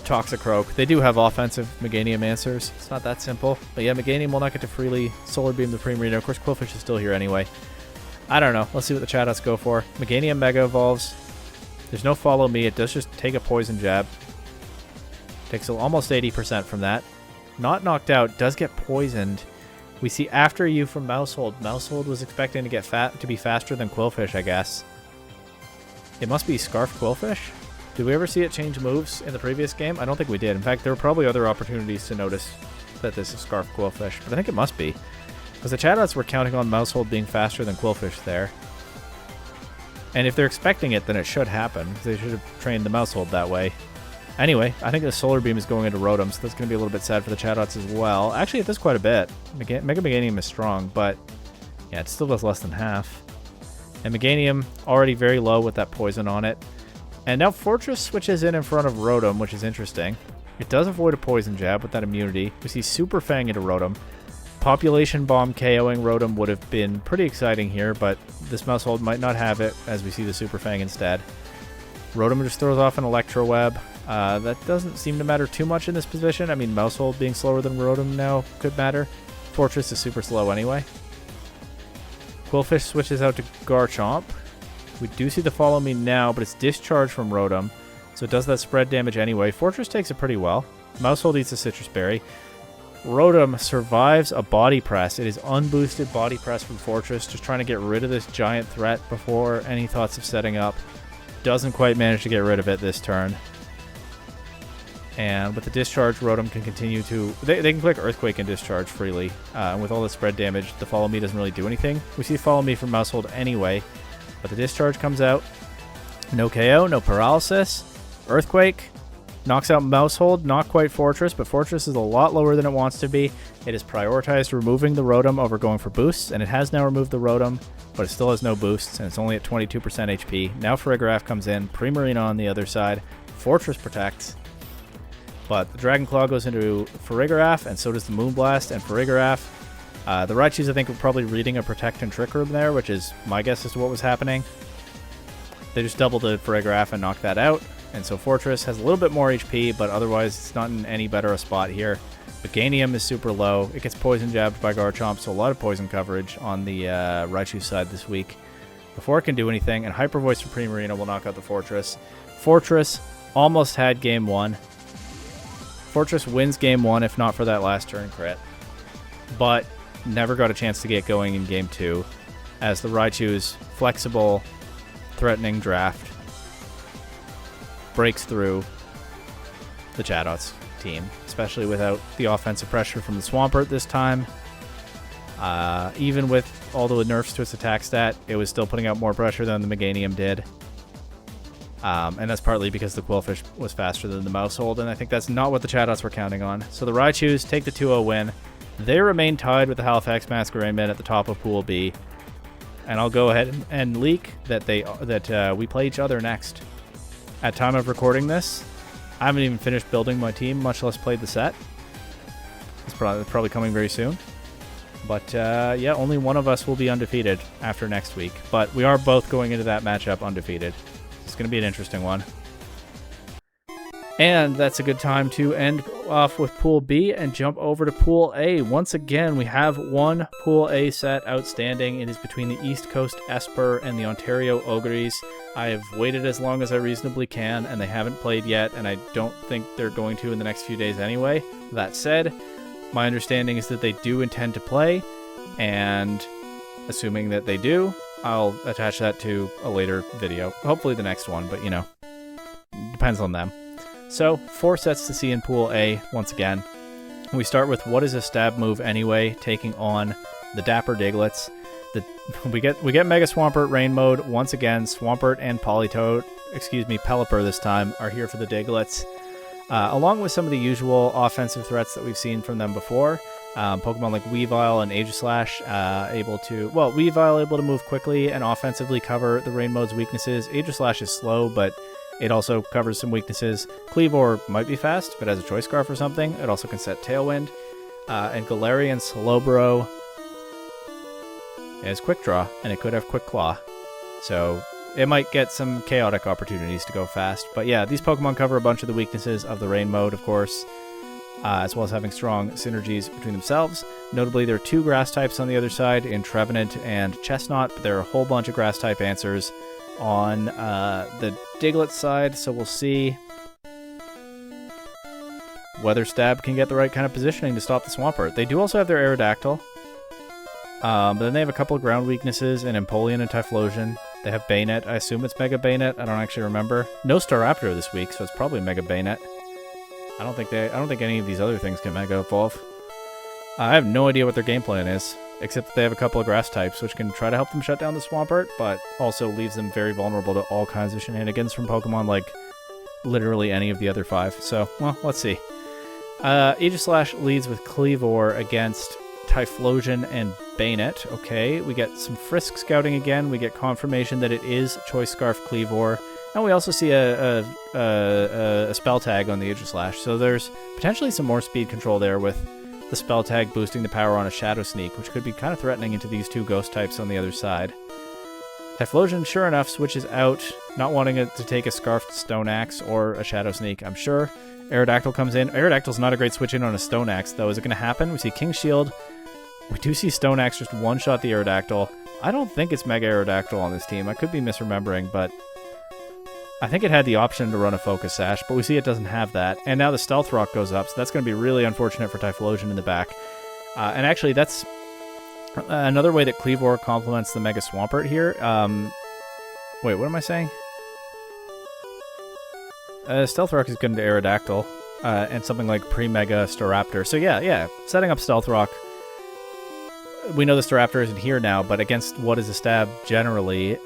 Toxicroak. They do have offensive Meganium answers. It's not that simple. But yeah, Meganium will not get to freely Solar Beam the Primarina. Of course, Quillfish is still here anyway. I don't know. Let's see what the Chatots go for. Meganium Mega evolves. There's no Follow Me. It does just take a Poison Jab. Takes almost 80% from that. Not knocked out, does get poisoned. We see after you from Mousehold. Mousehold was expecting to get to be faster than Quillfish, I guess. It must be Scarf Quillfish? Did we ever see it change moves in the previous game? I don't think we did. In fact, there were probably other opportunities to notice that this is Scarf Quillfish, but I think it must be. Because the Chatots were counting on Mousehold being faster than Quillfish there. And if they're expecting it, then it should happen. They should have trained the Mousehold that way. Anyway, I think the Solar Beam is going into Rotom, so that's going to be a little bit sad for the Chatots as well. Actually, it does quite a bit. Mega Meganium is strong, but yeah, it still does less than half. And Meganium already very low with that poison on it. And now Fortress switches in front of Rotom, which is interesting. It does avoid a Poison Jab with that immunity. We see Super Fang into Rotom. Population Bomb KOing Rotom would have been pretty exciting here, but this Mousehold might not have it, as we see the Super Fang instead. Rotom just throws off an Electro Web. That doesn't seem to matter too much in this position. I mean, Mousehold being slower than Rotom now could matter. Fortress is super slow anyway. Quillfish switches out to Garchomp. We do see the Follow Me now, but it's discharged from Rotom, so it does that spread damage anyway. Fortress takes it pretty well. Mousehold eats a Citrus Berry. Rotom survives a Body Press. It is unboosted Body Press from Fortress, just trying to get rid of this giant threat before any thoughts of setting up. Doesn't quite manage to get rid of it this turn. And with the discharge, Rotom can continue to... They can click Earthquake and discharge freely. And with all the spread damage, the Follow Me doesn't really do anything. We see Follow Me from Mousehold anyway. But the discharge comes out. No KO, no paralysis. Earthquake knocks out Mousehold. Not quite Fortress, but Fortress is a lot lower than it wants to be. It has prioritized removing the Rotom over going for boosts, and it has now removed the Rotom, but it still has no boosts, and it's only at 22% HP. Now Farigiraf comes in. Primarina on the other side. Fortress protects. But the Dragon Claw goes into Farigiraf, and so does the Moonblast and Farigiraf. The Raichus, I think, were probably reading a Protect and Trick Room there, which is my guess as to what was happening. They just doubled the Farigiraf and knocked that out. And so Fortress has a little bit more HP, but otherwise it's not in any better a spot here. Meganium is super low. It gets Poison Jabbed by Garchomp, so a lot of poison coverage on the Raichu side this week before it can do anything. And Hyper Voice from Primarina will knock out the Fortress. Fortress almost had Game 1. Fortress wins Game 1 if not for that last turn crit, but never got a chance to get going in Game 2 as the Raichu's flexible, threatening draft breaks through the Chatots team, especially without the offensive pressure from the Swampert this time. Even with all the nerfs to its attack stat, it was still putting out more pressure than the Meganium did. And that's partly because the Quillfish was faster than the Mousehold, and I think that's not what the Chatots were counting on. So the Raichus take the 2-0 win. They remain tied with the Halifax Masquerainmen at the top of Pool B. And I'll go ahead and leak that we play each other next. At time of recording this, I haven't even finished building my team, much less played the set. It's probably coming very soon. But yeah, only one of us will be undefeated after next week. But we are both going into that matchup undefeated. It's going to be an interesting one. And that's a good time to end off with Pool B and jump over to Pool A. Once again, we have one Pool A set outstanding. It is between the East Coast Espurr and the Ontario Oguris. I have waited as long as I reasonably can, and they haven't played yet, and I don't think they're going to in the next few days anyway. That said, my understanding is that they do intend to play, and assuming that they do, I'll attach that to a later video. Hopefully the next one, but you know, depends on them. So, 4 sets to see in Pool A once again. We start with what is a stab move anyway, taking on the Dapper Digletts. We get Mega Swampert Rain Mode once again. Swampert and Pelipper this time, are here for the Digletts. Along with some of the usual offensive threats that we've seen from them before. Pokemon like Weavile and Aegislash Weavile able to move quickly and offensively cover the Rain Mode's weaknesses. Aegislash is slow, but it also covers some weaknesses. Kleavor might be fast, but has a Choice Scarf or something. It also can set Tailwind. And Galarian Slowbro has Quick Draw, and it could have Quick Claw. So it might get some chaotic opportunities to go fast. But yeah, these Pokemon cover a bunch of the weaknesses of the Rain Mode, of course, as well as having strong synergies between themselves. Notably, there are 2 Grass types on the other side in Trevenant and Chestnut, but there are a whole bunch of Grass type answers on the Diglett side, so we'll see whether Stab can get the right kind of positioning to stop the Swampert. They do also have their Aerodactyl. But then they have a couple of ground weaknesses in Empoleon and Typhlosion. They have Bayonet. I assume it's Mega Bayonet. I don't actually remember. No Staraptor this week, so it's probably Mega Bayonet. I don't think any of these other things can Mega Evolve. I have no idea what their game plan is, except that they have a couple of grass types, which can try to help them shut down the Swampert, but also leaves them very vulnerable to all kinds of shenanigans from Pokemon like literally any of the other 5. So, well, let's see. Aegislash leads with Kleavor against Typhlosion and Bayonet. Okay, we get some Frisk Scouting again. We get confirmation that it is Choice Scarf Kleavor. And we also see a Spell Tag on the Aegislash. So there's potentially some more speed control there with the Spell Tag boosting the power on a Shadow Sneak, which could be kind of threatening into these 2 Ghost types on the other side. Typhlosion, sure enough, switches out, not wanting it to take a Scarfed Stone Axe or a Shadow Sneak, I'm sure. Aerodactyl comes in. Aerodactyl's not a great switch in on a Stone Axe, though. Is it going to happen? We see King Shield. We do see Stone Axe just one-shot the Aerodactyl. I don't think it's Mega Aerodactyl on this team. I could be misremembering, but I think it had the option to run a Focus Sash, but we see it doesn't have that. And now the Stealth Rock goes up, so that's going to be really unfortunate for Typhlosion in the back. And actually, that's another way that Kleavor complements the Mega Swampert here. Wait, what am I saying? Stealth Rock is good into Aerodactyl, and something like Pre-Mega Staraptor. So yeah, setting up Stealth Rock. We know the Staraptor isn't here now, but against what is a Stab generally,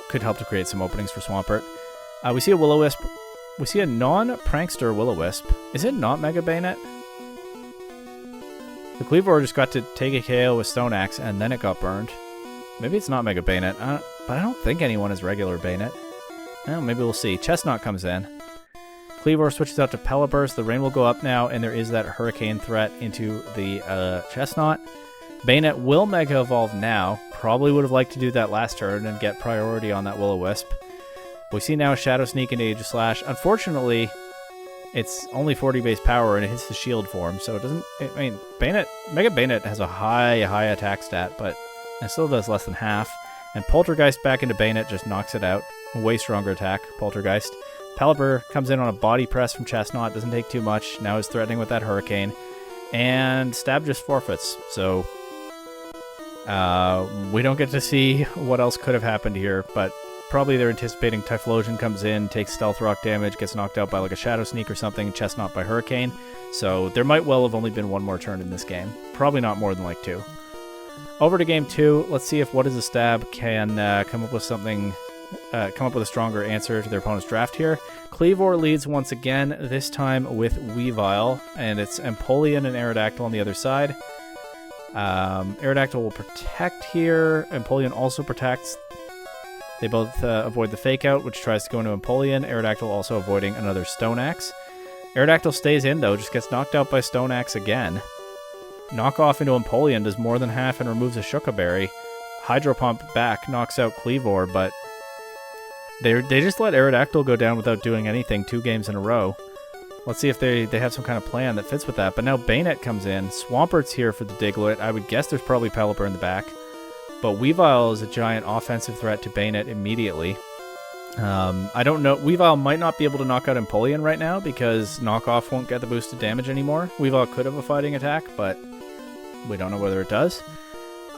could help to create some openings for Swampert. We see a Will-O-Wisp. We see a non-Prankster Will-O-Wisp. Is it not Mega Bayonet? The Kleavor just got to take a KO with Stone Axe, and then it got burned. Maybe it's not Mega Bayonet, but I don't think anyone is regular Bayonet. Well, maybe we'll see. Chestnut comes in. Kleavor switches out to Pelipper. The rain will go up now, and there is that Hurricane threat into the Chestnut. Bayonet will Mega Evolve now. Probably would have liked to do that last turn and get priority on that Will-O-Wisp. We see now Shadow Sneak into Aegislash. Unfortunately, it's only 40 base power and it hits the shield form, so it doesn't... I mean, Mega Bayonet has a high attack stat, but it still does less than half. And Poltergeist back into Bayonet just knocks it out. Way stronger attack, Poltergeist. Pelipper comes in on a body press from Chestnut, doesn't take too much. Now is threatening with that Hurricane. And Stab just forfeits, so... we don't get to see what else could have happened here, but probably they're anticipating Typhlosion comes in, takes Stealth Rock damage, gets knocked out by like a Shadow Sneak or something, Chestnut by Hurricane. So there might well have only been one more turn in this game. Probably not more than like 2. Over to game 2. Let's see if What is a Stab can come up with something, come up with a stronger answer to their opponent's draft here. Kleavor leads once again, this time with Weavile, and it's Empoleon and Aerodactyl on the other side. Aerodactyl will protect here. Empoleon also protects. They both avoid the Fake Out, which tries to go into Empoleon. Aerodactyl also avoiding another Stone Axe. Aerodactyl stays in, though, just gets knocked out by Stone Axe again. Knock off into Empoleon does more than half and removes a Shuka Berry. Hydro Pump back knocks out Kleavor, but they just let Aerodactyl go down without doing anything 2 games in a row. Let's see if they have some kind of plan that fits with that. But now Bayonet comes in. Swampert's here for the Diglett. I would guess there's probably Pelipper in the back. But Weavile is a giant offensive threat to Bayonet immediately. I don't know. Weavile might not be able to knock out Empoleon right now because Knockoff won't get the boosted damage anymore. Weavile could have a fighting attack, but we don't know whether it does.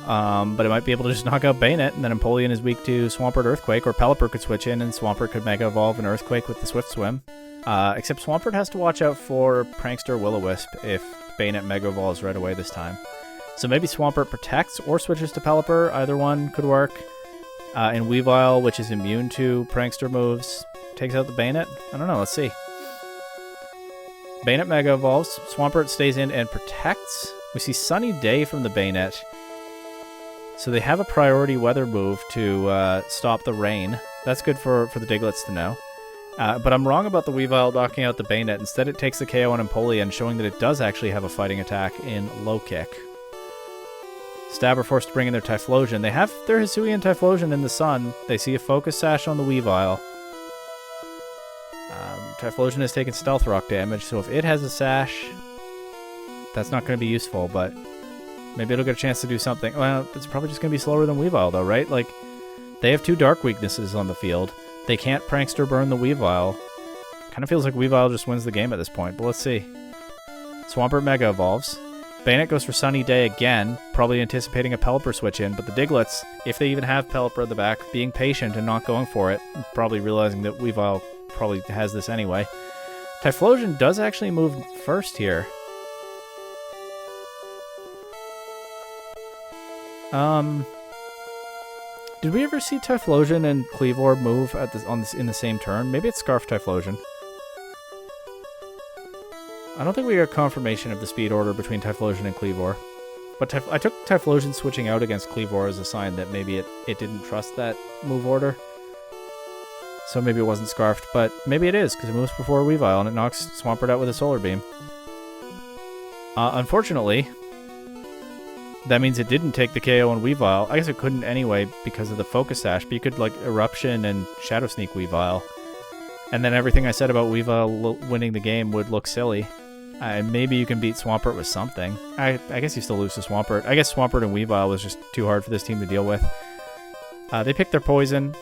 But it might be able to just knock out Bayonet, and then Empoleon is weak to Swampert Earthquake, or Pelipper could switch in and Swampert could Mega Evolve an Earthquake with the Swift Swim. Except Swampert has to watch out for Prankster Will-O-Wisp if Bayonet Mega Evolves right away this time. So maybe Swampert protects or switches to Pelipper. Either one could work. And Weavile, which is immune to Prankster moves, takes out the Bayonet. I don't know. Let's see. Bayonet Mega Evolves. Swampert stays in and protects. We see Sunny Day from the Bayonet. So they have a priority weather move to stop the rain. That's good for the Digletts to know. But I'm wrong about the Weavile knocking out the Bayonet. Instead, it takes the KO on Empoleon, showing that it does actually have a fighting attack in Low Kick. Stab are forced to bring in their Typhlosion. They have their Hisuian Typhlosion in the sun. They see a Focus Sash on the Weavile. Typhlosion has taken Stealth Rock damage, so if it has a Sash, that's not going to be useful, but maybe it'll get a chance to do something. Well, it's probably just going to be slower than Weavile, though, right? Like, they have 2 Dark weaknesses on the field. They can't Prankster burn the Weavile. Kind of feels like Weavile just wins the game at this point, but let's see. Swampert Mega Evolves. Bayonet goes for Sunny Day again, probably anticipating a Pelipper switch in, but the Digletts, if they even have Pelipper at the back, being patient and not going for it, probably realizing that Weavile probably has this anyway. Typhlosion does actually move first here. Did we ever see Typhlosion and Kleavor move at this in the same turn? Maybe it's Scarf Typhlosion. I don't think we got confirmation of the speed order between Typhlosion and Kleavor. But I took Typhlosion switching out against Kleavor as a sign that maybe it didn't trust that move order. So maybe it wasn't Scarfed, but maybe it is, because it moves before Weavile and it knocks Swampert out with a Solar Beam. Unfortunately, that means it didn't take the KO on Weavile. I guess it couldn't anyway because of the Focus Sash, but you could like Eruption and Shadow Sneak Weavile. And then everything I said about Weavile winning the game would look silly. Maybe you can beat Swampert with something. I guess you still lose to Swampert. I guess Swampert and Weavile was just too hard for this team to deal with. They pick their poison.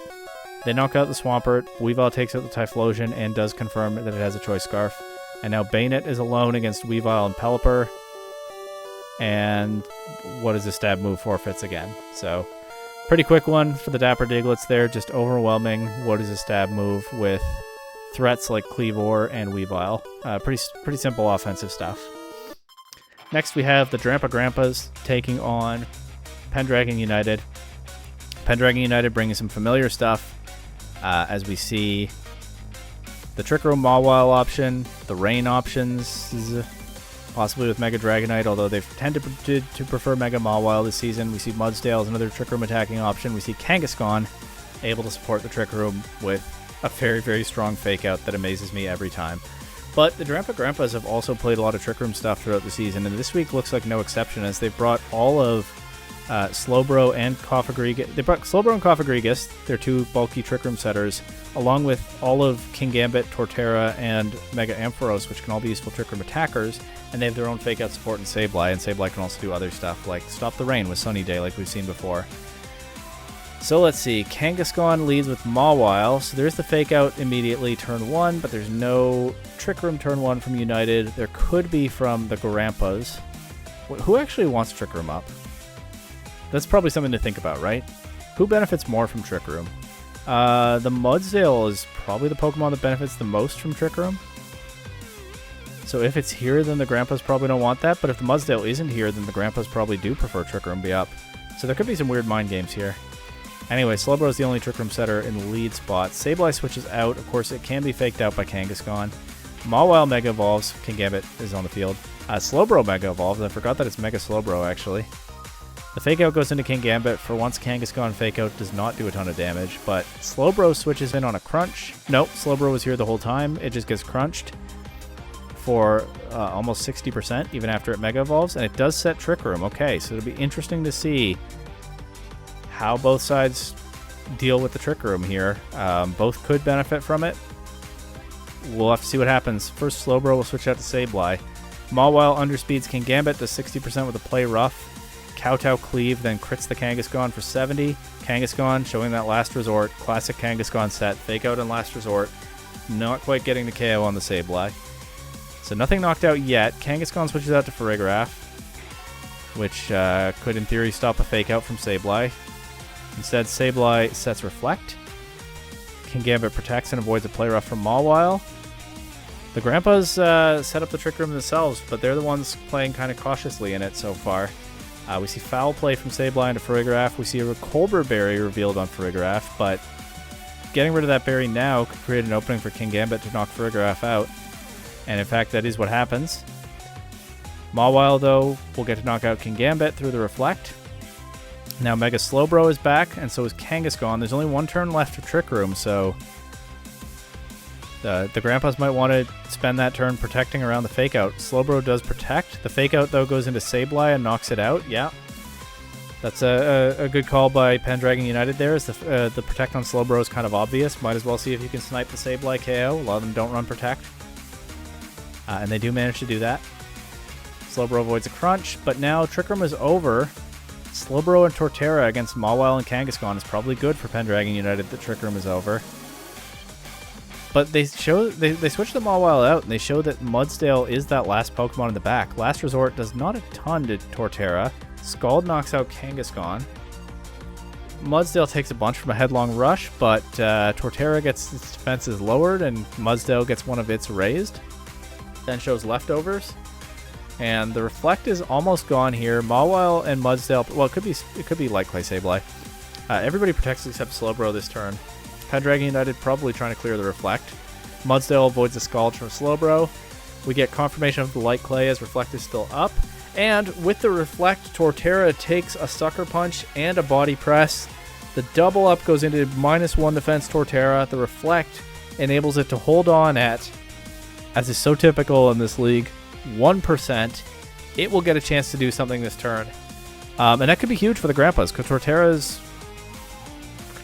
They knock out the Swampert. Weavile takes out the Typhlosion and does confirm that it has a Choice Scarf. And now Bayonet is alone against Weavile and Pelipper. And what is the stab move? Forfeits again. So, pretty quick one for the Dapper Digletts there. Just overwhelming. What is a stab move with threats like Kleavor and Weavile. Pretty simple offensive stuff. Next we have the Grampas taking on Pendragon United. Pendragon United bringing some familiar stuff as we see the Trick Room Mawile option, the Rain options, possibly with Mega Dragonite, although they've tended to prefer Mega Mawile this season. We see Mudsdale as another Trick Room attacking option. We see Kangaskhan able to support the Trick Room with a very, very strong fake out that amazes me every time. But the Grampas have also played a lot of Trick Room stuff throughout the season, and this week looks like no exception as they've brought all of Slowbro and Coffagrigus. They brought Slowbro and Coffagrigus, their two bulky Trick Room setters, along with all of Kingambit, Torterra, and Mega Ampharos, which can all be useful Trick Room attackers, and they have their own fake out support in Sableye, and Sableye can also do other stuff like Stop the Rain with Sunny Day like we've seen before. So let's see, Kangaskhan leads with Mawile, so there's the fake out immediately turn 1, but there's no Trick Room turn 1 from United. There could be from the Grampas. Who actually wants Trick Room up? That's probably something to think about, right? Who benefits more from Trick Room? The Mudsdale is probably the Pokemon that benefits the most from Trick Room. So if it's here, then the Grampas probably don't want that, but if the Mudsdale isn't here, then the Grampas probably do prefer Trick Room be up. So there could be some weird mind games here. Anyway, Slowbro is the only Trick Room setter in the lead spot. Sableye switches out. Of course, it can be faked out by Kangaskhan. Mawile Mega Evolves. Kingambit is on the field. Slowbro Mega Evolves. I forgot that it's Mega Slowbro, actually. The fake out goes into Kingambit. For once, Kangaskhan fake out does not do a ton of damage, but Slowbro switches in on a crunch. Nope, Slowbro was here the whole time. It just gets crunched for almost 60%, even after it Mega Evolves, and it does set Trick Room. Okay, so it'll be interesting to see how both sides deal with the Trick Room here. Both could benefit from it. We'll have to see what happens. First, Slowbro will switch out to Sableye. Mawile underspeeds Kingambit, does 60% with a Play Rough. Kowtow Cleave then crits the Kangaskhan for 70. Kangaskhan showing that Last Resort. Classic Kangaskhan set. Fake out and Last Resort. Not quite getting the KO on the Sableye. So nothing knocked out yet. Kangaskhan switches out to Farigiraf, which could in theory stop a fake out from Sableye. Instead, Sableye sets Reflect. Kingambit protects and avoids a Play Rough from Mawile. The Grampas set up the Trick Room themselves, but they're the ones playing kind of cautiously in it so far. We see Foul Play from Sableye into Farigiraf. We see a Colbur Berry revealed on Farigiraf, but getting rid of that berry now could create an opening for Kingambit to knock Farigiraf out. And in fact, that is what happens. Mawile, though, will get to knock out Kingambit through the Reflect. Now Mega Slowbro is back, and so is Kangaskhan. There's only one turn left for Trick Room, so the Grampas might want to spend that turn protecting around the Fake Out. Slowbro does protect. The Fake Out, though, goes into Sableye and knocks it out. Yeah, that's a good call by Pendragon United there. As the Protect on Slowbro is kind of obvious. Might as well see if you can snipe the Sableye KO. A lot of them don't run Protect, and they do manage to do that. Slowbro avoids a crunch, but now Trick Room is over. Slowbro and Torterra against Mawile and Kangaskhan is probably good for Pendragon United that Trick Room is over. But they switch the Mawile out, and they show that Mudsdale is that last Pokemon in the back. Last Resort does not a ton to Torterra. Scald knocks out Kangaskhan. Mudsdale takes a bunch from a Headlong Rush, but Torterra gets its defenses lowered, and Mudsdale gets one of its raised. Then shows Leftovers. And the Reflect is almost gone here. Mawile and Mudsdale, well, it could be Light Clay Sableye. Everybody protects except Slowbro this turn. Pendragon United probably trying to clear the Reflect. Mudsdale avoids the Scald from Slowbro. We get confirmation of the Light Clay as Reflect is still up. And with the Reflect, Torterra takes a Sucker Punch and a Body Press. The double up goes into -1 defense Torterra. The Reflect enables it to hold on at, as is so typical in this league, 1%. It will get a chance to do something this turn. And that could be huge for the Grampas, because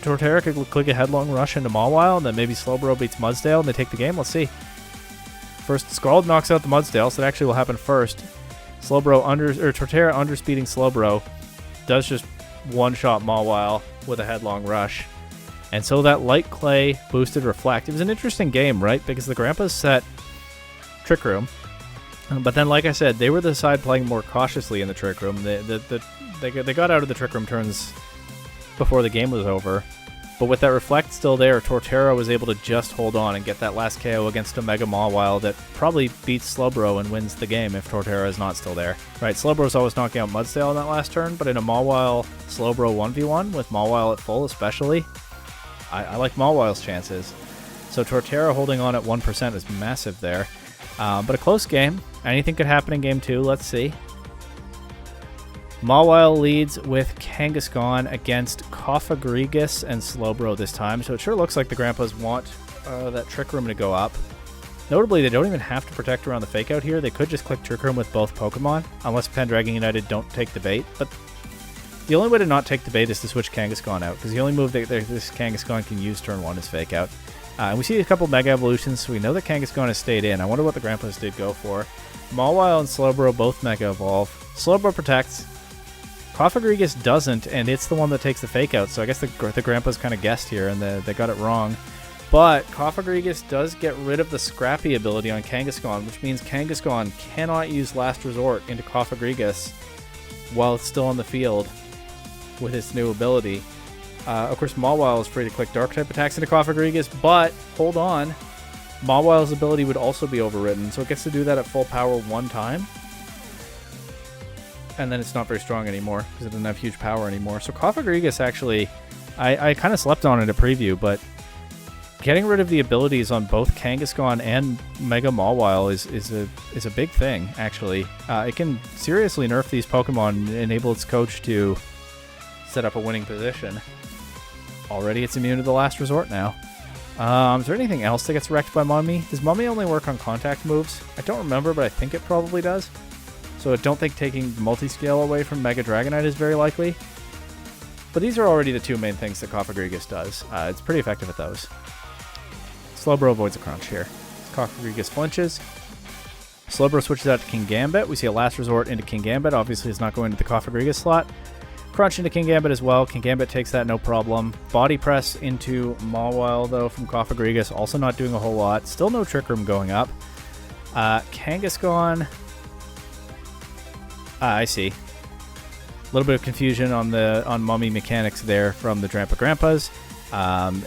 Torterra could click a Headlong Rush into Mawile, and then maybe Slowbro beats Mudsdale, and they take the game. Let's see. First, Scald knocks out the Mudsdale, so that actually will happen first. Torterra underspeeding Slowbro does just one-shot Mawile with a Headlong Rush. And so that Light Clay boosted Reflect. It was an interesting game, right? Because the Grampas set Trick Room. But then, like I said, they were the side playing more cautiously in the Trick Room. They got out of the Trick Room turns before the game was over. But with that Reflect still there, Torterra was able to just hold on and get that last KO against a Mega Mawile that probably beats Slowbro and wins the game if Torterra is not still there. Right, Slowbro's always knocking out Mudsdale in that last turn, but in a Mawile Slowbro 1v1 with Mawile at full especially, I like Mawile's chances. So Torterra holding on at 1% is massive there. But a close game. Anything could happen in game 2. Let's see. Mawile leads with Kangaskhan against Cofagrigus and Slowbro this time, so it sure looks like the Grampas want that Trick Room to go up. Notably, they don't even have to protect around the Fake Out here. They could just click Trick Room with both Pokemon, unless Pendragon United don't take the bait. But the only way to not take the bait is to switch Kangaskhan out, because the only move that this Kangaskhan can use turn 1 is Fake Out. And we see a couple Mega Evolutions, so we know that Kangaskhan has stayed in. I wonder what the Grampas did go for. Mawile and Slowbro both Mega Evolve. Slowbro protects. Cofagrigus doesn't, and it's the one that takes the Fake Out, so I guess the Grampas kind of guessed here, and they got it wrong. But Cofagrigus does get rid of the Scrappy ability on Kangaskhan, which means Kangaskhan cannot use Last Resort into Cofagrigus while it's still on the field with its new ability. Of course, Mawile is free to click Dark-type attacks into Cofagrigus, but hold on. Mawile's ability would also be overridden, so it gets to do that at full power one time. And then it's not very strong anymore, because it doesn't have huge power anymore. So Cofagrigus actually, I kind of slept on it in a preview, but getting rid of the abilities on both Kangaskhan and Mega Mawile is a big thing, actually. It can seriously nerf these Pokemon and enable its coach to set up a winning position. Already it's immune to the Last Resort now. Is there anything else that gets wrecked by Mummy? Does Mummy only work on contact moves? I don't remember, but I think it probably does. So I don't think taking multi-scale away from Mega Dragonite is very likely. But these are already the two main things that Cofagrigus does. It's pretty effective at those. Slowbro avoids a crunch here. Cofagrigus flinches. Slowbro switches out to Kingambit. We see a Last Resort into Kingambit. Obviously it's not going to the Cofagrigus slot. Crunch into Kingambit as well. Kingambit takes that, no problem. Body Press into Mawile, though, from Cofagrigus. Also not doing a whole lot. Still no Trick Room going up. Kangaskhan. I see. A little bit of confusion on Mummy mechanics there from the Drampa Grampas.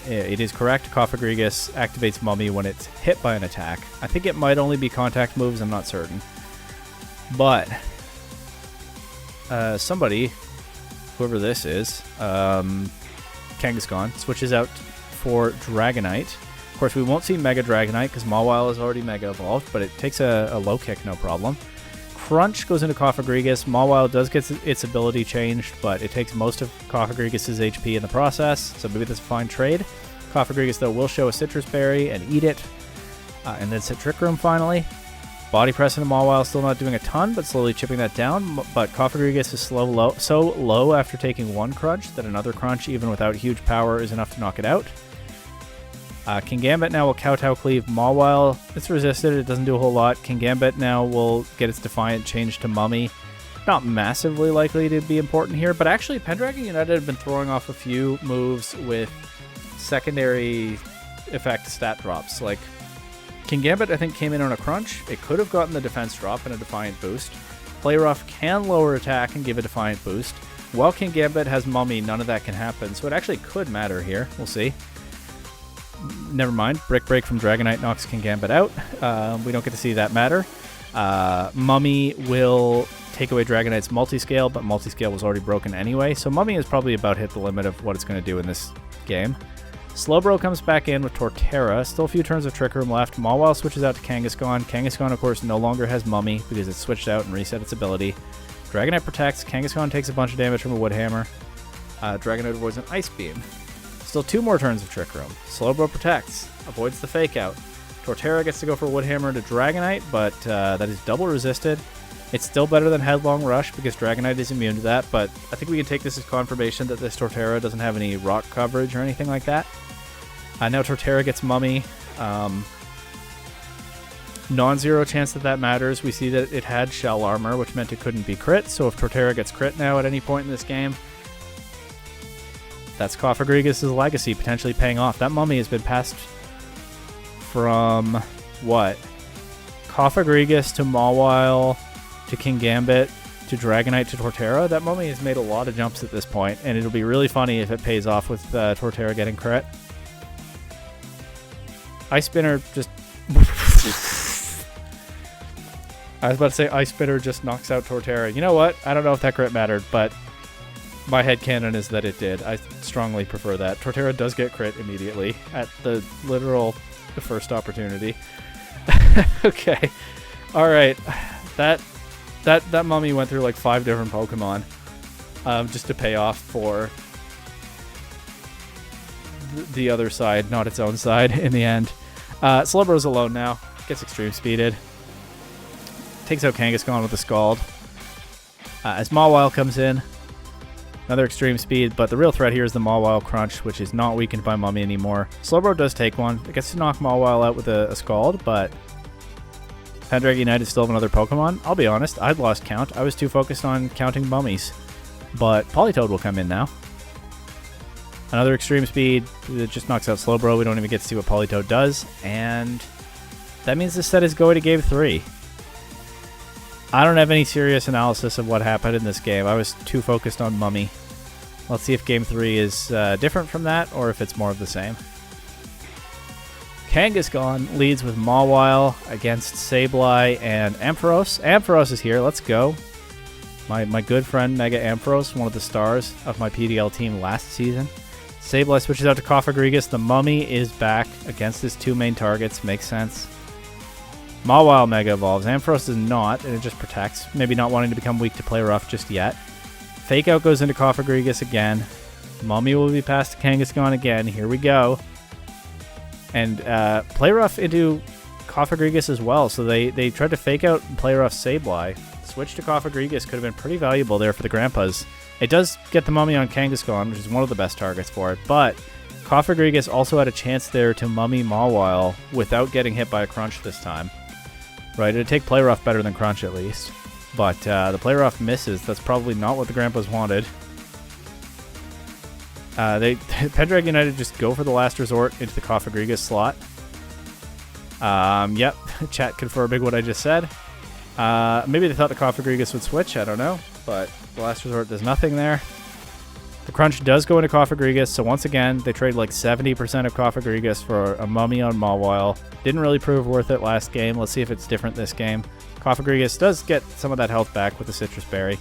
It is correct. Cofagrigus activates Mummy when it's hit by an attack. I think it might only be contact moves. I'm not certain. But somebody, whoever this is, Kangaskhan, switches out for Dragonite. Of course, we won't see Mega Dragonite because Mawile is already Mega Evolved, but it takes a low kick, no problem. Crunch goes into Cofagrigus. Mawile does get its ability changed, but it takes most of Cofagrigus' HP in the process, so maybe that's a fine trade. Cofagrigus, though, will show a Citrus Berry and eat it, and then set Trick Room finally. Body Press into Mawile, still not doing a ton, but slowly chipping that down. But Cofagrigus is so low after taking one Crunch that another Crunch, even without huge power, is enough to knock it out. Kingambit now will Kowtow Cleave Mawile. It's resisted, it doesn't do a whole lot. Kingambit now will get its Defiant changed to Mummy. Not massively likely to be important here, but actually Pendragon United have been throwing off a few moves with secondary effect stat drops. Like, Kingambit, I think, came in on a crunch. It could have gotten the defense drop and a Defiant boost. Play Rough can lower attack and give a Defiant boost. While Kingambit has Mummy, none of that can happen, so it actually could matter here. We'll see. Never mind. Brick Break from Dragonite knocks Kingambit out. We don't get to see that matter. Mummy will take away Dragonite's Multiscale, but Multiscale was already broken anyway, so Mummy has probably about hit the limit of what it's going to do in this game. Slowbro comes back in with Torterra. Still a few turns of Trick Room left. Mawile switches out to Kangaskhan. Kangaskhan, of course, no longer has Mummy because it switched out and reset its ability. Dragonite protects. Kangaskhan takes a bunch of damage from a Wood Hammer. Dragonite avoids an Ice Beam. Still 2 more turns of Trick Room. Slowbro protects. Avoids the Fake Out. Torterra gets to go for Wood Hammer into Dragonite, but that is double resisted. It's still better than Headlong Rush because Dragonite is immune to that, but I think we can take this as confirmation that this Torterra doesn't have any rock coverage or anything like that. Now Torterra gets Mummy. Non-zero chance that matters. We see that it had Shell Armor, which meant it couldn't be crit, so if Torterra gets crit now at any point in this game, that's Cofagrigus' legacy potentially paying off. That Mummy has been passed from, what? Cofagrigus to Mawile to Kingambit to Dragonite to Torterra. That Mummy has made a lot of jumps at this point, and it'll be really funny if it pays off with Torterra getting crit. Ice Spinner just... I was about to say Ice Spinner just knocks out Torterra. You know what? I don't know if that crit mattered, but my headcanon is that it did. I strongly prefer that. Torterra does get crit immediately at the literal first opportunity. Okay. Alright. That Mummy went through like 5 different Pokemon just to pay off for the other side, not its own side in the end. Slowbro's alone now. Gets Extreme Speeded. Takes out Kangaskhan with a Scald. As Mawile comes in, another Extreme Speed, but the real threat here is the Mawile Crunch, which is not weakened by Mummy anymore. Slowbro does take one. It gets to knock Mawile out with a Scald, but Pendragon United still have another Pokemon. I'll be honest, I'd lost count. I was too focused on counting Mummies. But Politoed will come in now. Another Extreme Speed. It just knocks out Slowbro. We don't even get to see what Politoed does. And that means this set is going to Game 3. I don't have any serious analysis of what happened in this game. I was too focused on Mummy. Let's see if Game 3 is different from that, or if it's more of the same. Kangaskhan leads with Mawile against Sableye and Ampharos. Ampharos is here. Let's go. My good friend Mega Ampharos, one of the stars of my PDL team last season. Sableye switches out to Cofagrigus. The Mummy is back against his 2 main targets. Makes sense. Mawile Mega Evolves. Ampharos is not, and it just protects. Maybe not wanting to become weak to Play Rough just yet. Fake Out goes into Cofagrigus again. Mummy will be passed to Kangaskhan again. Here we go. And Play Rough into Cofagrigus as well. So they tried to Fake Out and Play Rough Sableye. Switch to Cofagrigus could have been pretty valuable there for the Grampas. It does get the Mummy on Kangaskhan, which is one of the best targets for it, but Cofagrigus also had a chance there to Mummy Mawile without getting hit by a Crunch this time. Right, it'd take Play Rough better than Crunch at least. But the Play Rough misses. That's probably not what the Grampas wanted. Pendragon United just go for the last resort into the Cofagrigus slot. Yep, chat confirming what I just said. Maybe they thought the Cofagrigus would switch, I don't know. But the last resort does nothing there. The Crunch does go into Cofagrigus, so once again, they trade like 70% of Cofagrigus for a Mummy on Mawile. Didn't really prove worth it last game. Let's see if it's different this game. Cofagrigus does get some of that health back with the Citrus Berry.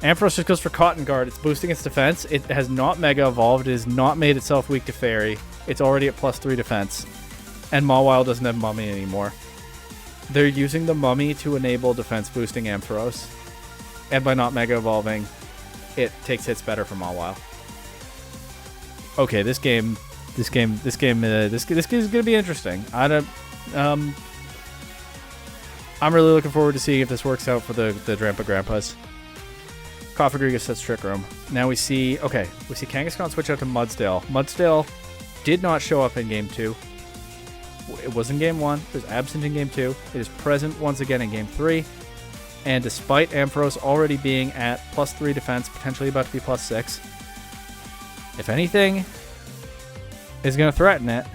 Ampharos just goes for Cotton Guard. It's boosting its defense. It has not Mega Evolved. It has not made itself weak to Fairy. It's already at +3 defense. And Mawile doesn't have Mummy anymore. They're using the Mummy to enable defense boosting Ampharos. And by not Mega Evolving, it takes hits better for Mawile. Okay, this game is going to be interesting. I'm really looking forward to seeing if this works out for the Grampas. Cofagrigus sets Trick Room. Now we see Kangaskhan switch out to Mudsdale. Mudsdale did not show up in Game 2. It was in Game 1. It was absent in Game 2. It is present once again in Game 3. And despite Ampharos already being at +3 defense, potentially about to be +6, if anything is going to threaten it,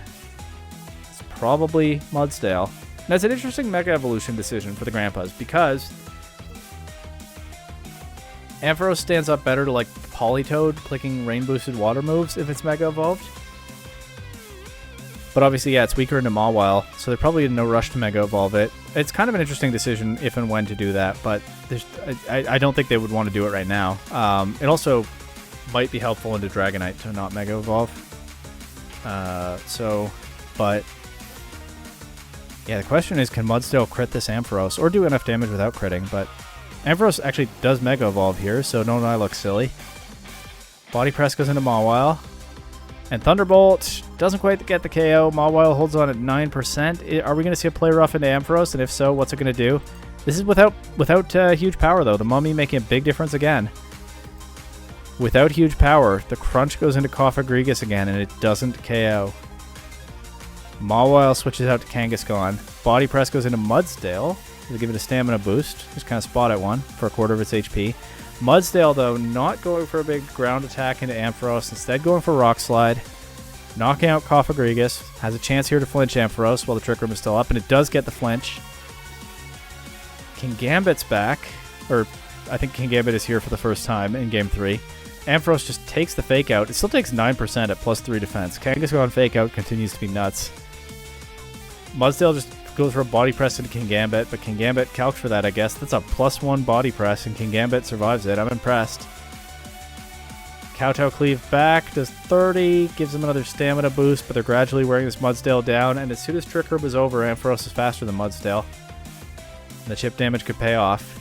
probably Mudsdale. Now, it's an interesting Mega Evolution decision for the Grampas because Ampharos stands up better to like Politoed clicking rain boosted water moves if it's Mega Evolved. But obviously, yeah, it's weaker into Mawile, so they're probably in no rush to Mega Evolve it. It's kind of an interesting decision if and when to do that, but I don't think they would want to do it right now. It also might be helpful into Dragonite to not Mega Evolve. But yeah, the question is, can Mudsdale crit this Ampharos or do enough damage without critting? But Ampharos actually does Mega Evolve here, so don't I look silly. Body Press goes into Mawile. And Thunderbolt doesn't quite get the KO. Mawile holds on at 9%. Are we going to see a play rough into Ampharos? And if so, what's it going to do? This is without huge power, though. The Mummy making a big difference again. Without huge power, the Crunch goes into Cofagrigus again, and it doesn't KO. Mawile switches out to Kangaskhan. Body Press goes into Mudsdale to give it a stamina boost. Just kind of spot at one for a quarter of its HP. Mudsdale, though, not going for a big ground attack into Ampharos, instead going for Rock Slide. Knocking out Cofagrigus. Has a chance here to flinch Ampharos while the Trick Room is still up, and it does get the flinch. Kingambit's back. Or, I think Kingambit is here for the first time in Game 3. Ampharos just takes the Fake Out. It still takes 9% at +3 defense. Kangaskhan Fake Out continues to be nuts. Mudsdale just goes for a Body Press into Kingambit, but Kingambit calcs for that, I guess. That's a +1 Body Press, and Kingambit survives it. I'm impressed. Kowtow Cleave back, does 30, gives him another stamina boost, but they're gradually wearing this Mudsdale down, and as soon as Trick Room is over, Ampharos is faster than Mudsdale. The chip damage could pay off.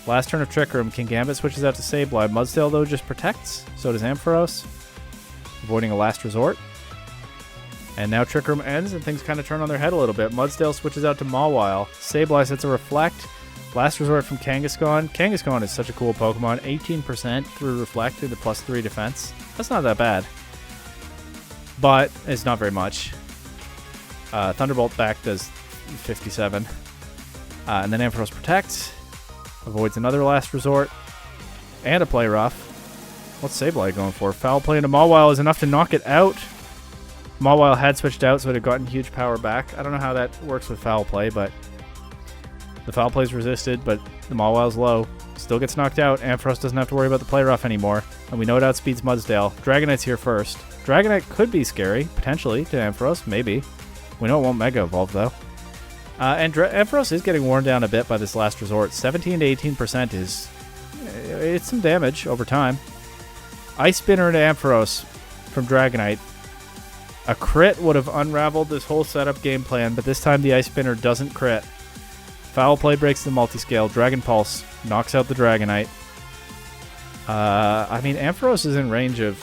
Last turn of Trick Room, Kingambit switches out to Sableye. Mudsdale, though, just protects. So does Ampharos, avoiding a last resort. And now Trick Room ends, and things kind of turn on their head a little bit. Mudsdale switches out to Mawile. Sableye sets a Reflect. Last resort from Kangaskhan. Kangaskhan is such a cool Pokemon. 18% through Reflect into +3 defense. That's not that bad. But it's not very much. Thunderbolt back does 57. And then Ampharos protects. Avoids another last resort. And a play rough. What's Sableye going for? Foul play into Mawile is enough to knock it out. Mawile had switched out, so it had gotten huge power back. I don't know how that works with foul play, but the foul play is resisted, but the Mawile's low. Still gets knocked out. Ampharos doesn't have to worry about the play rough anymore, and we know it outspeeds Mudsdale. Dragonite's here first. Dragonite could be scary, potentially, to Ampharos, maybe. We know it won't Mega Evolve, though. And Ampharos is getting worn down a bit by this last resort. 17 to 18% is... it's some damage over time. Ice Spinner into Ampharos from Dragonite. A crit would have unraveled this whole setup game plan, but this time the Ice Spinner doesn't crit. Foul play breaks the multiscale. Dragon Pulse knocks out the Dragonite. I mean, Ampharos is in range of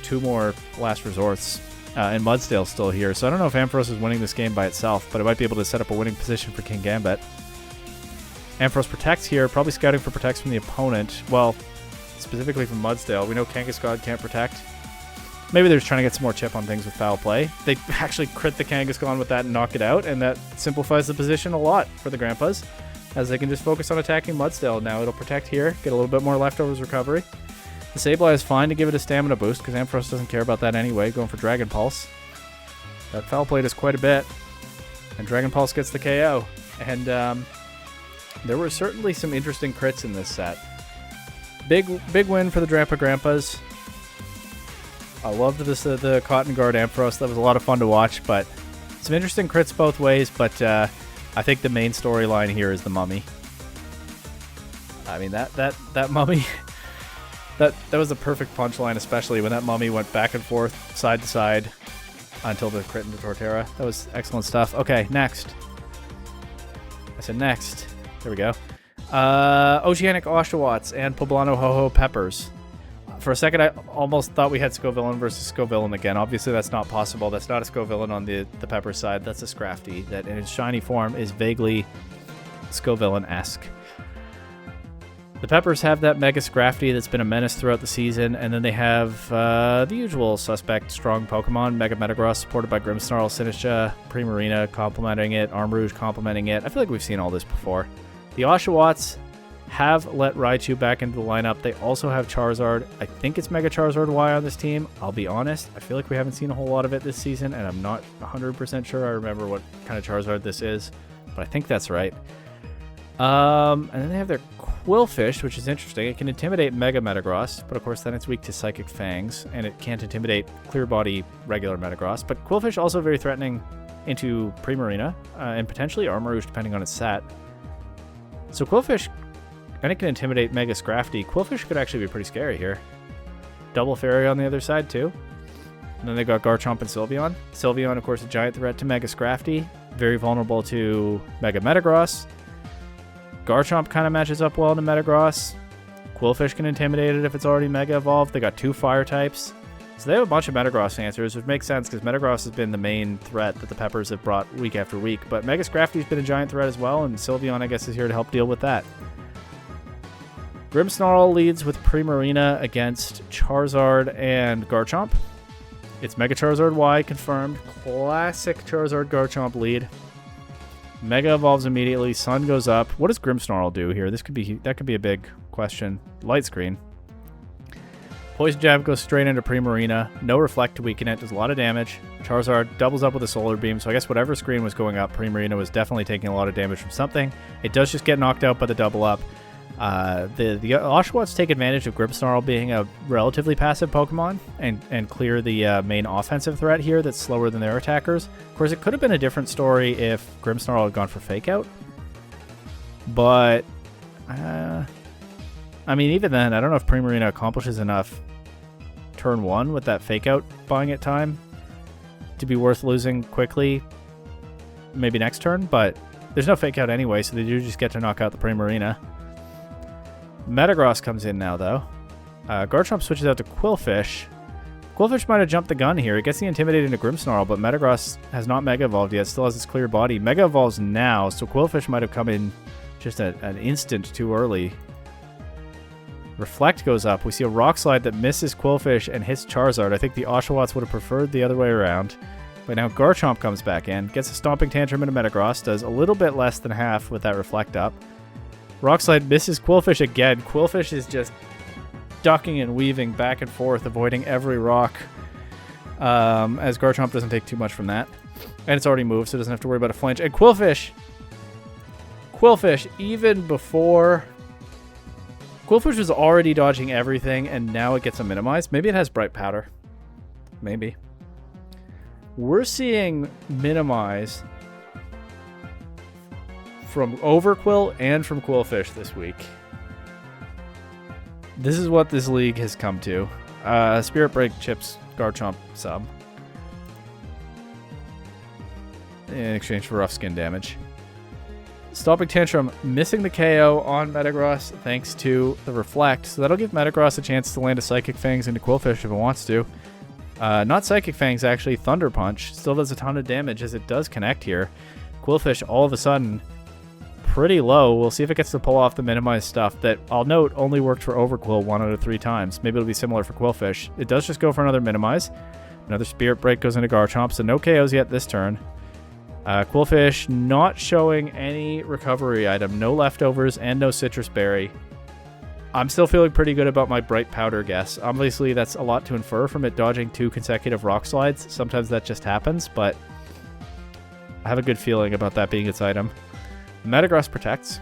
2 more last resorts, and Mudsdale's still here, so I don't know if Ampharos is winning this game by itself, but it might be able to set up a winning position for Kingambit. Ampharos protects here, probably scouting for protects from the opponent. Well, specifically from Mudsdale. We know Kangaskhan can't protect. Maybe they're just trying to get some more chip on things with foul play. They actually crit the Kangaskhan with that and knock it out, and that simplifies the position a lot for the Grampas, as they can just focus on attacking Mudsdale. Now it'll protect here, get a little bit more leftovers recovery. The Sableye is fine to give it a stamina boost, because Ampharos doesn't care about that anyway, going for Dragon Pulse. That foul play does quite a bit, and Dragon Pulse gets the KO. And there were certainly some interesting crits in this set. Big win for the Drampa Grampas. I loved the Cotton Guard Ampharos. That was a lot of fun to watch, but some interesting crits both ways, but I think the main storyline here is the Mummy. I mean, that Mummy, that was a perfect punchline, especially when that Mummy went back and forth, side to side, until the crit into Torterra. That was excellent stuff. Okay, next. I said next. There we go. Oceanic Oshawotts and Poblano Ho-Ho Peppers. For a second, I almost thought we had Scovillain versus Scovillain again. Obviously, that's not possible. That's not a Scovillain on the Pepper side. That's a Scrafty that, in its shiny form, is vaguely Scovillain-esque. The Peppers have that Mega Scrafty that's been a menace throughout the season, and then they have the usual suspect strong Pokemon, Mega Metagross, supported by Grimmsnarl, Sinistcha, Primarina complementing it, Armrouge complementing it. I feel like we've seen all this before. The Oshawotts have let Raichu back into the lineup. They also have Charizard. I think it's Mega Charizard Y on this team. I'll be honest, I feel like we haven't seen a whole lot of it this season, and I'm not 100% sure I remember what kind of Charizard this is, but I think that's right. And then they have their Qwilfish, which is interesting. It can intimidate Mega Metagross, but of course then it's weak to Psychic Fangs, and it can't intimidate Clear Body regular Metagross. But Qwilfish also very threatening into Primarina, and potentially Armarouge depending on its stat. So Qwilfish, and it can intimidate Mega Scrafty. Qwilfish could actually be pretty scary here. Double Fairy on the other side too. And then they got Garchomp and Sylveon. Sylveon, of course, a giant threat to Mega Scrafty. Very vulnerable to Mega Metagross. Garchomp kind of matches up well to Metagross. Qwilfish can intimidate it if it's already Mega Evolved. They got 2 Fire types. So they have a bunch of Metagross answers, which makes sense because Metagross has been the main threat that the Peppers have brought week after week. But Mega Scrafty's been a giant threat as well, and Sylveon, I guess, is here to help deal with that. Grimmsnarl leads with Primarina against Charizard and Garchomp. It's Mega Charizard Y confirmed. Classic Charizard Garchomp lead. Mega evolves immediately. Sun goes up. What does Grimmsnarl do here? That could be a big question. Light Screen. Poison Jab goes straight into Primarina. No Reflect to weaken it. Does a lot of damage. Charizard doubles up with a Solar Beam. So I guess whatever screen was going up, Primarina was definitely taking a lot of damage from something. It does just get knocked out by the double up. The Oshawotts take advantage of Grimmsnarl being a relatively passive Pokemon and clear the main offensive threat here that's slower than their attackers. Of course, it could have been a different story if Grimmsnarl had gone for Fake Out. But, I mean, even then, I don't know if Primarina accomplishes enough turn 1 with that Fake Out buying it time to be worth losing quickly maybe next turn. But there's no Fake Out anyway, so they do just get to knock out the Primarina. Metagross comes in now, though. Garchomp switches out to Qwilfish. Qwilfish might have jumped the gun here. It gets the Intimidate into Grimmsnarl, but Metagross has not Mega Evolved yet. Still has its Clear Body. Mega Evolves now, so Qwilfish might have come in just an instant too early. Reflect goes up. We see a Rock Slide that misses Qwilfish and hits Charizard. I think the Oshawotts would have preferred the other way around. But now Garchomp comes back in, gets a Stomping Tantrum into Metagross, does a little bit less than half with that Reflect up. Rock Slide misses Qwilfish again. Qwilfish is just ducking and weaving back and forth, avoiding every rock, as Garchomp doesn't take too much from that. And it's already moved, so it doesn't have to worry about a flinch. And Qwilfish, even before... Qwilfish was already dodging everything, and now it gets a Minimize. Maybe it has Bright Powder. Maybe. We're seeing Minimize from Overqwil and from Qwilfish this week. This is what this league has come to. Spirit Break chips Garchomp sub in exchange for rough skin damage. Stomping Tantrum missing the KO on Metagross thanks to the Reflect, so that'll give Metagross a chance to land a Psychic Fangs into Qwilfish if it wants to. Not Psychic Fangs, actually. Thunder Punch still does a ton of damage as it does connect here. Qwilfish all of a sudden pretty low. We'll see if it gets to pull off the Minimize stuff that, I'll note, only worked for Overqwil 1 out of 3 times. Maybe it'll be similar for Qwilfish. It does just go for another Minimize. Another Spirit Break goes into Garchomp, so no KOs yet this turn. Qwilfish not showing any recovery item. No leftovers and no Citrus Berry. I'm still feeling pretty good about my Bright Powder guess. Obviously, that's a lot to infer from it dodging 2 consecutive Rock Slides. Sometimes that just happens, but I have a good feeling about that being its item. Metagross protects.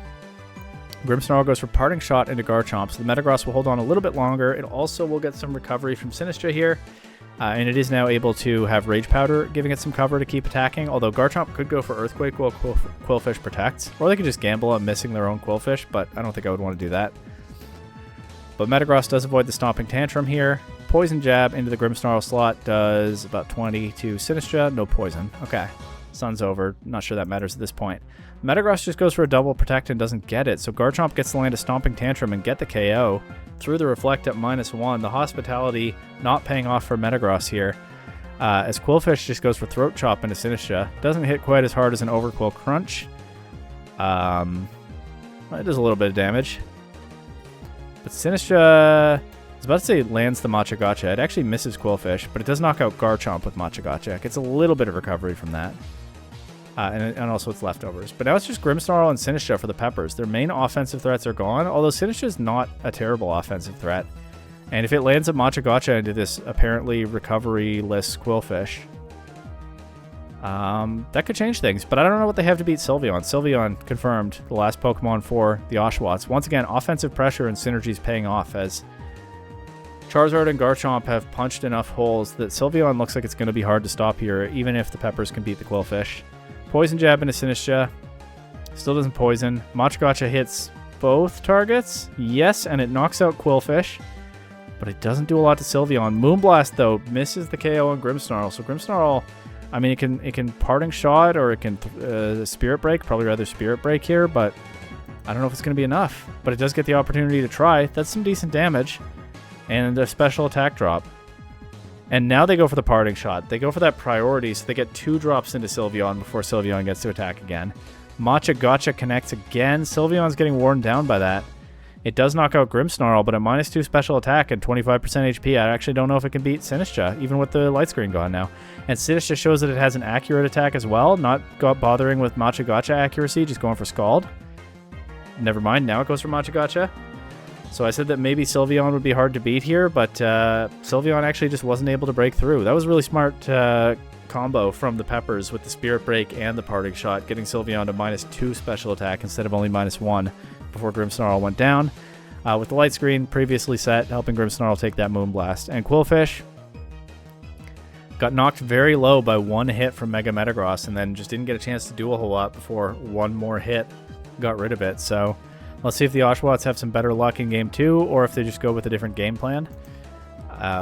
Grimmsnarl goes for Parting Shot into Garchomp, so the Metagross will hold on a little bit longer. It also will get some recovery from Sinistra here, and it is now able to have Rage Powder, giving it some cover to keep attacking, although Garchomp could go for Earthquake while Qwilfish protects, or they could just gamble on missing their own Qwilfish, but I don't think I would want to do that. But Metagross does avoid the Stomping Tantrum here. Poison Jab into the Grimmsnarl slot does about 20 to Sinistra. No poison. Okay. Sun's over. Not sure that matters at this point. Metagross just goes for a double protect and doesn't get it, so Garchomp gets to land a Stomping Tantrum and get the KO through the Reflect at -1. The Hospitality not paying off for Metagross here, as Qwilfish just goes for Throat Chop into Sinistra. Doesn't hit quite as hard as an Overqwil Crunch. It does a little bit of damage. But Sinistra, I was about to say lands the Machagotcha. It actually misses Qwilfish, but it does knock out Garchomp with Machagotcha. Gets a little bit of recovery from that. and also its leftovers. But now it's just Grimmsnarl and Sinistcha for the Peppers. Their main offensive threats are gone, although Sinistcha is not a terrible offensive threat. And if it lands a Machagotcha into this apparently recovery-less Quillfish, that could change things. But I don't know what they have to beat Sylveon. Sylveon confirmed, the last Pokemon for the Oshawotts. Once again, offensive pressure and synergies paying off as Charizard and Garchomp have punched enough holes that Sylveon looks like it's going to be hard to stop here, even if the Peppers can beat the Quillfish. Poison Jab into Sinistcha. Still doesn't poison. Machagotcha hits both targets. Yes, and it knocks out Quillfish. But it doesn't do a lot to Sylveon. Moonblast, though, misses the KO on Grimmsnarl. So Grimmsnarl, I mean, it can Parting Shot or it can Spirit Break. Probably rather Spirit Break here, but I don't know if it's going to be enough. But it does get the opportunity to try. That's some decent damage. And a special attack drop. And now they go for the Parting Shot. They go for that priority, so they get 2 drops into Sylveon before Sylveon gets to attack again. Machagotcha connects again. Sylveon's getting worn down by that. It does knock out Grimmsnarl, but at -2 special attack and 25% HP, I actually don't know if it can beat Sinistcha, even with the light screen gone now. And Sinistcha shows that it has an accurate attack as well, not bothering with Machagotcha accuracy, just going for Scald. Never mind, now it goes for Machagotcha. So I said that maybe Sylveon would be hard to beat here, but Sylveon actually just wasn't able to break through. That was a really smart combo from the Peppers with the Spirit Break and the Parting Shot, getting Sylveon to -2 special attack instead of only -1 before Grimmsnarl went down. With the light screen previously set, helping Grimmsnarl take that Moonblast. And Quillfish got knocked very low by 1 hit from Mega Metagross and then just didn't get a chance to do a whole lot before 1 more hit got rid of it. So let's see if the Oshawotts have some better luck in Game 2 or if they just go with a different game plan.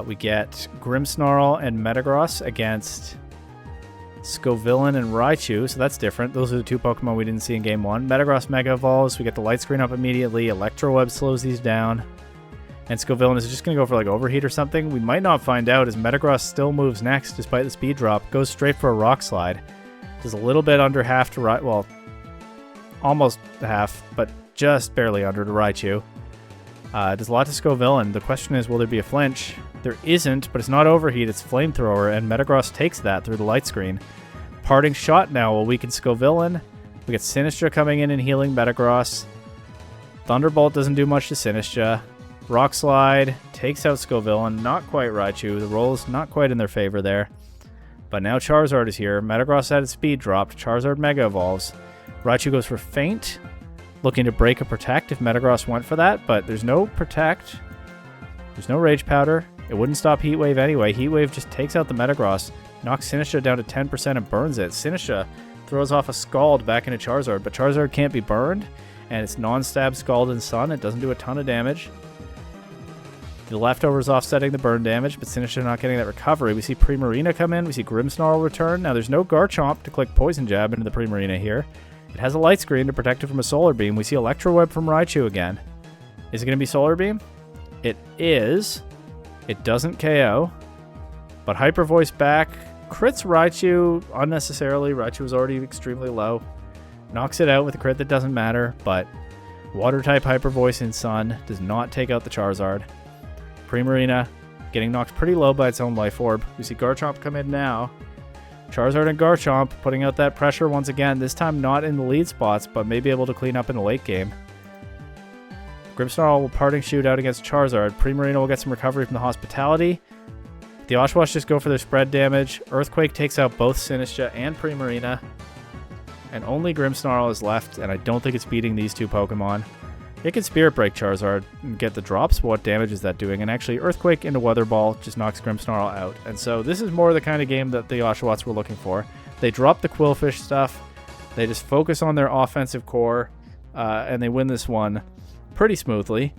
We get Grimmsnarl and Metagross against Scovillain and Raichu, so that's different. Those are the 2 Pokemon we didn't see in Game 1. Metagross Mega Evolves, we get the light screen up immediately, Electroweb slows these down, and Scovillain is just going to go for like Overheat or something. We might not find out as Metagross still moves next despite the speed drop, goes straight for a Rock Slide. Does a little bit under half to Raichu, well, almost half, but just barely under to Raichu. Does a lot to Scovillain. The question is, will there be a flinch? There isn't, but it's not Overheat, it's Flamethrower, and Metagross takes that through the light screen. Parting Shot now will weaken Scovillain. We get Sinistcha coming in and healing Metagross. Thunderbolt doesn't do much to Sinistcha. Rock Slide takes out Scovillain, not quite Raichu. The roll's not quite in their favor there. But now Charizard is here. Metagross had its speed dropped. Charizard Mega Evolves. Raichu goes for Feint, looking to break a Protect if Metagross went for that, but there's no Protect. There's no Rage Powder. It wouldn't stop Heat Wave anyway. Heat Wave just takes out the Metagross, knocks Sinistcha down to 10% and burns it. Sinistcha throws off a Scald back into Charizard, but Charizard can't be burned, and it's non-stab Scald and Sun. It doesn't do a ton of damage. The leftovers offsetting the burn damage, but Sinistcha not getting that recovery. We see Primarina come in. We see Grimmsnarl return. Now there's no Garchomp to click Poison Jab into the Primarina here. It has a light screen to protect it from a Solar Beam. We see Electroweb from Raichu again. Is it going to be Solar Beam? It is. It doesn't KO. But Hyper Voice back. Crits Raichu unnecessarily. Raichu was already extremely low. Knocks it out with a crit that doesn't matter. But Water-type Hyper Voice in Sun does not take out the Charizard. Primarina getting knocked pretty low by its own Life Orb. We see Garchomp come in now. Charizard and Garchomp putting out that pressure once again. This time not in the lead spots, but maybe able to clean up in the late game. Grimmsnarl will Parting Shoot out against Charizard. Primarina will get some recovery from the Hospitality. The Oshawotts just go for their spread damage. Earthquake takes out both Sinistcha and Primarina. And only Grimmsnarl is left, and I don't think it's beating these 2 Pokemon. It can Spirit Break Charizard and get the drops. What damage is that doing? And actually, Earthquake into Weather Ball just knocks Grimmsnarl out. And so this is more the kind of game that the Oshawotts were looking for. They drop the Quillfish stuff. They just focus on their offensive core, and they win this one pretty smoothly.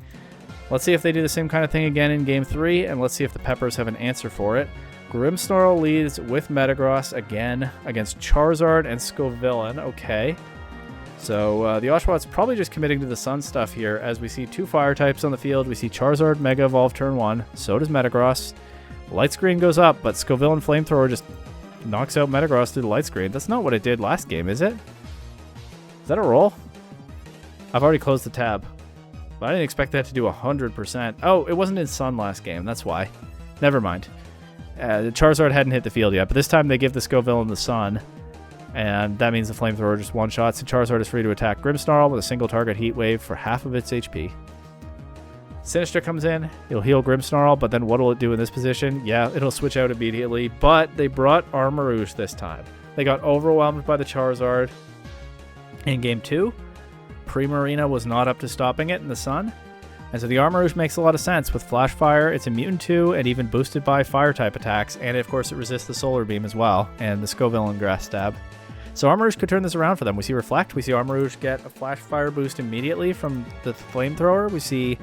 Let's see if they do the same kind of thing again in Game 3, and let's see if the Peppers have an answer for it. Grimmsnarl leads with Metagross again against Charizard and Scovillain. Okay. So the Oshawotts probably just committing to the Sun stuff here as we see 2 Fire types on the field. We see Charizard Mega Evolve turn 1. So does Metagross. Light screen goes up, but Scovillain Flamethrower just knocks out Metagross through the light screen. That's not what it did last game, is it? Is that a roll? I've already closed the tab. But I didn't expect that to do 100%. Oh, it wasn't in Sun last game. That's why. Never mind. The Charizard hadn't hit the field yet, but this time they give the Scovillain the Sun. And that means the Flamethrower just one-shots, and Charizard is free to attack Grimmsnarl with a single target Heat Wave for half of its HP. Sinistra comes in, it'll heal Grimmsnarl, but then what will it do in this position? Yeah, it'll switch out immediately, but they brought Armarouge this time. They got overwhelmed by the Charizard in Game 2. Primarina was not up to stopping it in the sun. And so the Armarouge makes a lot of sense. With Flash Fire, it's immune to and even boosted by Fire-type attacks, and of course it resists the Solar Beam as well, and the Scoville and Grass Stab. So Armarouge could turn this around for them. We see Reflect, we see Armarouge get a Flash Fire boost immediately from the Flamethrower. We see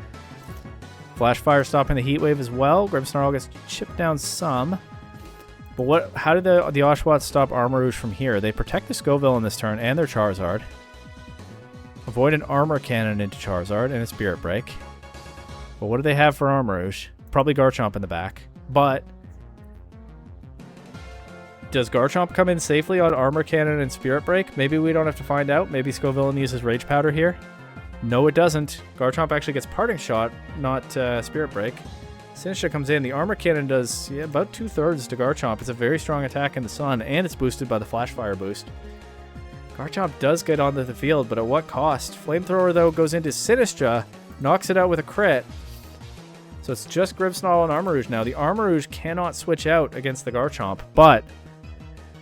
Flash Fire stopping the Heat Wave as well. Grimmsnarl gets chipped down some. But how did the Oshawotts stop Armarouge from here? They protect the Scoville in this turn and their Charizard. Avoid an Armor Cannon into Charizard and a Spirit Break. But what do they have for Armarouge? Probably Garchomp in the back. But does Garchomp come in safely on Armor Cannon and Spirit Break? Maybe we don't have to find out. Maybe Scoville uses Rage Powder here. No, it doesn't. Garchomp actually gets Parting Shot, not Spirit Break. Sinistra comes in. The Armor Cannon does about 2/3 to Garchomp. It's a very strong attack in the sun, and it's boosted by the Flash Fire boost. Garchomp does get onto the field, but at what cost? Flamethrower, though, goes into Sinistra, knocks it out with a crit. So it's just Grimmsnarl and Armarouge now. The Armarouge cannot switch out against the Garchomp, but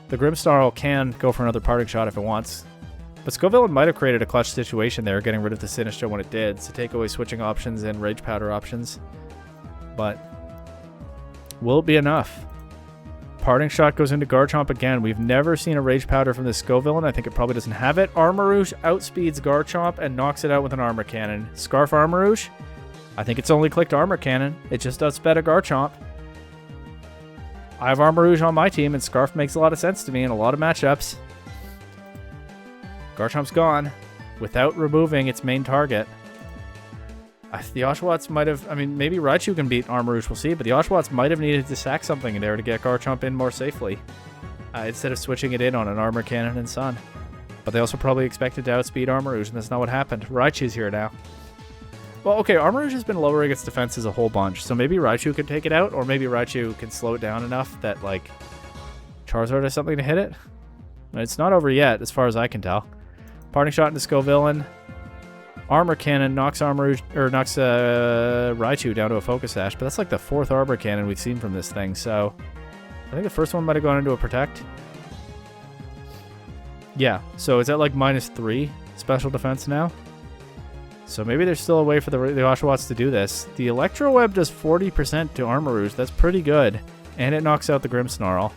the Grimmsnarl can go for another Parting Shot if it wants. But Scoville might have created a clutch situation there, getting rid of the Sinistra when it did, to take away switching options and Rage Powder options. But will it be enough? Parting Shot goes into Garchomp again. We've never seen a Rage Powder from this Scoville, and I think it probably doesn't have it. Armarouge outspeeds Garchomp and knocks it out with an Armor Cannon. Scarf Armarouge? I think it's only clicked Armor Cannon. It just outsped a Garchomp. I have Armarouge on my team, and Scarf makes a lot of sense to me in a lot of matchups. Garchomp's gone without removing its main target. The Oshawotts might have... I mean, maybe Raichu can beat Armarouge, we'll see, but the Oshawotts might have needed to sack something in there to get Garchomp in more safely, instead of switching it in on an Armor Cannon and Sun. But they also probably expected to outspeed Armarouge, and that's not what happened. Raichu's here now. Well, okay, Armarouge has been lowering its defenses a whole bunch, so maybe Raichu could take it out, or maybe Raichu can slow it down enough that, like, Charizard has something to hit it. It's not over yet, as far as I can tell. Parting Shot into Scoville. Armor Cannon knocks Armarouge, or knocks Raichu down to a Focus Sash, but that's like the 4th Armor Cannon we've seen from this thing, so I think the first one might have gone into a Protect. Yeah, so it's at like -3 special defense now. So maybe there's still a way for the Oshawotts to do this. The Electro Web does 40% to Armarouge. That's pretty good. And it knocks out the Grimmsnarl.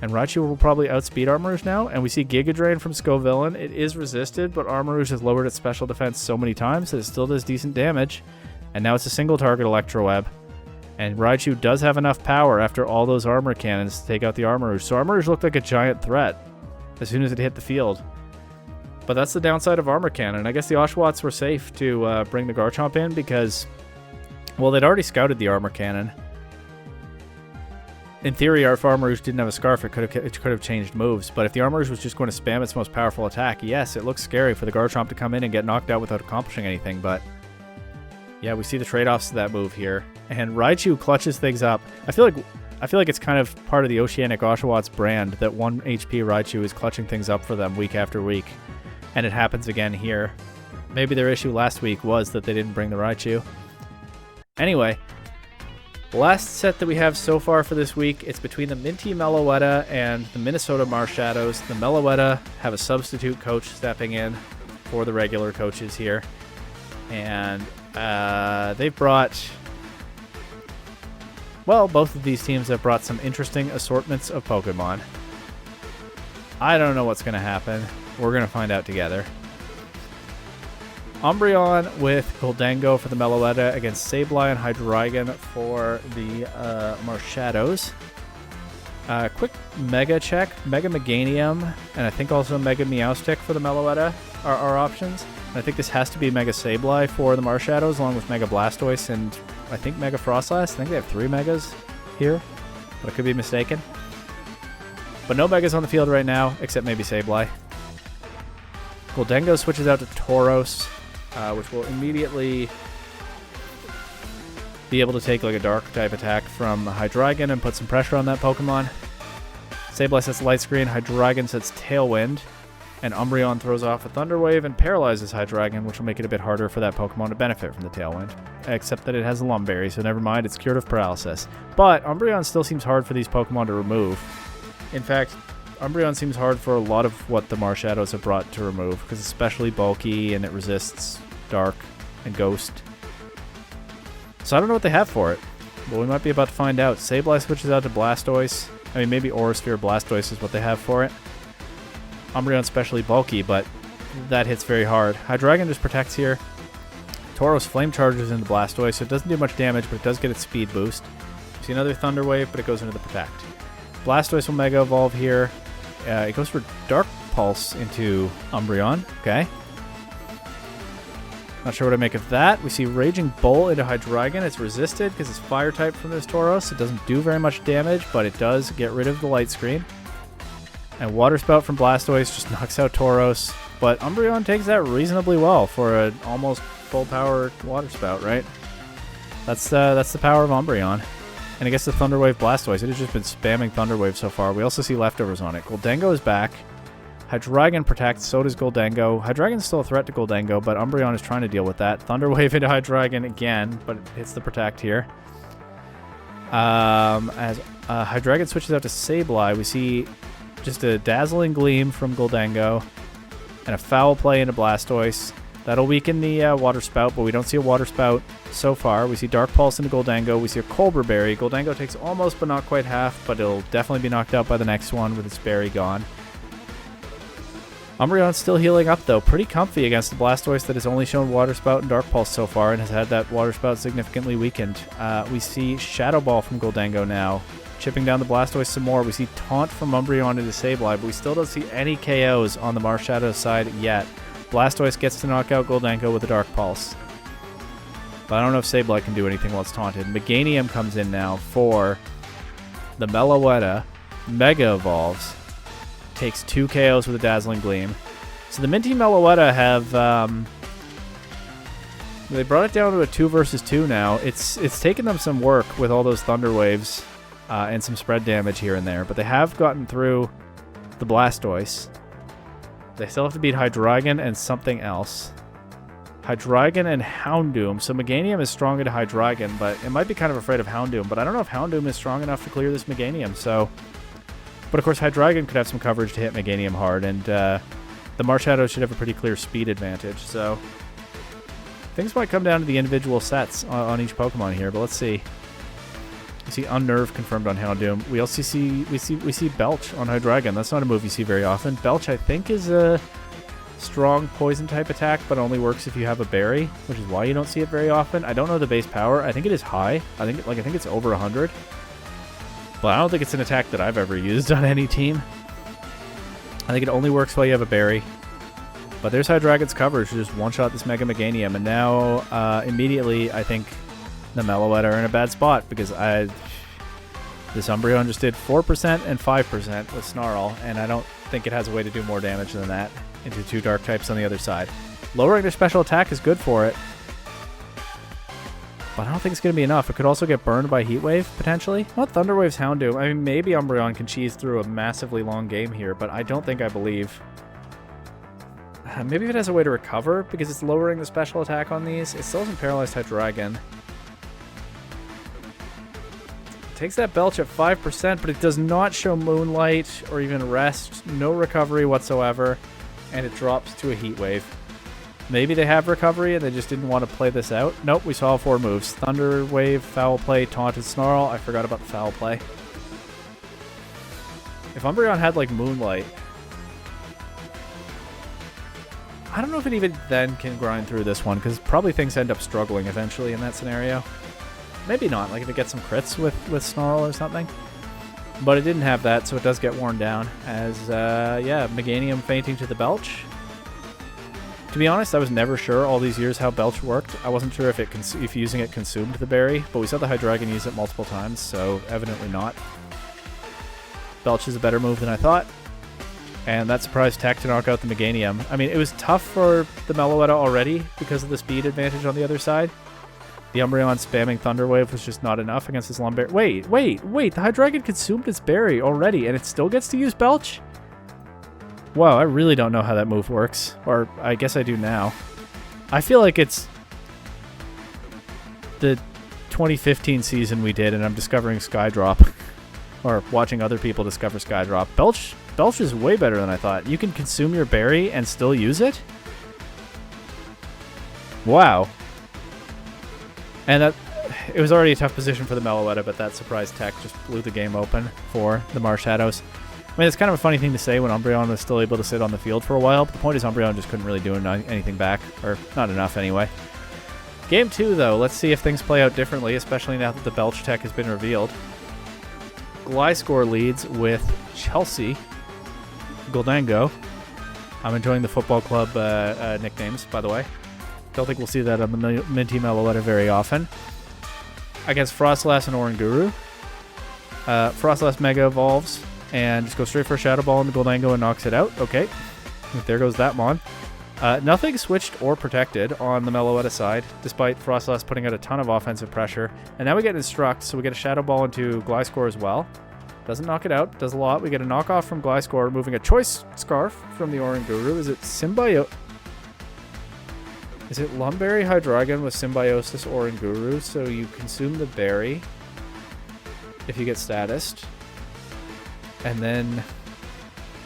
And Raichu will probably outspeed Armarouge now. And we see Giga Drain from Scoville. It is resisted, but Armarouge has lowered its special defense so many times that it still does decent damage. And now it's a single target Electro Web. And Raichu does have enough power after all those Armor Cannons to take out the Armarouge. So Armarouge looked like a giant threat as soon as it hit the field. But that's the downside of Armor Cannon. I guess the Oshawotts were safe to bring the Garchomp in because, well, they'd already scouted the Armor Cannon. In theory, if Armarouge didn't have a Scarf, it could have changed moves. But if the Armarouge was just going to spam its most powerful attack, yes, it looks scary for the Garchomp to come in and get knocked out without accomplishing anything. But yeah, we see the trade-offs to that move here. And Raichu clutches things up. I feel like it's kind of part of the Oceanic Oshawotts brand that 1 HP Raichu is clutching things up for them week after week. And it happens again here. Maybe their issue last week was that they didn't bring the Raichu. Anyway, last set that we have so far for this week, it's between the Minty Meloetta and the Minnesota Marshadows. The Meloetta have a substitute coach stepping in for the regular coaches here. And they've brought... Well, both of these teams have brought some interesting assortments of Pokemon. I don't know what's going to happen. We're going to find out together. Umbreon with Goldango for the Meloetta against Sableye and Hydreigon for the Marshadows. Quick Mega check. Mega Meganium and I think also Mega Meowstic for the Meloetta are options. And I think this has to be Mega Sableye for the Marshadows along with Mega Blastoise and I think Mega Frostlass. I think they have 3 Megas here, but I could be mistaken. But no Megas on the field right now except maybe Sableye. Goldango switches out to Tauros, which will immediately be able to take like a Dark type attack from Hydreigon and put some pressure on that Pokemon. Sableye sets Light Screen, Hydreigon sets Tailwind, and Umbreon throws off a Thunder Wave and paralyzes Hydreigon, which will make it a bit harder for that Pokemon to benefit from the Tailwind. Except that it has a Lumberry, so never mind, it's cured of paralysis. But Umbreon still seems hard for these Pokemon to remove. In fact, Umbreon seems hard for a lot of what the Marshadows have brought to remove, because it's especially bulky and it resists Dark and Ghost. So I don't know what they have for it, but we might be about to find out. Sableye switches out to Blastoise. I mean, maybe Aurasphere Blastoise is what they have for it. Umbreon's especially bulky, but that hits very hard. Hydreigon just protects here. Tauros Flame Charges into Blastoise, so it doesn't do much damage, but it does get its speed boost. See another Thunder Wave, but it goes into the Protect. Blastoise will Mega Evolve here. It goes for Dark Pulse into Umbreon. Okay. Not sure what I make of that. We see Raging Bull into Hydreigon. It's resisted because it's Fire type from this Tauros. It doesn't do very much damage, but it does get rid of the Light Screen. And Water Spout from Blastoise just knocks out Tauros. But Umbreon takes that reasonably well for an almost full power Water Spout, right? That's the power of Umbreon. And I guess the Thunder Wave Blastoise. It has just been spamming Thunder Wave so far. We also see leftovers on it. Goldengo is back. Hydreigon protects, so does Goldengo. Hydreigon's still a threat to Goldengo, but Umbreon is trying to deal with that. Thunder Wave into Hydreigon again, but it hits the Protect here. As Hydreigon switches out to Sableye, we see just a Dazzling Gleam from Goldengo and a Foul Play into Blastoise. That'll weaken the Water Spout, but we don't see a Water Spout so far. We see Dark Pulse into Goldengo. We see a Colbur Berry. Goldengo takes almost but not quite half, but it'll definitely be knocked out by the next one with its berry gone. Umbreon's still healing up, though. Pretty comfy against the Blastoise that has only shown Water Spout and Dark Pulse so far and has had that Water Spout significantly weakened. We see Shadow Ball from Goldengo now, chipping down the Blastoise some more. We see Taunt from Umbreon into Sableye, but we still don't see any KOs on the Marshadows side yet. Blastoise gets to knock out Goldengo with a Dark Pulse. But I don't know if Sableye can do anything while it's taunted. Meganium comes in now for the Meloetta. Mega Evolves. Takes 2 KOs with a Dazzling Gleam. So the Minty Meloetta have... they brought it down to a 2 versus 2 now. It's taken them some work with all those Thunder Waves and some spread damage here and there. But they have gotten through the Blastoise. They still have to beat Hydreigon and something else. Hydreigon and Houndoom. So Meganium is strong into Hydreigon, but it might be kind of afraid of Houndoom. But I don't know if Houndoom is strong enough to clear this Meganium, so... But of course, Hydreigon could have some coverage to hit Meganium hard, and the Marshadow should have a pretty clear speed advantage, so... Things might come down to the individual sets on each Pokemon here, but let's see. We see Unnerve confirmed on Houndoom. We also see Belch on Hydreigon. That's not a move you see very often. Belch, I think, is a strong poison type attack, but only works if you have a berry, which is why you don't see it very often. I don't know the base power. I think it is high. I think it's over 100. But I don't think it's an attack that I've ever used on any team. I think it only works while you have a berry. But there's Hydreigon's coverage to just one-shot this Mega Meganium. And now, immediately, I think the Meloetta are in a bad spot. Because this Umbreon just did 4% and 5% with Snarl. And I don't think it has a way to do more damage than that into 2 Dark types on the other side. Lowering their special attack is good for it. But I don't think it's going to be enough. It could also get burned by Heat Wave, potentially. Well, Thunder Wave's Houndoom. I mean, maybe Umbreon can cheese through a massively long game here, but I don't think I believe. Maybe if it has a way to recover, because it's lowering the special attack on these. It still hasn't paralyzed Hydreigon. Takes that Belch at 5%, but it does not show Moonlight or even Rest. No recovery whatsoever, and it drops to a Heat Wave. Maybe they have recovery and they just didn't want to play this out. Nope, we saw 4 moves. Thunder Wave, Foul Play, Taunted Snarl. I forgot about the Foul Play. If Umbreon had, like, Moonlight... I don't know if it even then can grind through this one, because probably things end up struggling eventually in that scenario. Maybe not, like if it gets some crits with Snarl or something. But it didn't have that, so it does get worn down. As, yeah, Meganium fainting to the Belch. To be honest, I was never sure all these years how Belch worked. I wasn't sure if using it consumed the berry, but we saw the Hydreigon use it multiple times, so evidently not. Belch is a better move than I thought. And that surprised Tech to knock out the Meganium. I mean, it was tough for the Meloetta already because of the speed advantage on the other side. The Umbreon spamming Thunder Wave was just not enough against his Lumberry. Wait. The Hydreigon consumed its berry already, and it still gets to use Belch? Wow, I really don't know how that move works. Or, I guess I do now. I feel like it's the 2015 season we did, and I'm discovering Skydrop. Or watching other people discover Skydrop. Belch is way better than I thought. You can consume your berry and still use it? Wow. And it was already a tough position for the Meloetta, but that surprise tech just blew the game open for the Marshadows. I mean, it's kind of a funny thing to say when Umbreon was still able to sit on the field for a while, but the point is Umbreon just couldn't really do anything back, or not enough anyway. Game 2, though, let's see if things play out differently, especially now that the Belch tech has been revealed. Gliscor leads with Chelsea. Goldango. I'm enjoying the football club nicknames, by the way. Don't think we'll see that on the Minty Meloetta very often. Against Frostlass and Oranguru. Frostlass Mega Evolves and just goes straight for a Shadow Ball into Goldango and knocks it out. Okay. There goes that Mon. Nothing switched or protected on the Meloetta side, despite Frostlass putting out a ton of offensive pressure. And now we get Instruct, so we get a Shadow Ball into Gliscor as well. Doesn't knock it out, does a lot. We get a knockoff from Gliscor, removing a Choice Scarf from the Oranguru. Is it Is it Lumberry Hydreigon with Symbiosis Oranguru, so you consume the berry if you get statused. And then,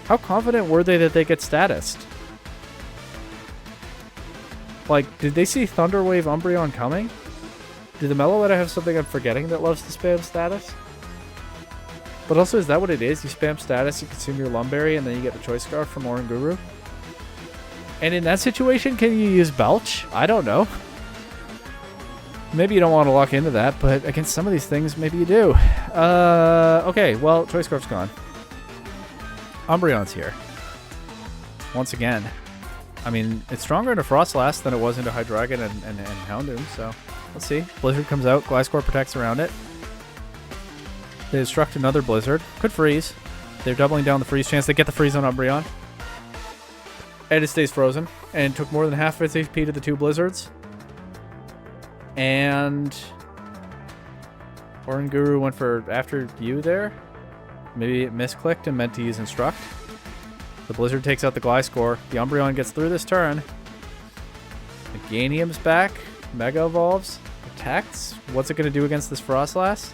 how confident were they that they get statused? Like, did they see Thunder Wave Umbreon coming? Did the Meloetta have something I'm forgetting that loves to spam status? But also, is that what it is? You spam status, you consume your Lumberry, and then you get the Choice Scarf from Oranguru? And in that situation, can you use Belch? I don't know. Maybe you don't want to lock into that, but against some of these things, maybe you do. Okay, well, Choice Scarf's gone. Umbreon's here. Once again. I mean, it's stronger into Frostlass than it was into Hydreigon and Houndoom, so let's see. Blizzard comes out, Gliscor protects around it. They instruct another Blizzard. Could freeze. They're doubling down the freeze chance. They get the freeze on Umbreon. And it stays frozen. And took more than half of its HP to the two Blizzards. And Oranguru went for after you there. Maybe it misclicked and meant to use Instruct. The Blizzard takes out the Gliscor. The Umbreon gets through this turn. The Ganium's back. Mega Evolves. Protects. What's it going to do against this Frostlass?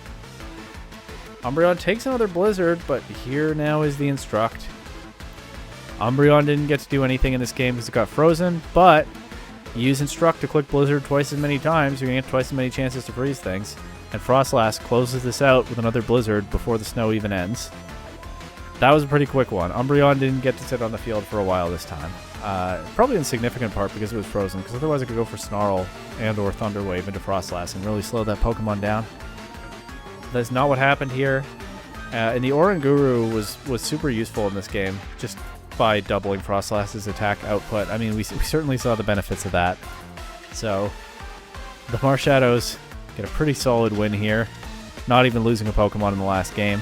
Umbreon takes another Blizzard, but here now is the Instruct. Umbreon didn't get to do anything in this game because it got frozen, but you use Instruct to click Blizzard twice as many times, you're going to get twice as many chances to freeze things. And Frostlass closes this out with another Blizzard before the snow even ends. That was a pretty quick one. Umbreon didn't get to sit on the field for a while this time. Probably in significant part because it was frozen, because otherwise it could go for Snarl and or Thunder Wave into Frostlass and really slow that Pokemon down. That's not what happened here. And the Oranguru was super useful in this game, just by doubling Frostlass's attack output. I mean, we certainly saw the benefits of that. So, the Marshadows get a pretty solid win here. Not even losing a Pokemon in the last game.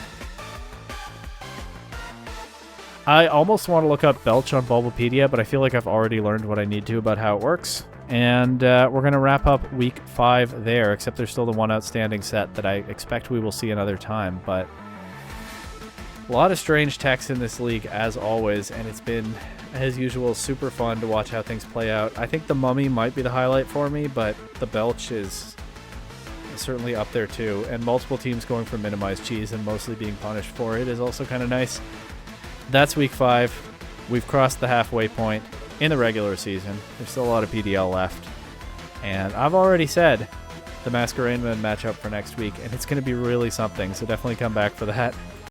I almost want to look up Belch on Bulbapedia, but I feel like I've already learned what I need to about how it works. And we're going to wrap up Week 5 there, except there's still the one outstanding set that I expect we will see another time. But a lot of strange techs in this league, as always, and it's been, as usual, super fun to watch how things play out. I think the Mummy might be the highlight for me, but the Belch is certainly up there too. And multiple teams going for minimized cheese and mostly being punished for it is also kind of nice. That's Week 5. We've crossed the halfway point in the regular season. There's still a lot of PDL left. And I've already said the Masquerainmen matchup for next week, and it's going to be really something, so definitely come back for that.